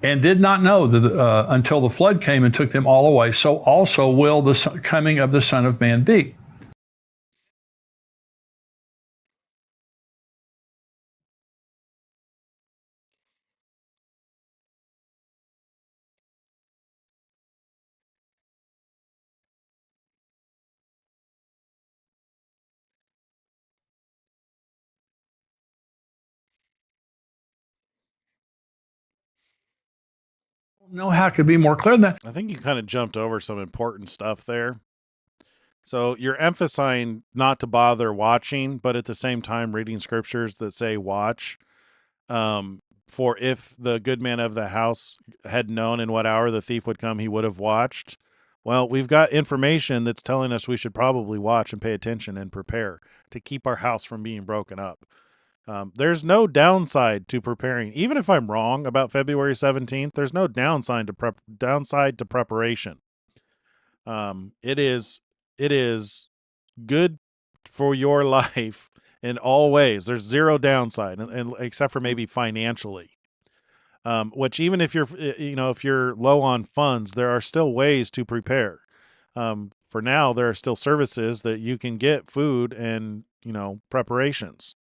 and did not know that until the flood came and took them all away. So also will the coming of the Son of Man be. Know how it could be more clear than that. I think you kind of jumped over some important stuff there. So you're emphasizing not to bother watching, but at the same time reading scriptures that say watch. For if the good man of the house had known in what hour the thief would come, he would have watched. Well, we've got information that's telling us we should probably watch and pay attention and prepare to keep our house from being broken up. There's no downside to preparing. Even if I'm wrong about February 17th, there's no downside to preparation. It is good for your life in all ways. There's zero downside, and except for maybe financially. Which even if you're low on funds, there are still ways to prepare. For now, there are still services that you can get food and preparations.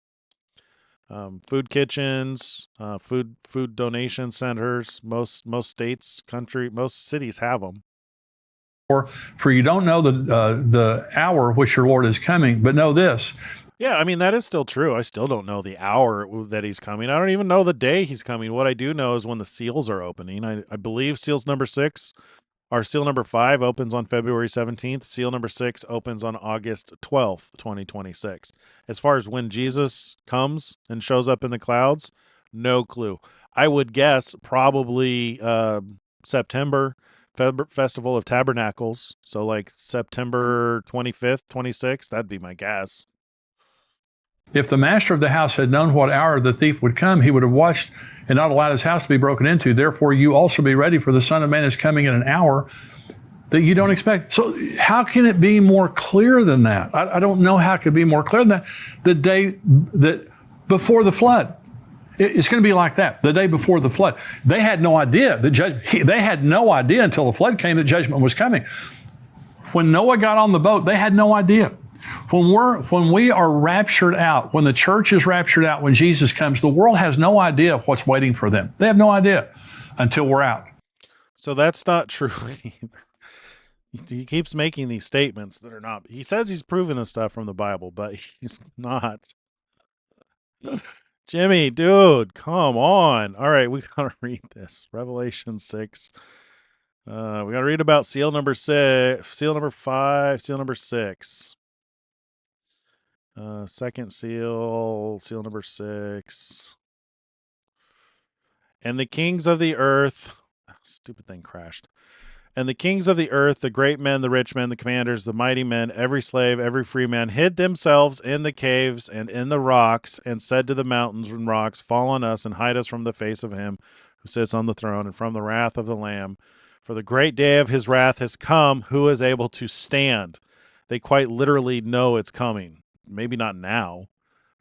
Food kitchens, food donation centers. Most states, most cities have them. For you don't know the hour which your Lord is coming, but know this. Yeah, I mean, that is still true. I still don't know the hour that he's coming. I don't even know the day he's coming. What I do know is when the seals are opening. I believe seals number 6 Our seal number 5 opens on February 17th. Seal number 6 opens on August 12th, 2026. As far as when Jesus comes and shows up in the clouds, no clue. I would guess probably September, Festival of Tabernacles. So like September 25th, 26th, that'd be my guess. If the master of the house had known what hour the thief would come, he would have watched and not allowed his house to be broken into. Therefore, you also be ready, for the Son of Man is coming in an hour that you don't expect. So how can it be more clear than that? I don't know how it could be more clear than that. The day that before the flood, it's going to be like that. The day before the flood, they had no idea they had no idea until the flood came that judgment was coming. When Noah got on the boat, they had no idea. When we are raptured out, when the church is raptured out, when Jesus comes, the world has no idea what's waiting for them. They have no idea until we're out. So that's not true. He keeps making these statements that are not. He says he's proven this stuff from the Bible, but he's not. Jimmy, dude, come on. All right, we got to read this. Revelation 6. We got to read about seal number 6, seal number 5, seal number 6. Second seal number 6. And the kings of the earth, stupid thing crashed. And the kings of the earth, the great men, the rich men, the commanders, the mighty men, every slave, every free man, hid themselves in the caves and in the rocks, and said to the mountains and rocks, fall on us and hide us from the face of him who sits on the throne and from the wrath of the Lamb. For the great day of his wrath has come. Who is able to stand? They quite literally know it's coming. Maybe not now,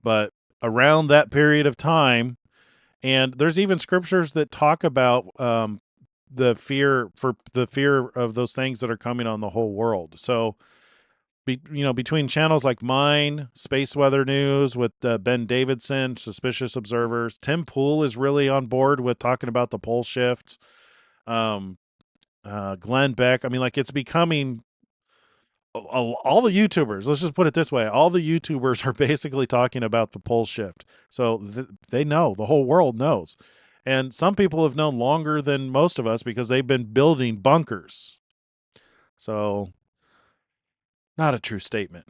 but around that period of time. And there's even scriptures that talk about the fear of those things that are coming on the whole world. So, between channels like mine, Space Weather News with Ben Davidson, Suspicious Observers, Tim Pool is really on board with talking about the pole shift. Glenn Beck. I mean, like, it's becoming all the YouTubers, let's just put it this way, all the YouTubers are basically talking about the pole shift. So they know, the whole world knows. And some people have known longer than most of us because they've been building bunkers. So, not a true statement.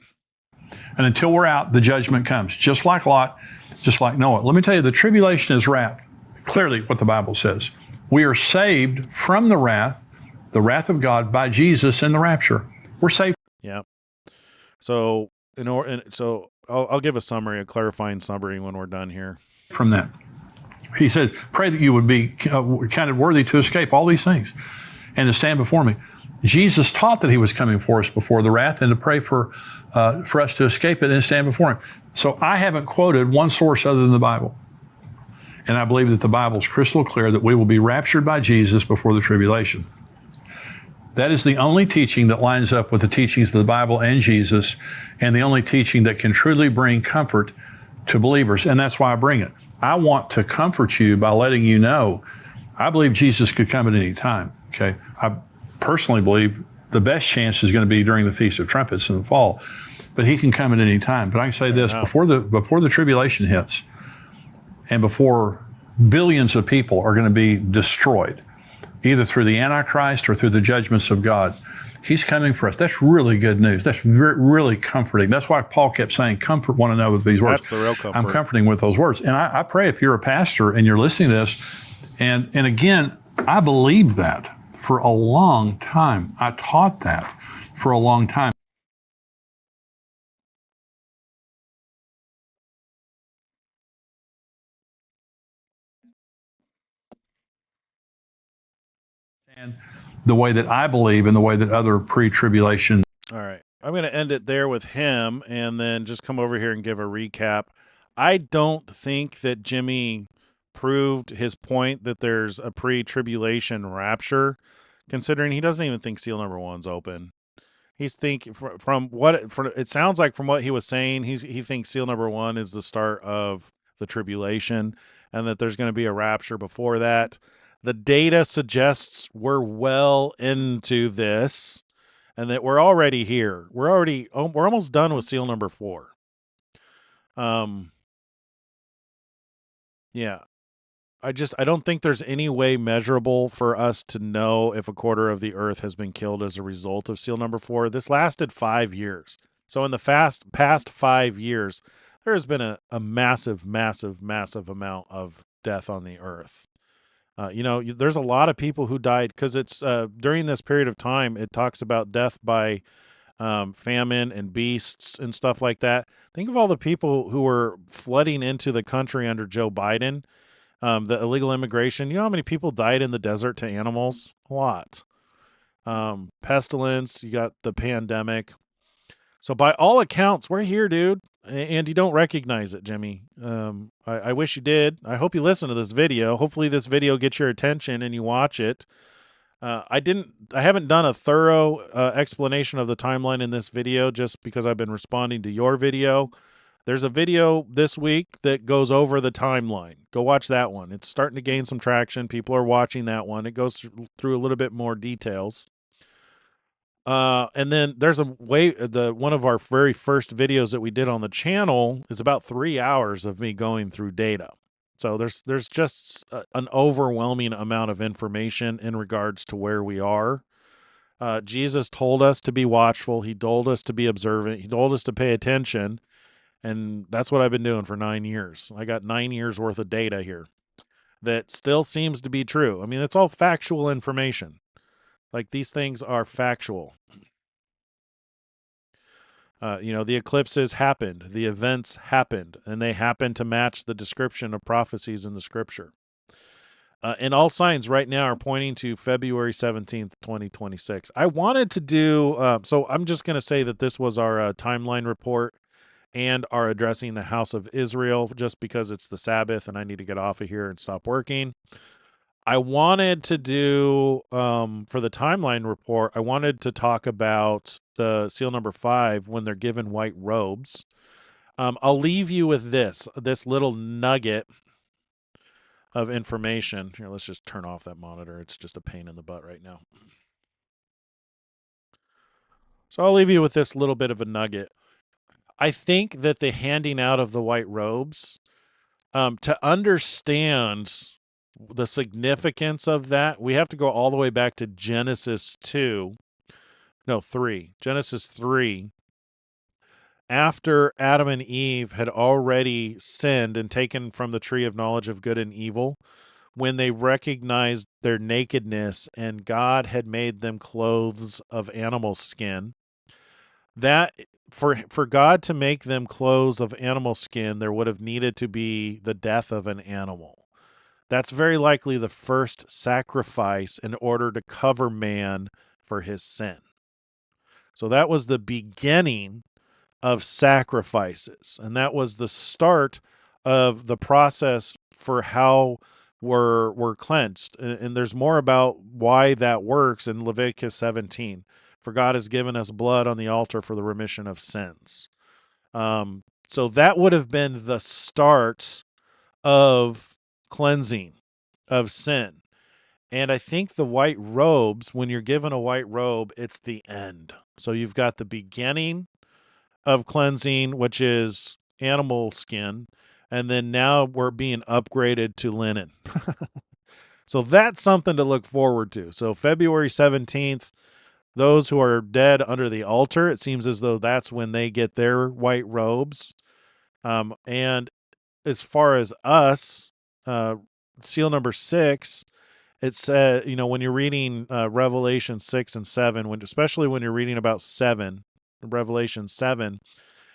And until we're out, the judgment comes, just like Lot, just like Noah. Let me tell you, the tribulation is wrath. Clearly what the Bible says. We are saved from the wrath of God by Jesus in the rapture. We're saved. Yeah. So, so I'll give a summary, a clarifying summary when we're done here. From that, he said, pray that you would be counted worthy to escape all these things and to stand before me. Jesus taught that he was coming for us before the wrath and to pray for us to escape it and stand before him. So I haven't quoted one source other than the Bible. And I believe that the Bible is crystal clear that we will be raptured by Jesus before the tribulation. That is the only teaching that lines up with the teachings of the Bible and Jesus, and the only teaching that can truly bring comfort to believers. And that's why I bring it. I want to comfort you by letting you know, I believe Jesus could come at any time. Okay. I personally believe the best chance is going to be during the Feast of Trumpets in the fall, but he can come at any time. But I can say this, before the tribulation hits, and before billions of people are going to be destroyed, either through the Antichrist or through the judgments of God, he's coming for us. That's really good news. That's really comforting. That's why Paul kept saying, comfort one another with these words. That's the real comfort. I'm comforting with those words. And I pray if you're a pastor and you're listening to this, and again, I believed that for a long time. I taught that for a long time. And the way that I believe and the way that other pre-tribulation. All right. I'm going to end it there with him and then just come over here and give a recap. I don't think that Jimmy proved his point that there's a pre-tribulation rapture, considering he doesn't even think seal number 1's open. He's thinking it sounds like from what he was saying, he thinks seal number 1 is the start of the tribulation and that there's going to be a rapture before that. The data suggests we're well into this and that we're already here. We're almost done with seal number 4. Yeah. I don't think there's any way measurable for us to know if a quarter of the earth has been killed as a result of seal number 4. This lasted 5 years. So in the past 5 years, there has been a massive, massive, massive amount of death on the earth. There's a lot of people who died because it's during this period of time, it talks about death by famine and beasts and stuff like that. Think of all the people who were flooding into the country under Joe Biden, the illegal immigration. You know how many people died in the desert to animals? A lot. Pestilence, you got the pandemic. So by all accounts, we're here, dude. And you don't recognize it, Jimmy. I wish you did. I hope you listen to this video. Hopefully this video gets your attention and you watch it. I haven't done a thorough explanation of the timeline in this video just because I've been responding to your video. There's a video this week that goes over the timeline. Go watch that one. It's starting to gain some traction. People are watching that one. It goes through a little bit more details. And then there's one of our very first videos that we did on the channel is about 3 hours of me going through data. So there's just an overwhelming amount of information in regards to where we are. Jesus told us to be watchful. He told us to be observant. He told us to pay attention. And that's what I've been doing for 9 years. I got 9 years worth of data here that still seems to be true. I mean, it's all factual information. Like, these things are factual. The eclipses happened, the events happened, and they happened to match the description of prophecies in the scripture. And all signs right now are pointing to February 17th, 2026. I wanted to do, so I'm just going to say that this was our timeline report and our addressing the house of Israel, just because it's the Sabbath and I need to get off of here and stop working. I wanted to do, for the timeline report, I wanted to talk about the seal number 5 when they're given white robes. I'll leave you with this little nugget of information. Here, let's just turn off that monitor. It's just a pain in the butt right now. So I'll leave you with this little bit of a nugget. I think that the handing out of the white robes, to understand the significance of that, we have to go all the way back to Genesis 3. Genesis 3. After Adam and Eve had already sinned and taken from the tree of knowledge of good and evil, when they recognized their nakedness and God had made them clothes of animal skin, that for God to make them clothes of animal skin, there would have needed to be the death of an animal. That's very likely the first sacrifice in order to cover man for his sin. So that was the beginning of sacrifices, and that was the start of the process for how we're cleansed. And there's more about why that works in Leviticus 17. For God has given us blood on the altar for the remission of sins. So that would have been the start of cleansing of sin. And I think the white robes, when you're given a white robe, it's the end. So you've got the beginning of cleansing, which is animal skin, and then now we're being upgraded to linen. So that's something to look forward to. So February 17th, those who are dead under the altar, it seems as though that's when they get their white robes. And as far as us, seal number 6, it said, when you're reading Revelation 6 and 7, especially when you're reading about 7, Revelation 7,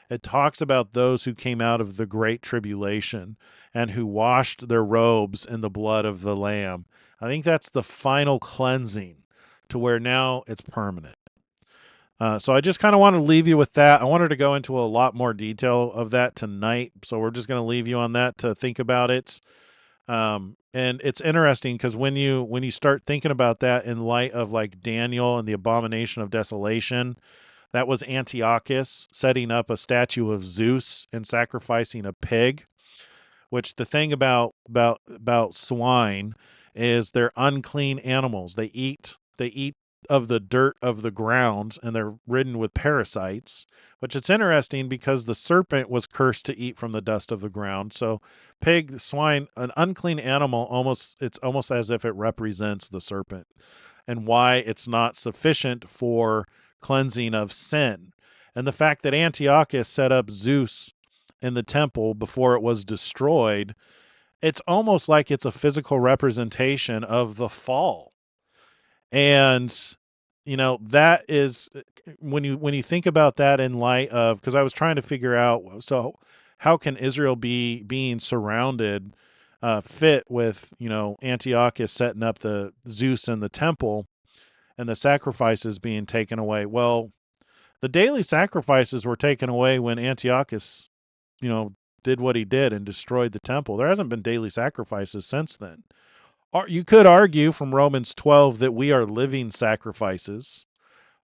it talks about those who came out of the great tribulation and who washed their robes in the blood of the Lamb. I think that's the final cleansing to where now it's permanent. So I just kind of want to leave you with that. I wanted to go into a lot more detail of that tonight, so we're just going to leave you on that to think about it. And it's interesting because when you start thinking about that in light of like Daniel and the abomination of desolation, that was Antiochus setting up a statue of Zeus and sacrificing a pig. Which the thing about swine is they're unclean animals. They eat the dirt of the ground, and they're ridden with parasites, which it's interesting because the serpent was cursed to eat from the dust of the ground. So pig, swine, an unclean animal, it's almost as if it represents the serpent, and why it's not sufficient for cleansing of sin. And the fact that Antiochus set up Zeus in the temple before it was destroyed, it's almost like it's a physical representation of the fall. And that is, when you think about that in light of, because I was trying to figure out, so how can Israel be being surrounded fit with Antiochus setting up the Zeus in the temple and the sacrifices being taken away? Well, the daily sacrifices were taken away when Antiochus did what he did and destroyed the temple. There hasn't been daily sacrifices since then. You could argue from Romans 12 that we are living sacrifices,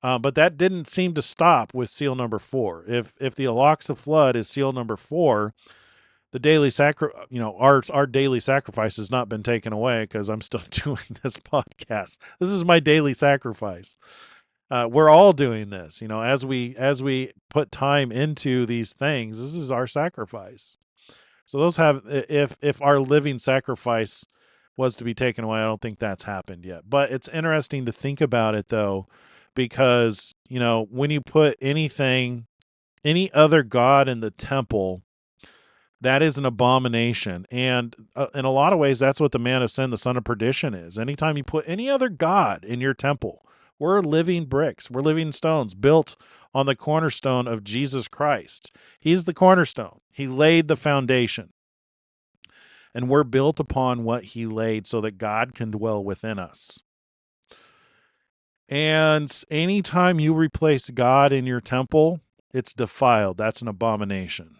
but that didn't seem to stop with seal number 4. If the Aloxa flood is seal number 4, the daily our daily sacrifice has not been taken away, because I'm still doing this podcast. This is my daily sacrifice. We're all doing this, as we put time into these things. This is our sacrifice. So those have, if our living sacrifice was to be taken away, I don't think that's happened yet. But it's interesting to think about it, though, because when you put any other god in the temple, that is an abomination. And in a lot of ways, that's what the man of sin, the son of perdition, is. Anytime you put any other god in your temple, we're living bricks, we're living stones built on the cornerstone of Jesus Christ. He's the cornerstone. He laid the foundation. And we're built upon what he laid so that God can dwell within us. And anytime you replace God in your temple, it's defiled. That's an abomination.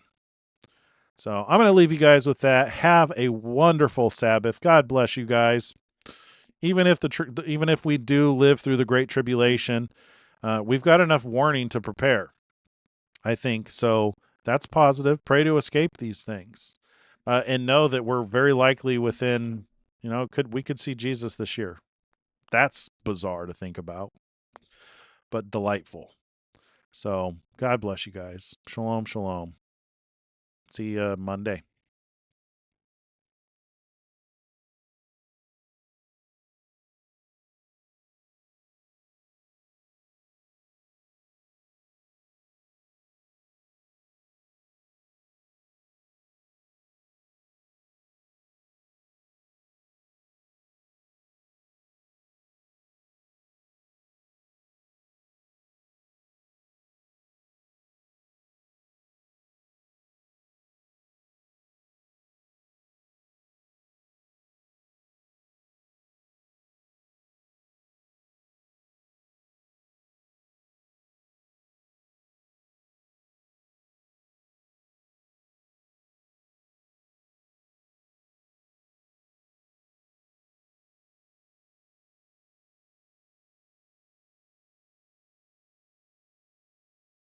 So I'm going to leave you guys with that. Have a wonderful Sabbath. God bless you guys. Even if we do live through the Great Tribulation, we've got enough warning to prepare, I think. So that's positive. Pray to escape these things. And know that we're very likely within, we could see Jesus this year. That's bizarre to think about, but delightful. So God bless you guys. Shalom, shalom. See you Monday.